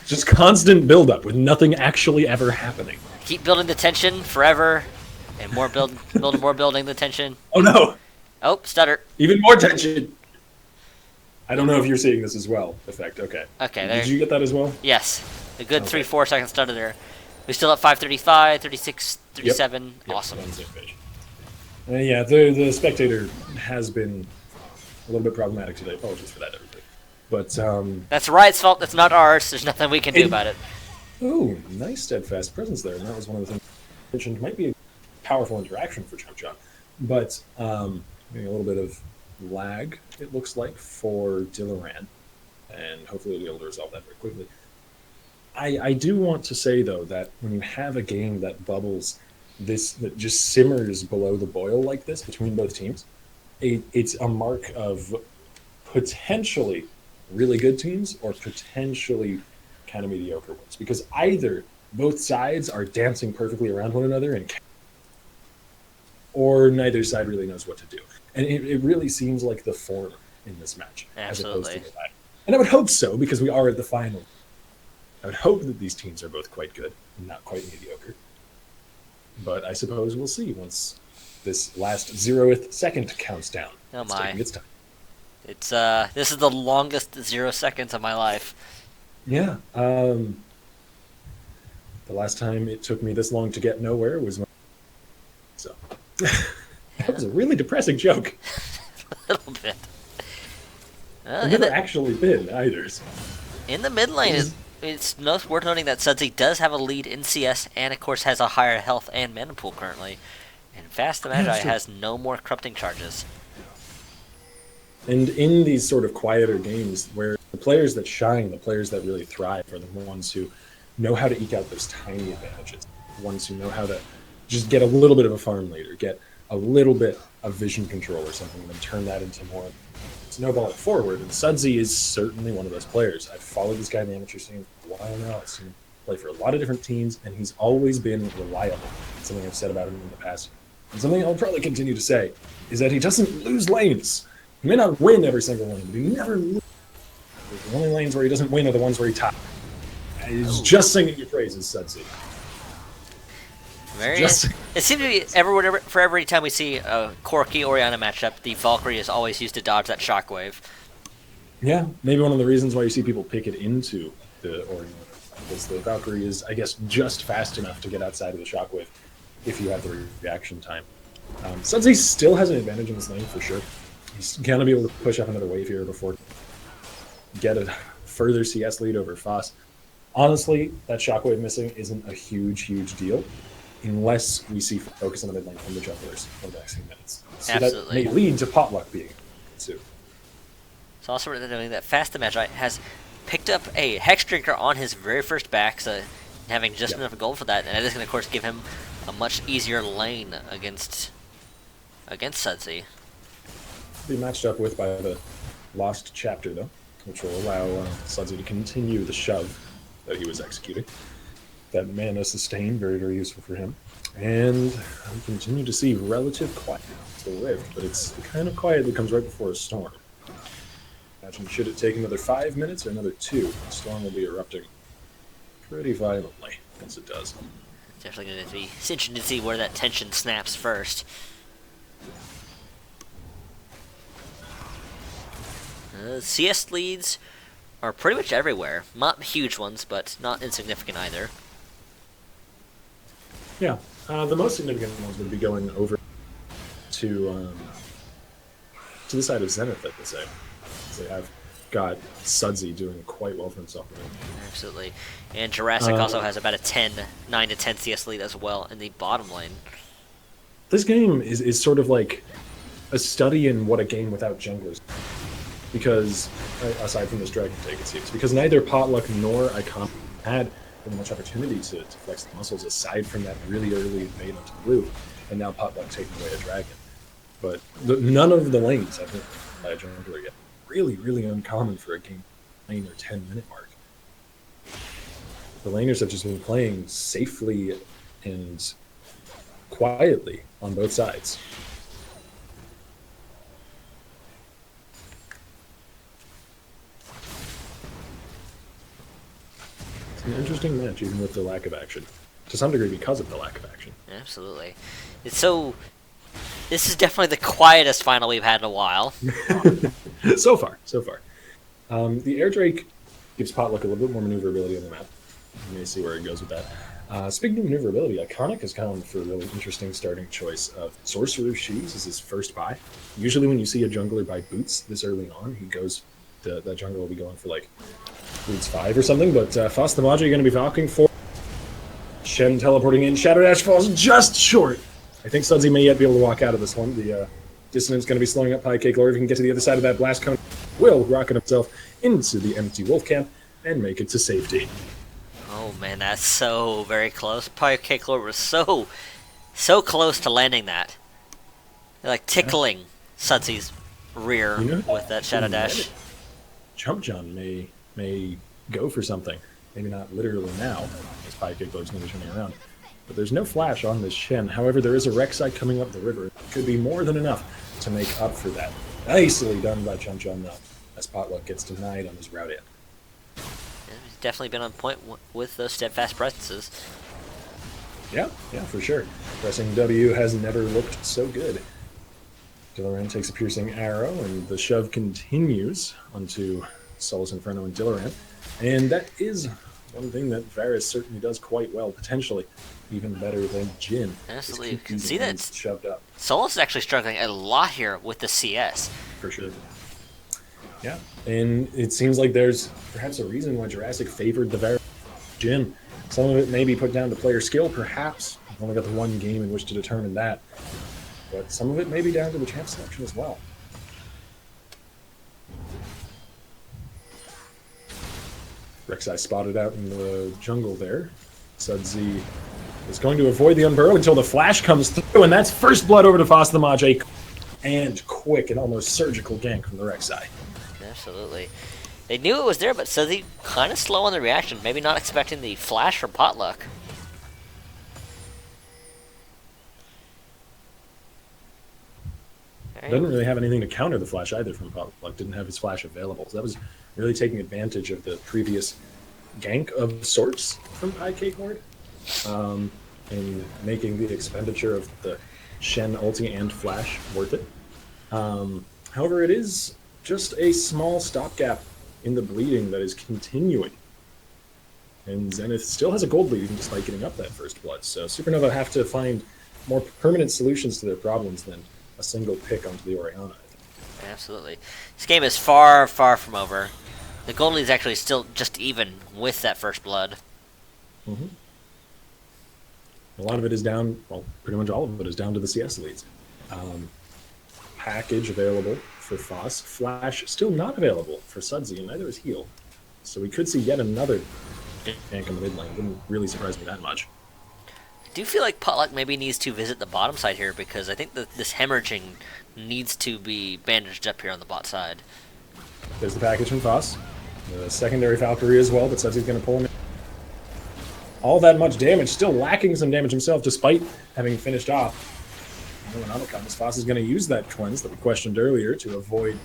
Just constant build-up with nothing actually ever happening. Keep building the tension forever, and more building the tension. Oh no! Oh, stutter. Even more tension! I don't know if you're seeing this as well, Effect. Okay. Okay, Did you get that as well? Yes. A good Okay. 3-4 second stutter there. We still at 535, 36, 37. Yep, Awesome. on the same page. Yeah, the spectator has been a little bit problematic today. Apologies for that, everybody. But, That's Riot's fault. That's not ours. There's nothing we can do about it. oh, nice steadfast presence there. And that was one of the things I mentioned might be a powerful interaction for Chump Chop. But maybe a little bit of lag, it looks like, for Dillaran. And hopefully we'll be able to resolve that very quickly. I do want to say, though, that when you have a game that bubbles that just simmers below the boil like this between both teams, it's a mark of potentially really good teams or potentially kind of mediocre ones. Because either both sides are dancing perfectly around one another or neither side really knows what to do. And it really seems like the former in this match as opposed to the latter. And I would hope so, because we are at the final. I would hope that these teams are both quite good and not quite mediocre. But I suppose we'll see once this last 0th second counts down. Oh It's my. taking its time. It's this is the longest 0 seconds of my life. Yeah. The last time it took me this long to get nowhere was so. That was a really depressing joke. A little bit. I've never actually been either. So. In the mid lane, it's worth noting that Sudsy does have a lead in CS and, of course, has a higher health and mana pool currently. And Fast the Magi has no more corrupting charges. And in these sort of quieter games where the players that shine, the players that really thrive, are the ones who know how to eke out those tiny advantages. The ones who know how to just get a little bit of a farm lead or get a little bit of vision control or something and then turn that into more snowball it forward. And Sudsy is certainly one of those players. I've followed this guy in the amateur scene for a while now. I've seen him play for a lot of different teams, and he's always been reliable. Something I've said about him in the past. And something I'll probably continue to say is that he doesn't lose lanes. He may not win every single lane, but he never loses. The only lanes where he doesn't win are the ones where he top. He's just singing your praises, Sudsy. It seems to be for every time we see a Corki Orianna matchup, the Valkyrie is always used to dodge that shockwave. Yeah, maybe one of the reasons why you see people pick it into the Orianna is the Valkyrie is, I guess, just fast enough to get outside of the shockwave if you have the reaction time. Sudsy still has an advantage in this lane for sure. He's going to be able to push up another wave here before get a further CS lead over Foss. Honestly, that shockwave missing isn't a huge deal unless we see focus on the mid lane from the junglers for the next few minutes. So Absolutely. that may lead to potluck being too. It's also worth noting that Fast the Magi has picked up a Hex Drinker on his very first back, so having just enough gold for that, and that is going to, of course, give him a much easier lane against Sudsy. Be matched up with by the Lost Chapter, though, which will allow Sudsy to continue the shove that he was executing. That mana sustain, very useful for him. And we continue to see relative quiet. It's a rift, but it's the kind of quiet that comes right before a storm. Imagine should it take another 5 minutes or another 2, the storm will be erupting pretty violently, as it does. It's definitely going to be interesting to see where that tension snaps first. CS leads are pretty much everywhere. Not huge ones, but not insignificant either. Yeah, the most significant ones would be going over to the side of Zenith, I would say. So they have got Sudsy doing quite well for himself. Absolutely. And Jurassic also has about a 9 to 10 CS lead as well in the bottom lane. This game is sort of like a study in what a game without junglers. Because, aside from this Dragon Take, it seems, because neither Potluck nor Icon had very much opportunity to flex the muscles aside from that really early invade onto blue, and now Potluck taking away a dragon. But none of the lanes have been by a jungler yet. really, really uncommon for a game 9 or 10-minute mark. The laners have just been playing safely and quietly on both sides. It's an interesting match, even with the lack of action. To some degree, because of the lack of action. Absolutely. This is definitely the quietest final we've had in a while. So far. The Air Drake gives Potluck a little bit more maneuverability on the map. You may see where it goes with that. Speaking of maneuverability, Iconic has gone for a really interesting starting choice of Sorcerer's Shoes as his first buy. Usually when you see a jungler buy boots this early on, he goes, that jungler will be going for like boots 5 or something, but Foss the Maji going to be Valking for Shen teleporting in. Shadow Dash falls just short. I think Sudsy may yet be able to walk out of this one. The Dissonance going to be slowing up Pie Cake Lord. If he can get to the other side of that blast cone, will rocket himself into the empty wolf camp and make it to safety. Oh man, that's so very close. Pie Cake Lord was so close to landing that. Like tickling Sudsy's rear with that Shadow Dash. Chump John may go for something. Maybe not literally now, as Pie Cake Lord's going to be turning around. But there's no flash on this Shen. However, there is a Rek'Sai coming up the river. It could be more than enough to make up for that. Nicely done by Chump John, though, as Potluck gets denied on his route in. Yeah, he's definitely been on point with those steadfast presences. Yeah, for sure. Pressing W has never looked so good. Dillaran takes a piercing arrow, and the shove continues onto Solus Inferno and Dillaran. And that is one thing that Varus certainly does quite well, potentially even better than Jhin. Absolutely, you can see that shoved up. Solus is actually struggling a lot here with the CS. For sure. Yeah, and it seems like there's perhaps a reason why Jurassic favored the Varus Jhin. Some of it may be put down to player skill, perhaps. I've only got the one game in which to determine that. But some of it may be down to the champ selection as well. Rek'Sai spotted out in the jungle there. Sudsy is going to avoid the Unburrow until the flash comes through, and that's first blood over to Foss the Maj. And quick and almost surgical gank from the Rek'Sai. Absolutely. They knew it was there, but Sudsy kind of slow on the reaction. Maybe not expecting the flash from Potluck. Doesn't really have anything to counter the flash either from Potluck. Didn't have his flash available. So that was really taking advantage of the previous gank of sorts from Pie Cake Lord, and making the expenditure of the Shen ulti and flash worth it. However, it is just a small stopgap in the bleeding that is continuing. And Zenith still has a gold lead even despite getting up that first blood. So Supernova have to find more permanent solutions to their problems than a single pick onto the Orianna. Absolutely. This game is far, far from over. The gold lead is actually still just even with that first blood. Mm-hmm. A lot of it is down, well, pretty much all of it is down to the CS leads. Package available for Foss. Flash still not available for Sudsy, and neither is Heal. So we could see yet another gank in the mid lane. Wouldn't really surprise me that much. I do feel like Potluck maybe needs to visit the bottom side here, because I think that this hemorrhaging needs to be bandaged up here on the bot side. There's the package from Foss. The secondary Valkyrie as well, but Sudsy's going to pull him in. All that much damage, still lacking some damage himself, despite having finished off. When Anna comes, Foss is going to use that cleanse that we questioned earlier to avoid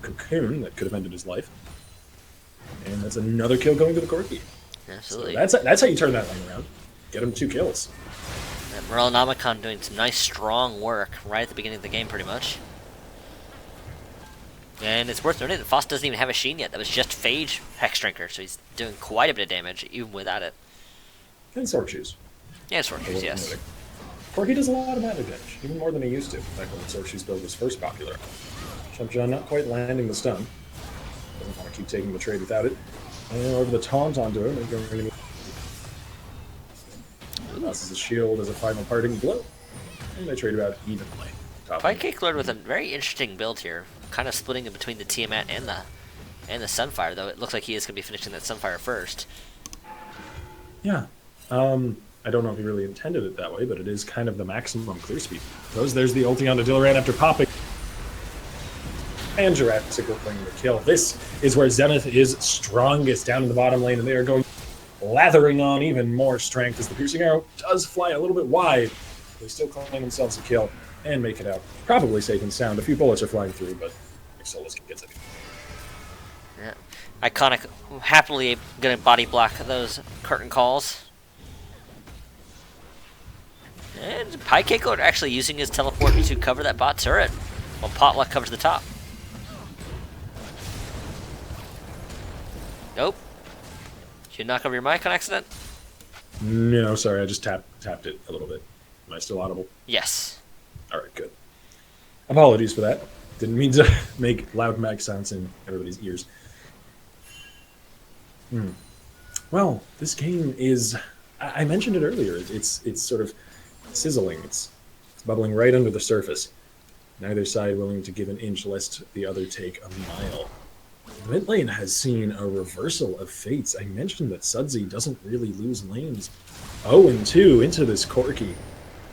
Cocoon that could have ended his life. And that's another kill going to the Corki. Absolutely. So that's how you turn that lane around. Get him 2 kills. And Morellonomicon doing some nice, strong work right at the beginning of the game, pretty much. And it's worth noting that Foss doesn't even have a Sheen yet. That was just Phage Hex Drinker, so he's doing quite a bit of damage, even without it. And Sword Shoes. Yeah, Sword Shoes, yes. Corki does a lot of magic damage, even more than he used to, back when the Sword Shoes build was first popular. Chump John not quite landing the stun. Doesn't want to keep taking the trade without it. And over the taunt onto him. Loses his shield as a final parting blow. And they trade about evenly. Pie Cake Lord with a very interesting build here. Kind of splitting in between the Tiamat and the Sunfire, though it looks like he is going to be finishing that Sunfire first. Yeah. I don't know if he really intended it that way, but it is kind of the maximum clear speed. There's the ulti onto Dillaran after popping. and Jurassic will claim the kill. This is where Zenith is strongest down in the bottom lane, and they are going lathering on even more strength as the piercing arrow does fly a little bit wide. They still claim themselves a kill and make it out. Probably safe and sound. A few bullets are flying through, but Solus gets it. Yeah. Iconic, happily gonna body block those curtain calls. And Pykeko actually using his teleport to cover that bot turret, while Potluck covers the top. Nope. Did you knock over your mic on accident? No, sorry, I just tapped it a little bit. Am I still audible? Yes. All right, good. Apologies for that. Didn't mean to make loud mic sounds in everybody's ears. Well, this game is... I mentioned it earlier. It's sort of sizzling. It's bubbling right under the surface. Neither side willing to give an inch lest the other take a mile. The mid lane has seen a reversal of fates. I mentioned that Sudsy doesn't really lose lanes. 0-2 into this Corki.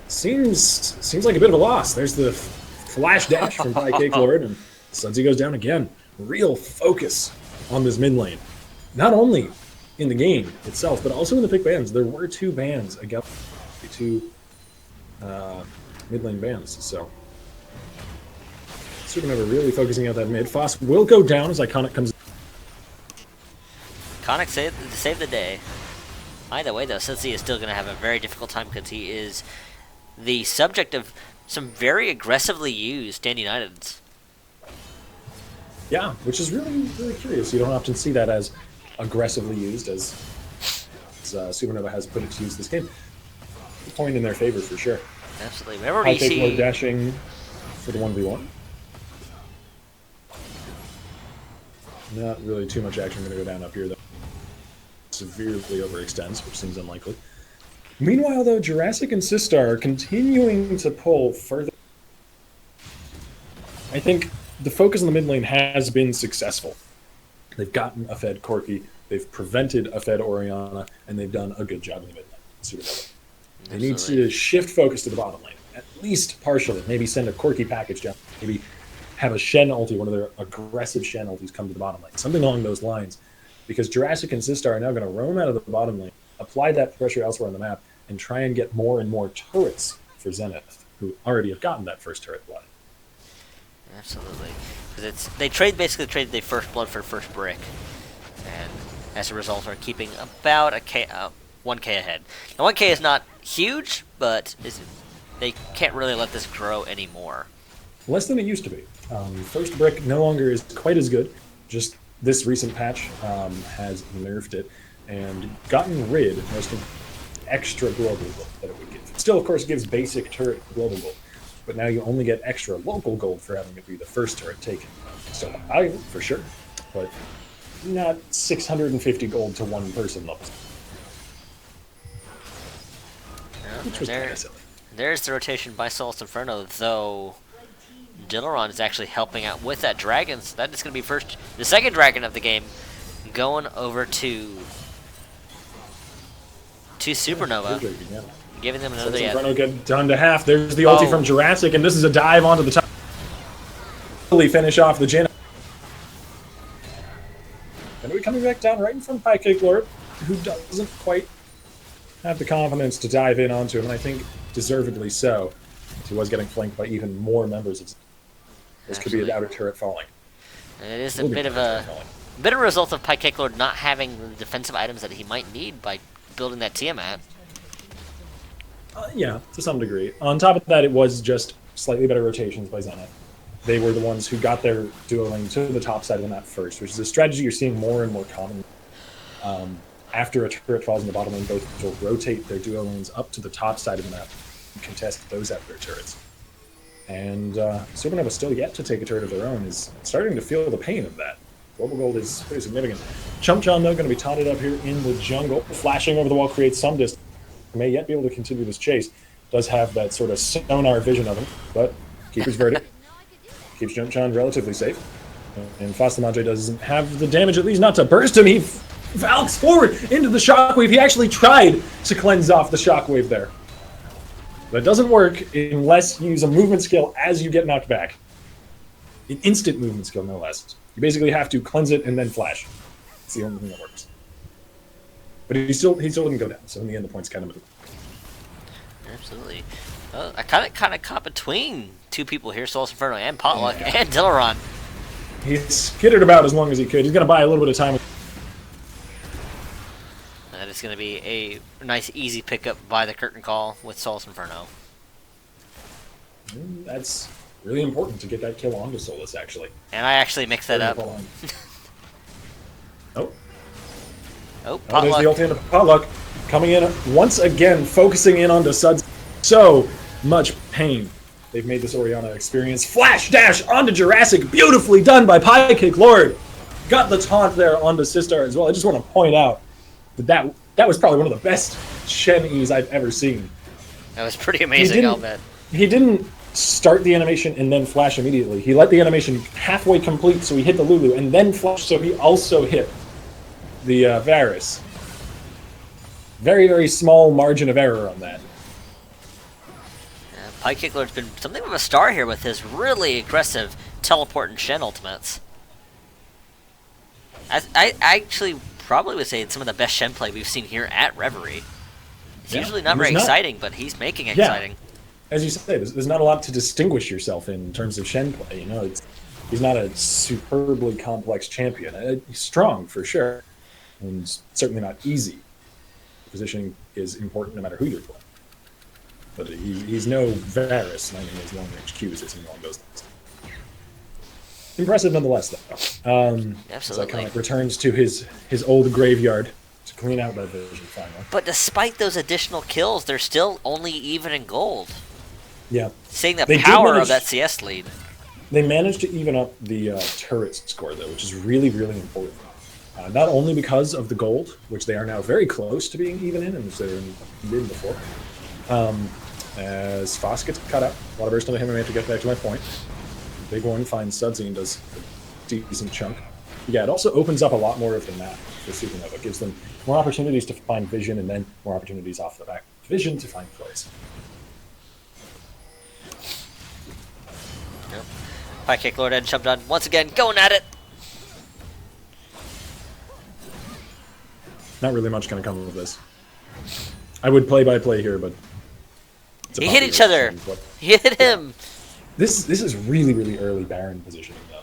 Seems like a bit of a loss. There's the flash dash from Cake Lord, and Sudsy goes down again. Real focus on this mid lane. Not only in the game itself, but also in the pick bans. There were 2 bans against the 2 mid lane bans, so Supernova really focusing out that mid. Foss will go down as Iconic comes. Iconic saved the day. Either way, though, Sudsy is still going to have a very difficult time because he is the subject of some very aggressively used Stand Uniteds. Yeah, which is really curious. You don't often see that as aggressively used as Supernova has put it to use this game. A point in their favor for sure. Absolutely. Whenever we take more see dashing for the 1v1. Not really too much action going to go down up here, though. Severely overextends, which seems unlikely. Meanwhile, though, Jurassic and Sistar are continuing to pull further. I think the focus on the mid lane has been successful. They've gotten a fed Corki, they've prevented a fed Orianna, and they've done a good job in the mid lane. Supernova. They need to shift focus to the bottom lane, at least partially. Maybe send a Corki package down. Maybe have a Shen ulti, one of their aggressive Shen ultis, come to the bottom lane. Something along those lines. Because Jurassic and Sistar are now going to roam out of the bottom lane, apply that pressure elsewhere on the map, and try and get more and more turrets for Zenith, who already have gotten that first turret blood. Absolutely. Because they basically traded their first blood for first brick. And as a result are keeping about 1k ahead. Now 1k is not huge, but they can't really let this grow anymore. Less than it used to be. First brick no longer is quite as good. Just this recent patch has nerfed it and gotten rid of most of the extra global gold that it would give. It still, of course, gives basic turret global gold, but now you only get extra local gold for having it be the first turret taken. So valuable, for sure, but not 650 gold to one person levels. Which was kind of silly. There's the rotation by Solus Inferno, though Dilaron is actually helping out with that dragon, so that is going to be the second dragon of the game going over to Supernova, giving them another. Inferno get done to half. There's the ulti from Jurassic, and this is a dive onto the top. Really finish off the Jin. And we're coming back down right in front of Cake Lord, who doesn't quite have the confidence to dive in onto him, and I think deservedly so. He was getting flanked by even more members of. This could be an outer turret falling. And it is a bit of a result of Cake Lord not having the defensive items that he might need by building that Tiamat. Yeah, to some degree. On top of that, it was just slightly better rotations by Zenith. They were the ones who got their duo lane to the top side of the map first, which is a strategy you're seeing more and more common. After a turret falls in the bottom lane, both will rotate their duo lanes up to the top side of the map and contest those outer turrets. And Supernova, still yet to take a turret of their own, is starting to feel the pain of that. Global gold is pretty significant. Chumpchon, though, going to be taunted up here in the jungle. Flashing over the wall creates some distance. May yet be able to continue this chase. Does have that sort of sonar vision of him, but Keeper's Verdict keeps Chumpchon relatively safe. And Fastamante doesn't have the damage, at least not to burst him. He valks forward into the shockwave. He actually tried to cleanse off the shockwave there. That doesn't work unless you use a movement skill as you get knocked back. An instant movement skill, no less. You basically have to cleanse it and then flash. It's the only thing that works. But he still didn't go down, so in the end the points kind of moved. Absolutely. I kind of caught between two people here, Soulless Inferno and Potluck and Dillaron. He skittered about as long as he could. He's going to buy a little bit of time. That is going to be a nice, easy pickup by the curtain call with Soulless Inferno. That's really important to get that kill onto Soulless, actually. And I actually mixed that up. Oh, Potluck. there's the ulti into Potluck. Coming in once again, focusing in onto Suds. So much pain. They've made this Orianna experience. Flash dash onto Jurassic. Beautifully done by Pie Kick Lord. Got the taunt there onto Sistar as well. I just want to point out that was probably one of the best Shen E's I've ever seen. That was pretty amazing, I'll bet. He didn't start the animation and then flash immediately. He let the animation halfway complete, so he hit the Lulu, and then flashed, so he also hit the Varus. Very, very small margin of error on that. Pie Kick Lord's been something of a star here with his really aggressive teleport and Shen ultimates. I actually probably would say it's some of the best Shen play we've seen here at Reverie. It's usually not very exciting, but he's making it exciting. As you say, there's not a lot to distinguish yourself in terms of Shen play. You know, he's not a superbly complex champion. He's strong for sure, and certainly not easy. Positioning is important no matter who you're playing. But he's no Varus landing his long-range Qs as he goes. Impressive nonetheless, though. Absolutely. Iconic returns to his old graveyard to clean out that version finally. But despite those additional kills, they're still only even in gold. Yeah. Seeing the power of that CS lead. They managed to even up the turret score, though, which is really, really important. Not only because of the gold, which they are now very close to being even in, and they were in mid before. As Foss gets cut up, a lot of burst on him, I have to get back to my point. Big one finds Sudsy and does a decent chunk. Yeah, it also opens up a lot more of the map for Supernova. It gives them more opportunities to find vision, and then more opportunities off the back vision to find plays. Yep. Pie Kick Lord and jumped on once again, going at it. Not really much going to come of this. I would play by play here, but he hit each other. He hit him. This is really, really early Baron positioning, though.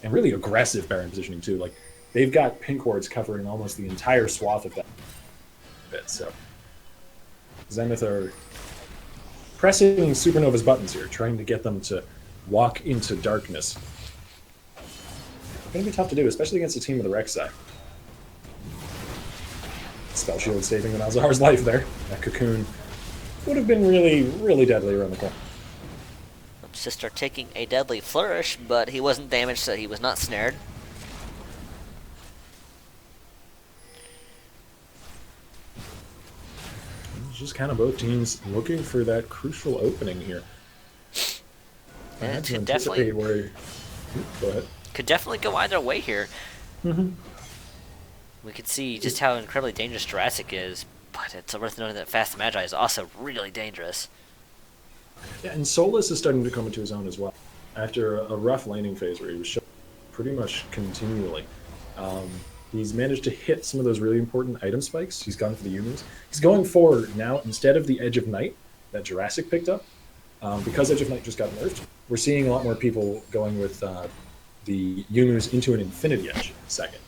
And really aggressive Baron positioning, too. Like, they've got pink wards covering almost the entire swath of that bit, so. Zenith are pressing Supernova's buttons here, trying to get them to walk into darkness. It's going to be tough to do, especially against a team with a Rek'Sai. Spell shield saving the Malzahar's life there. That cocoon would have been really, really deadly around the corner. Sister taking a deadly flourish, but he wasn't damaged, so he was not snared. It's just kind of both teams looking for that crucial opening here. And it could definitely go ahead. Could definitely go either way here. Mm-hmm. We could see just how incredibly dangerous Jurassic is, but it's worth noting that Fast Magi is also really dangerous. Yeah, and Solus is starting to come into his own as well. After a rough laning phase where he was showing pretty much continually, he's managed to hit some of those really important item spikes. He's gone for the Yumus. He's going for, now, instead of the Edge of Night that Jurassic picked up, because Edge of Night just got nerfed, we're seeing a lot more people going with the Yumus into an Infinity Edge second.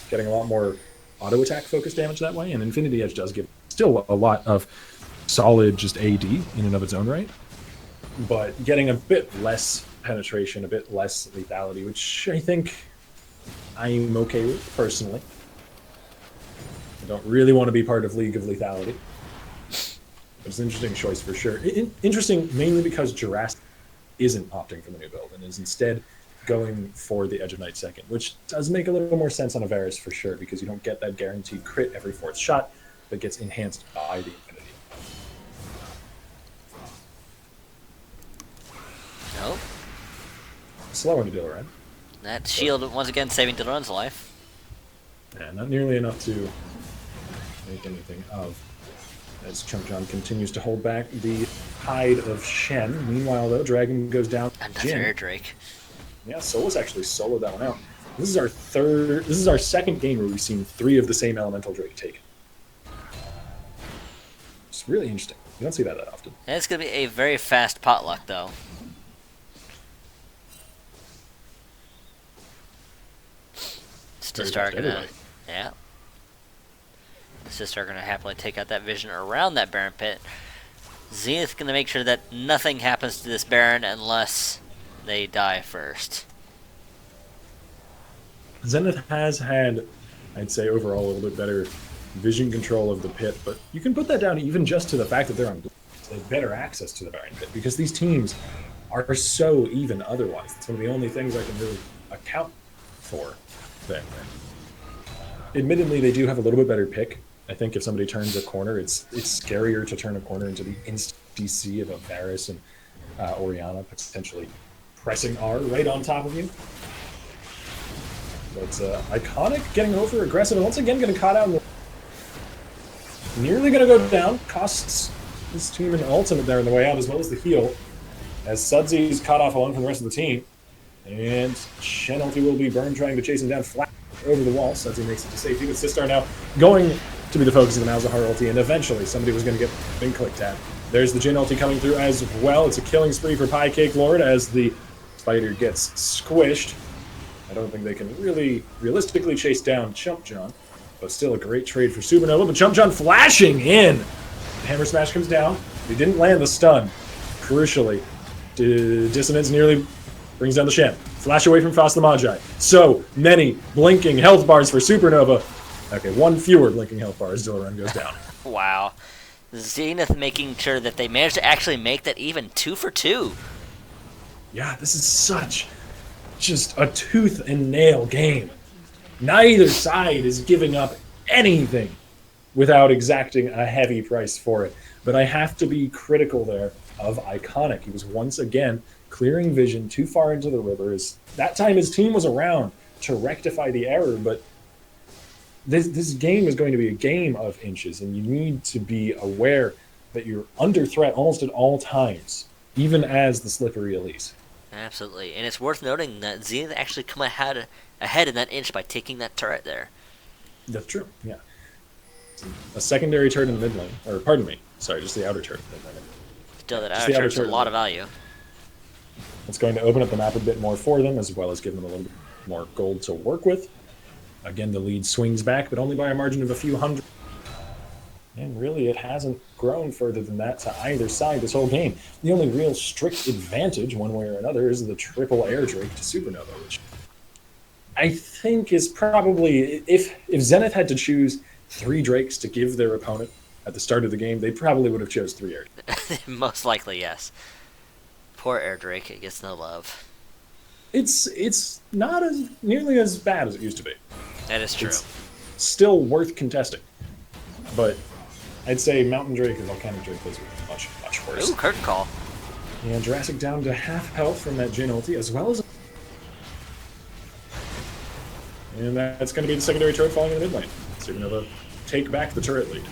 Getting a lot more auto-attack focused damage that way, and Infinity Edge does give still a lot of solid just AD in and of its own right, but getting a bit less penetration, a bit less lethality, which I think I'm okay with, personally. I don't really want to be part of League of Lethality, but it's an interesting choice for sure. Interesting mainly because Jurassic isn't opting for the new build and is instead going for the Edge of Night second, which does make a little more sense on a Varus for sure, because you don't get that guaranteed crit every fourth shot that gets enhanced by the Infinity. Nope. Slow into Dillaran. That shield once again saving Dillaran's life. Yeah, not nearly enough to make anything of. as Chunk John continues to hold back the tide of Shen. Meanwhile, though, Dragon goes down. Another Air Drake. Yeah, Solus actually soloed that one out. This is our second game where we've seen 3 of the same Elemental Drake taken. It's really interesting. You don't see that often. And it's going to be a very fast potluck, though. Sistar gonna, yeah. Sistar gonna happily take out that vision around that Baron pit. Zenith gonna make sure that nothing happens to this Baron unless they die first. Zenith has had, I'd say, overall a little bit better vision control of the pit, but you can put that down even just to the fact that they're on blue. They have better access to the Baron pit because these teams are so even otherwise. It's one of the only things I can really account for there. Admittedly, they do have a little bit better pick. I think if somebody turns a corner, it's scarier to turn a corner into the instant DC of a Varus and Orianna potentially pressing R right on top of you. But Iconic getting over aggressive and once again getting caught out. Nearly going to go down. Costs this team an ultimate there on the way out as well as the heal. As Sudsy's caught off alone from the rest of the team. And Shen ulti will be burned trying to chase him down flat over the wall. Sudsy makes it to safety with Sistar now going to be the focus of the Malzahar ulti, and eventually somebody was going to get been clicked at. There's the Jhin ulti coming through as well. It's a killing spree for Pie Cake Lord as the spider gets squished. I don't think they can really realistically chase down Chump John, but still a great trade for Supernova. But Chump John flashing in. The Hammer Smash comes down. He didn't land the stun. Crucially, Dissonance nearly brings down the Shen. Flash away from Faust the Magi. So many blinking health bars for Supernova. Okay, 1 fewer blinking health bars. Dillorun goes down. Wow. Zenith making sure that they managed to actually make that even 2 for 2. Yeah, this is such just a tooth and nail game. Neither side is giving up anything without exacting a heavy price for it. But I have to be critical there of Iconic. He was once again clearing vision too far into the river. That time his team was around to rectify the error, but this game is going to be a game of inches, and you need to be aware that you're under threat almost at all times, even as the Slippery Elise. Absolutely, and it's worth noting that Zenith actually come ahead in that inch by taking that turret there. That's true, yeah. A secondary turret in the mid lane, or pardon me, sorry, just the outer turret in the mid lane. Still, that outer turret's a lot of value. It's going to open up the map a bit more for them, as well as give them a little bit more gold to work with. Again, the lead swings back, but only by a margin of a few hundred. And really, it hasn't grown further than that to either side this whole game. The only real strict advantage, one way or another, is the triple air Drake to Supernova, which I think is probably, if Zenith had to choose 3 Drakes to give their opponent at the start of the game, they probably would have chose 3 air. Most likely, yes. Poor Air Drake, it gets no love. It's not as nearly as bad as it used to be. That is true. It's still worth contesting, but I'd say Mountain Drake or Volcanic Drake is much, much worse. Ooh, curtain call. And Jurassic down to half health from that Jhin ulti, as well as... And that's going to be the secondary turret falling in the mid lane. Supernova take back the turret lead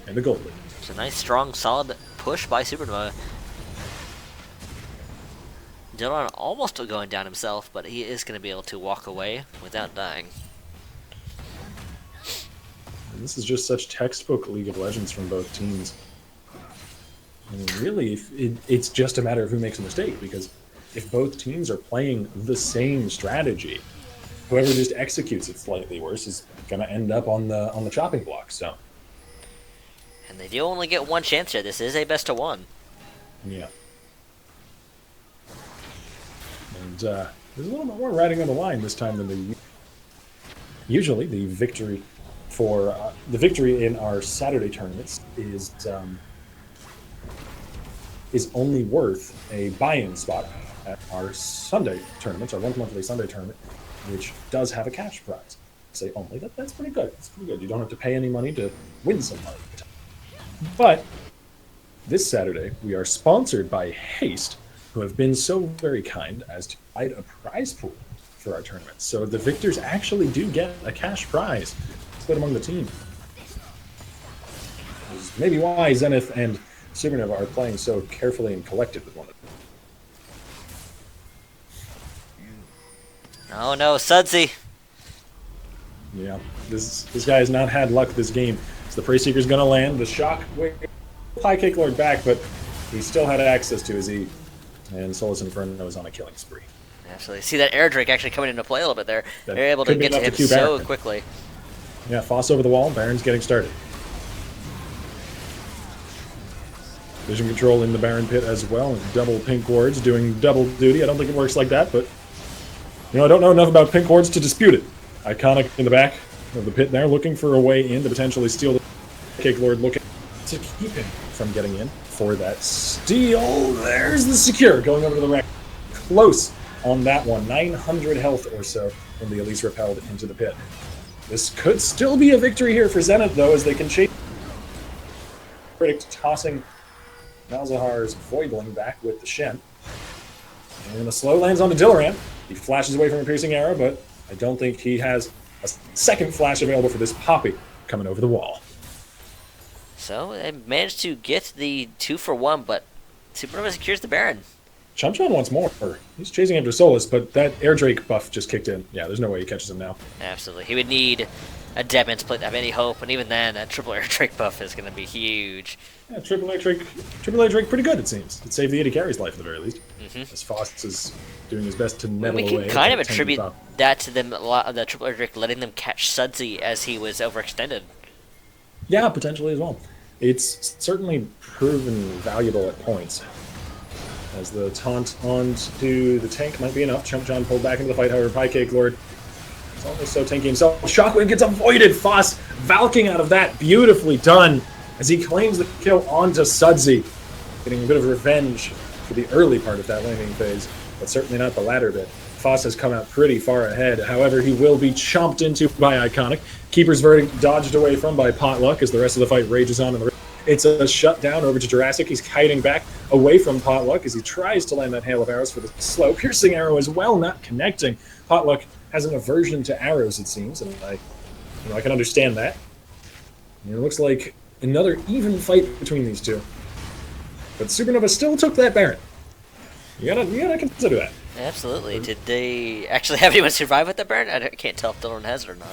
and the gold lead. It's a nice, strong, solid push by Supernova. Dillon almost going down himself, but he is going to be able to walk away without dying. And this is just such textbook League of Legends from both teams. I mean, really, it's just a matter of who makes a mistake, because if both teams are playing the same strategy, whoever just executes it slightly worse is going to end up on the chopping block. So, and they do only get 1 chance here. This is a best of 1. Yeah. And there's a little bit more riding on the line this time than usually. The victory in our Saturday tournaments is only worth a buy-in spot at our Sunday tournaments, our monthly Sunday tournament, which does have a cash prize. Say only that's pretty good. It's pretty good. You don't have to pay any money to win some money. But this Saturday we are sponsored by Haste, who have been so very kind as to provide a prize pool for our tournament. So the victors actually do get a cash prize split among the team. As maybe why Zenith and Supernova are playing so carefully and collected with one another. Oh no, Sudsy. Yeah, this guy has not had luck this game. So the Prey Seeker's going to land. The shock high kick Lord back, but he still had access to his E. And Solus Inferno is on a killing spree. Absolutely. See that air Drake actually coming into play a little bit there. That They're able to could be get to enough him to queue so Baron. quickly. Yeah, Foss over the wall. Baron's getting started. Vision control in the Baron pit as well. Double pink wards doing double duty. I don't think it works like that, but I don't know enough about pink wards to dispute it. Iconic in the back of the pit there, looking for a way in to potentially steal the Cake Lord, looking to keep him from getting in for that steal. There's the secure going over to the rack. Close on that one. 900 health or so when the Elise repelled into the pit. This could still be a victory here for Zenith, though, as they can chase. Predict tossing Malzahar's Voidling back with the Shen. And the slow lands onto Dillaran. He flashes away from a piercing arrow, but I don't think he has a second flash available for this Poppy coming over the wall. So they managed to get the 2-for-1, but Supernova secures the Baron. Chumchon wants more. He's chasing after Solus, but that Air Drake buff just kicked in. Yeah, there's no way he catches him now. Absolutely. He would need a Demon Split to have any hope, and even then, that triple Air Drake buff is going to be huge. Yeah, Triple Air Drake pretty good, it seems. It saved the AD carry's life at the very least. As Foss is doing his best to nettle We away. can kind of attribute that to them, the triple Air Drake letting them catch Sudsy as he was overextended. Yeah, potentially as well. It's certainly proven valuable at points. As the taunt onto the tank might be enough. Chumchon pulled back into the fight, however, Pie Cake Lord is almost so tanky himself. Shockwave gets avoided. Foss valking out of that. Beautifully done as he claims the kill onto Sudsy. Getting a bit of revenge for the early part of that landing phase, but certainly not the latter bit. Foss has come out pretty far ahead. However, he will be chomped into by Iconic. Keeper's Verdict dodged away from by Potluck as the rest of the fight rages on. It's a shutdown over to Jurassic. He's kiting back away from Potluck as he tries to land that hail of arrows for the slow piercing arrow as well, not connecting. Potluck has an aversion to arrows, it seems, and I can understand that. And it looks like another even fight between these two. But Supernova still took that Baron. You gotta consider that. Absolutely. Did they actually have anyone survive with the Baron? I can't tell if Dylan has it or not.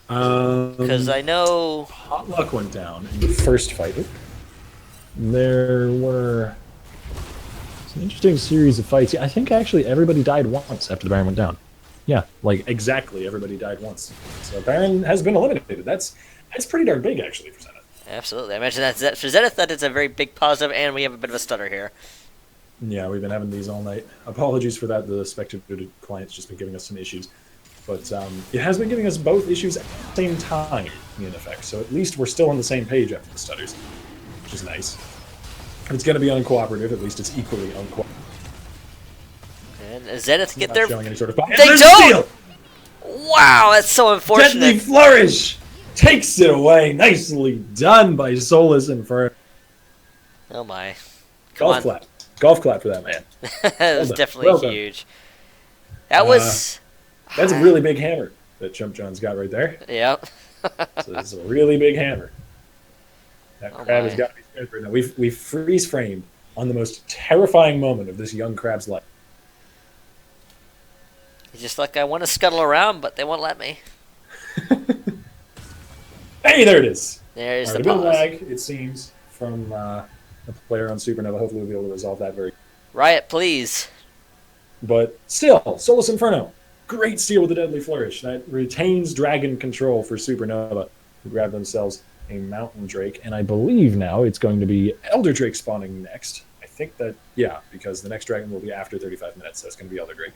Because I know Potluck went down in the first fight. There were some interesting series of fights. I think actually everybody died once after the Baron went down. Yeah, like exactly everybody died once. So Baron has been eliminated. That's pretty darn big actually for Zenith. Absolutely. I mentioned that for Zenith, that is a very big positive, and we have a bit of a stutter here. Yeah, we've been having these all night. Apologies for that. The spectator client's just been giving us some issues. But it has been giving us both issues at the same time, in effect. So at least we're still on the same page after the stutters, which is nice. If it's going to be uncooperative, at least it's equally uncooperative. And Zenith get their... Showing any sort of They don't! Wow, that's so unfortunate. Deadly Flourish takes it away. Nicely done by Solus Inferno. Oh my. Golf clap. Golf clap for that man. That was definitely huge. That was... That's a really big hammer that Chumchon's got right there. Yep. So it's a really big hammer. That crab has got to be scared right now. We've freeze framed on the most terrifying moment of this young crab's life. He's just like, I want to scuttle around, but they won't let me. Hey, there it is. There's the a bit of pause. lag, it seems, from a player on Supernova. Hopefully we'll be able to resolve that very. Riot, please. But still, Solus Inferno. Great steal with the Deadly Flourish. That retains dragon control for Supernova, who grab themselves a Mountain Drake. And I believe now it's going to be Elder Drake spawning next. I think that, yeah, because the next dragon will be after 35 minutes, so it's going to be Elder Drake.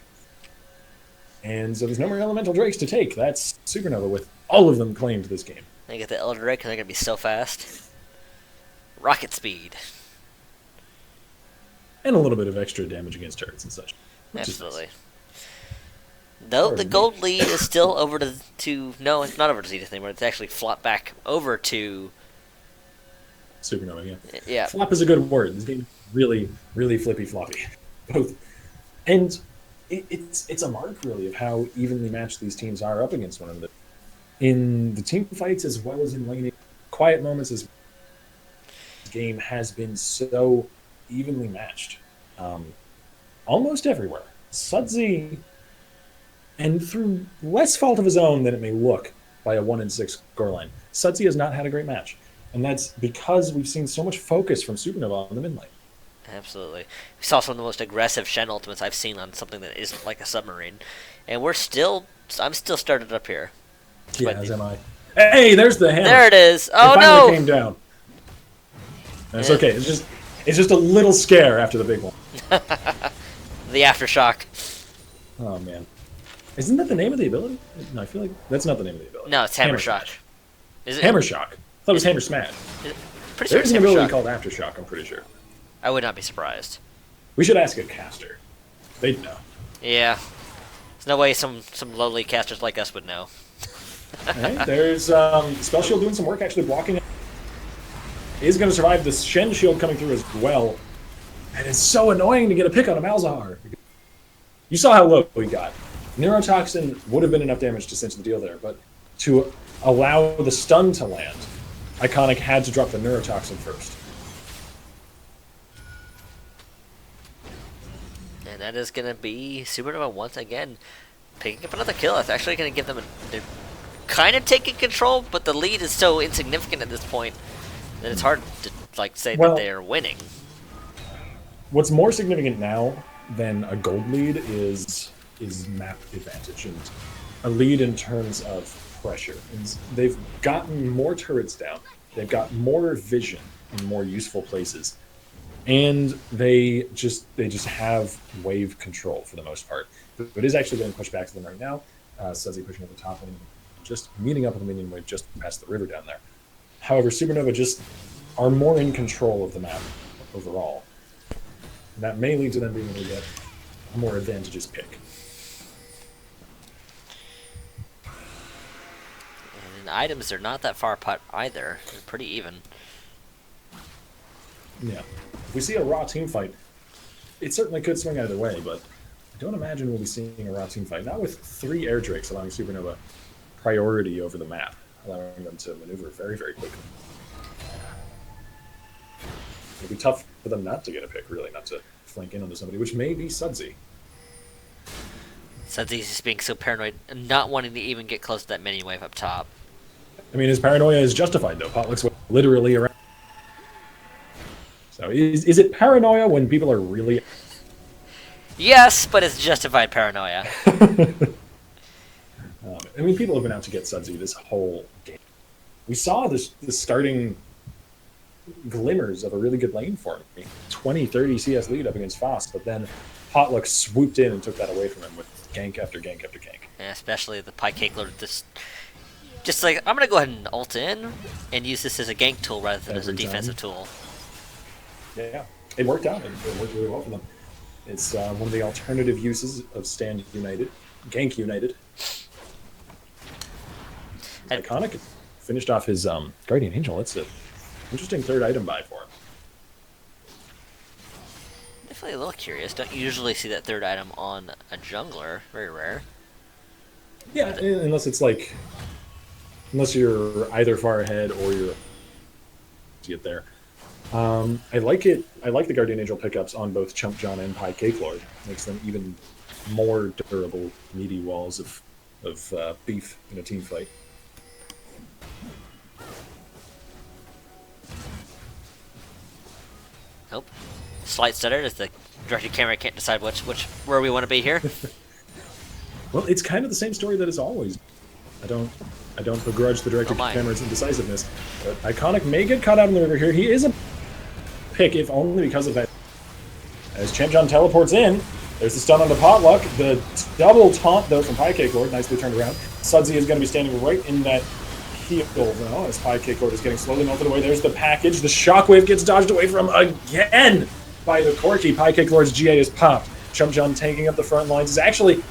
And so there's no more Elemental Drakes to take. That's Supernova with all of them claimed this game. They get the Elder Drake, and they're going to be so fast. Rocket speed. And a little bit of extra damage against turrets and such. Absolutely. Though the gold lead is still over to no, it's not over to Zenith anymore. It's actually flopped back over to Supernova, yeah. Yeah. Flop is a good word. This game really, really flippy floppy. Both. And it's a mark, really, of how evenly matched these teams are up against one another. in the team fights as well as in laning, quiet moments as the game has been so evenly matched. Almost everywhere. Sudsy, and through less fault of his own than it may look by a 1-6 scoreline, Sudsy has not had a great match. And that's because we've seen so much focus from Supernova on the mid lane. Absolutely. We saw some of the most aggressive Shen ultimates I've seen on something that isn't like a submarine. And I'm still started up here. Yeah, as am I. Hey, there's the hammer. There it is. Oh, it no. finally came down. That's okay. It's just a little scare after the big one. The aftershock. Oh, man. Isn't that the name of the ability? No, I feel like that's not the name of the ability. No, it's Hammer Shock. Is it Hammer Shock? I thought it was Hammer Smash. Pretty sure There's it's an Hammer ability Shock. called Aftershock, I'm pretty sure. I would not be surprised. We should ask a caster. They'd know. Yeah. There's no way some lowly casters like us would know. Right, there's Spell Shield doing some work, actually blocking it. Is going to survive the Shen Shield coming through as well. And it's so annoying to get a pick on a Malzahar. You saw how low we got. Neurotoxin would have been enough damage to cinch the deal there, but to allow the stun to land, Iconic had to drop the Neurotoxin first. And that is going to be Supernova once again picking up another kill. It's actually going to give them they're kind of taking control, but the lead is so insignificant at this point that it's hard to say that they're winning. What's more significant now than a gold lead is map advantage and a lead in terms of pressure. And they've gotten more turrets down. They've got more vision in more useful places. And they just have wave control for the most part. But it is actually getting pushed back to them right now. Sudsy pushing at the top and just meeting up with the minion wave just past the river down there. However, Supernova just are more in control of the map overall. And that may lead to them being able to get a more advantageous pick. And items are not that far apart either. They're pretty even. Yeah. If we see a raw team fight, it certainly could swing either way, but I don't imagine we'll be seeing a raw team fight. Not with 3 air drakes allowing Supernova priority over the map, allowing them to maneuver very, very quickly. It'll be tough for them not to get a pick, really, not to flank in onto somebody, which may be Sudsy. Sudsy's just being so paranoid and not wanting to even get close to that minion wave up top. I mean, his paranoia is justified, though. Pot looks literally around. So is it paranoia when people are really... Yes, but it's justified paranoia. I mean, people have been out to get Sudsy this whole game. We saw the starting glimmers of a really good lane for him. 20-30 CS lead up against Faust, but then Potluck swooped in and took that away from him with gank after gank after gank. Yeah, especially the Pie Cake Lord. Just like, I'm going to go ahead and ult in and use this as a gank tool rather than as a defensive tool. Yeah, it worked out. It worked really well for them. It's one of the alternative uses of Stand United, Gank United. Iconic finished off his Guardian Angel. That's an interesting third item buy for him. Definitely a little curious. Don't usually see that third item on a jungler. Very rare. Yeah, unless it's like... Unless you're either far ahead or you're... to get there. I like it. I like the Guardian Angel pickups on both Chump John and Pie Cake Lord. Makes them even more durable, meaty walls of beef in a team fight. Nope. Slight stutter as the directed camera can't decide where we want to be here. Well, it's kind of the same story that it's always. I don't begrudge the directed camera's indecisiveness, but Iconic may get caught out in the river here. He is a pick, if only because of that. As Champ John teleports in, there's the stun on the Potluck. The double taunt, though, from Pie Cake Lord, nicely turned around. Sudsy is going to be standing right in that heel now, as Pie Cake Lord is getting slowly melted away. There's the package. The shockwave gets dodged away from again by the Corki. Pie Cake Lord's GA is popped. Chump John taking up the front lines is actually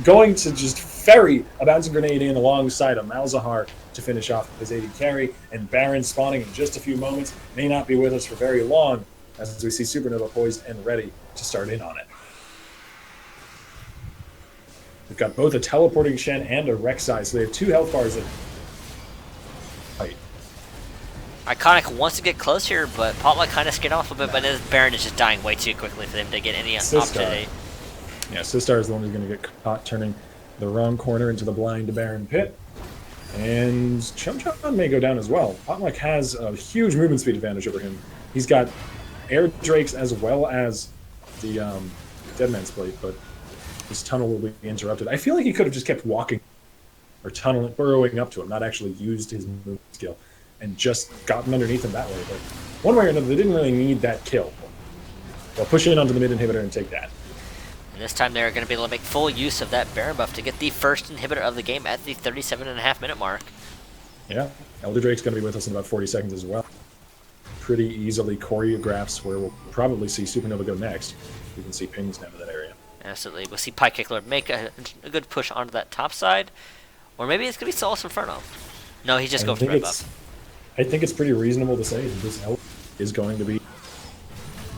going to just ferry a bouncing grenade in alongside a Malzahar to finish off his AD carry, and Baron spawning in just a few moments may not be with us for very long as we see Supernova poised and ready to start in on it. We've got both a teleporting Shen and a Rek'Sai, so they have 2 health bars that Iconic wants to get close here, but Potluck kind of scared off a bit, but this Baron is just dying way too quickly for them to get any opportunity. Yeah, Sistar is the one who's going to get caught turning the wrong corner into the blind Baron pit. And Chum-Chum may go down as well. Potluck has a huge movement speed advantage over him. He's got air drakes as well as the Deadman's Plate, but his tunnel will be interrupted. I feel like he could have just kept walking or tunneling, burrowing up to him, not actually used his movement skill and just gotten underneath him that way. But one way or another, they didn't really need that kill. They'll push in onto the mid inhibitor and take that. And this time they're going to be able to make full use of that Baron buff to get the first inhibitor of the game at the 37.5-minute mark. Yeah, Elder Drake's going to be with us in about 40 seconds as well. Pretty easily choreographs where we'll probably see Supernova go next. You can see pings down to that area. Absolutely. We'll see Piekickler make a good push onto that top side. Or maybe it's going to be Solus Inferno. No, he's just going for red buff. I think it's pretty reasonable to say that this Elder is going to be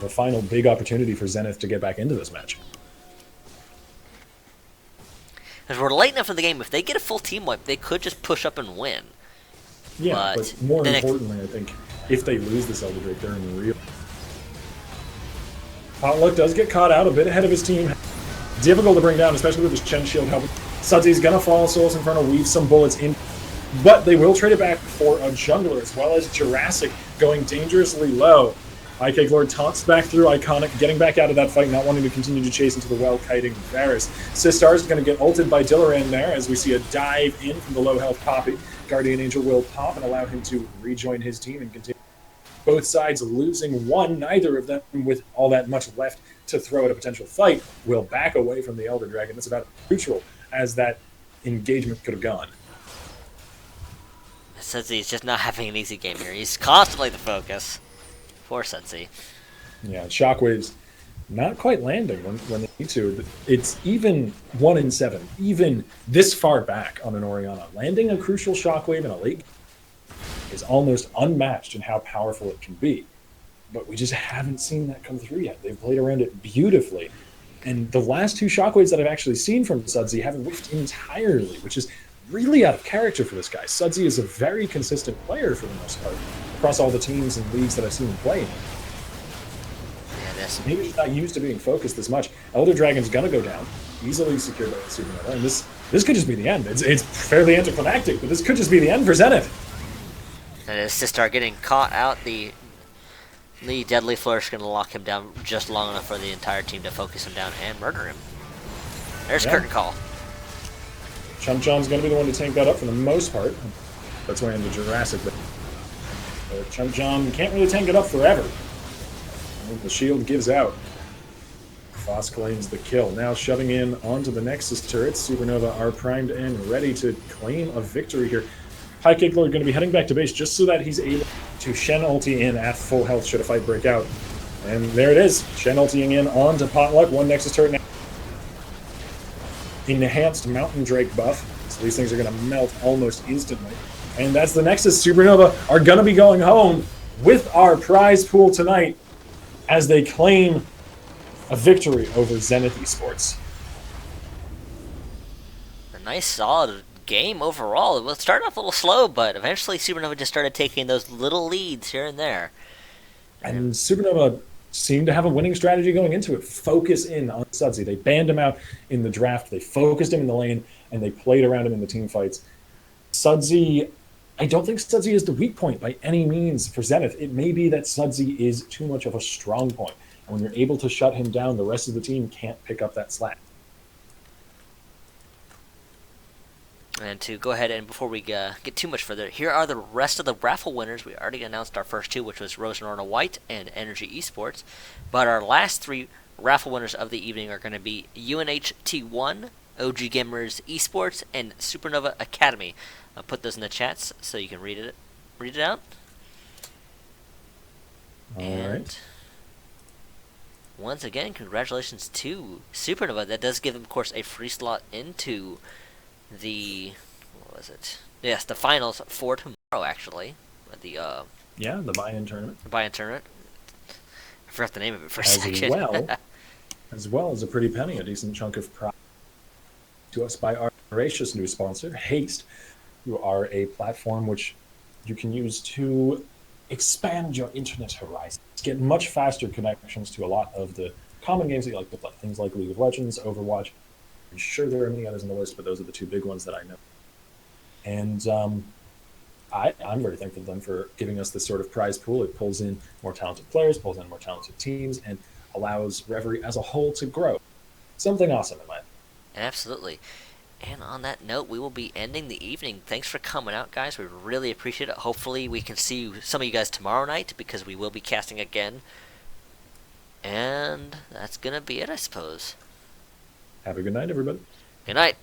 the final big opportunity for Zenith to get back into this match. Because we're late enough in the game, if they get a full team wipe, they could just push up and win. Yeah, but more importantly, I think, if they lose this Elder Drake, they're in real... Potluck does get caught out a bit ahead of his team. Difficult to bring down, especially with his Chen Shield helping. Sudsy's gonna fall, Solus Inferno weaves some bullets in, but they will trade it back for a jungler, as well as Jurassic going dangerously low. IK Lord taunts back through Iconic, getting back out of that fight, not wanting to continue to chase into the well-kiting Varus. Sistar is going to get ulted by Dillaran there, as we see a dive in from the low-health Poppy. Guardian Angel will pop and allow him to rejoin his team and continue. Both sides losing one, neither of them with all that much left to throw at a potential fight, will back away from the Elder Dragon. That's about neutral as that engagement could have gone. Sudsy is just not having an easy game here. He's constantly the focus. Poor Sudsy. Yeah, Shockwaves not quite landing when they need to. It's even 1 in 7, even this far back on an Orianna. Landing a crucial Shockwave in a late is almost unmatched in how powerful it can be. But we just haven't seen that come through yet. They've played around it beautifully. And the last 2 Shockwaves that I've actually seen from Sudsy haven't whiffed entirely, which is really out of character for this guy. Sudsy is a very consistent player for the most part, across all the teams and leagues that I've seen him play in. Yeah, Maybe he's not used to being focused as much. Elder Dragon's gonna go down, easily secured by the Supernova, and this could just be the end. It's fairly anticlimactic, but this could just be the end for Zenith. And as Sistar getting caught out, the Deadly Flourish going to lock him down just long enough for the entire team to focus him down and murder him. There's Curtain Call. Chum-Chum's going to be the one to tank that up for the most part. That's why into Jurassic. But Chum-Chum can't really tank it up forever. The shield gives out. Foss claims the kill. Now shoving in onto the Nexus turrets. Supernova are primed and ready to claim a victory here. High Kick Lord going to be heading back to base just so that he's able to Shen ulti in at full health should a fight break out. And there it is. Shen ultiing in onto Potluck. One Nexus turret now. Enhanced Mountain Drake buff. So these things are going to melt almost instantly. And that's the Nexus. Supernova are going to be going home with our prize pool tonight as they claim a victory over Zenith Esports. A nice solid game overall. It started off a little slow, but eventually Supernova just started taking those little leads here and there. And Supernova seemed to have a winning strategy going into it. Focus in on Sudsy. They banned him out in the draft. They focused him in the lane, and they played around him in the team fights. Sudsy, I don't think Sudsy is the weak point by any means for Zenith. It may be that Sudsy is too much of a strong point. And when you're able to shut him down, the rest of the team can't pick up that slack. And to go ahead and before we get too much further, here are the rest of the raffle winners. We already announced our first 2, which was Rose and Orna White and Energy Esports. But our last 3 raffle winners of the evening are going to be UNHT1, OG Gamers Esports, and Supernova Academy. I'll put those in the chats so you can read it out. All right. Once again, congratulations to Supernova. That does give them, of course, a free slot into the Yes, the finals for tomorrow. Actually, the buy-in tournament. The buy-in tournament. I forgot the name of it for a second. As well as a pretty penny, a decent chunk of prize to us by our gracious new sponsor, Haste. You are a platform which you can use to expand your internet horizons, get much faster connections to a lot of the common games that you like to play, things like League of Legends, Overwatch. I'm sure there are many others on the list, but those are the two big ones that I know. And I'm very thankful to them for giving us this sort of prize pool. It pulls in more talented players, pulls in more talented teams, and allows Reverie as a whole to grow. Something awesome in my opinion. Absolutely. And on that note, we will be ending the evening. Thanks for coming out, guys. We really appreciate it. Hopefully, we can see some of you guys tomorrow night because we will be casting again. And that's going to be it, I suppose. Have a good night, everybody. Good night.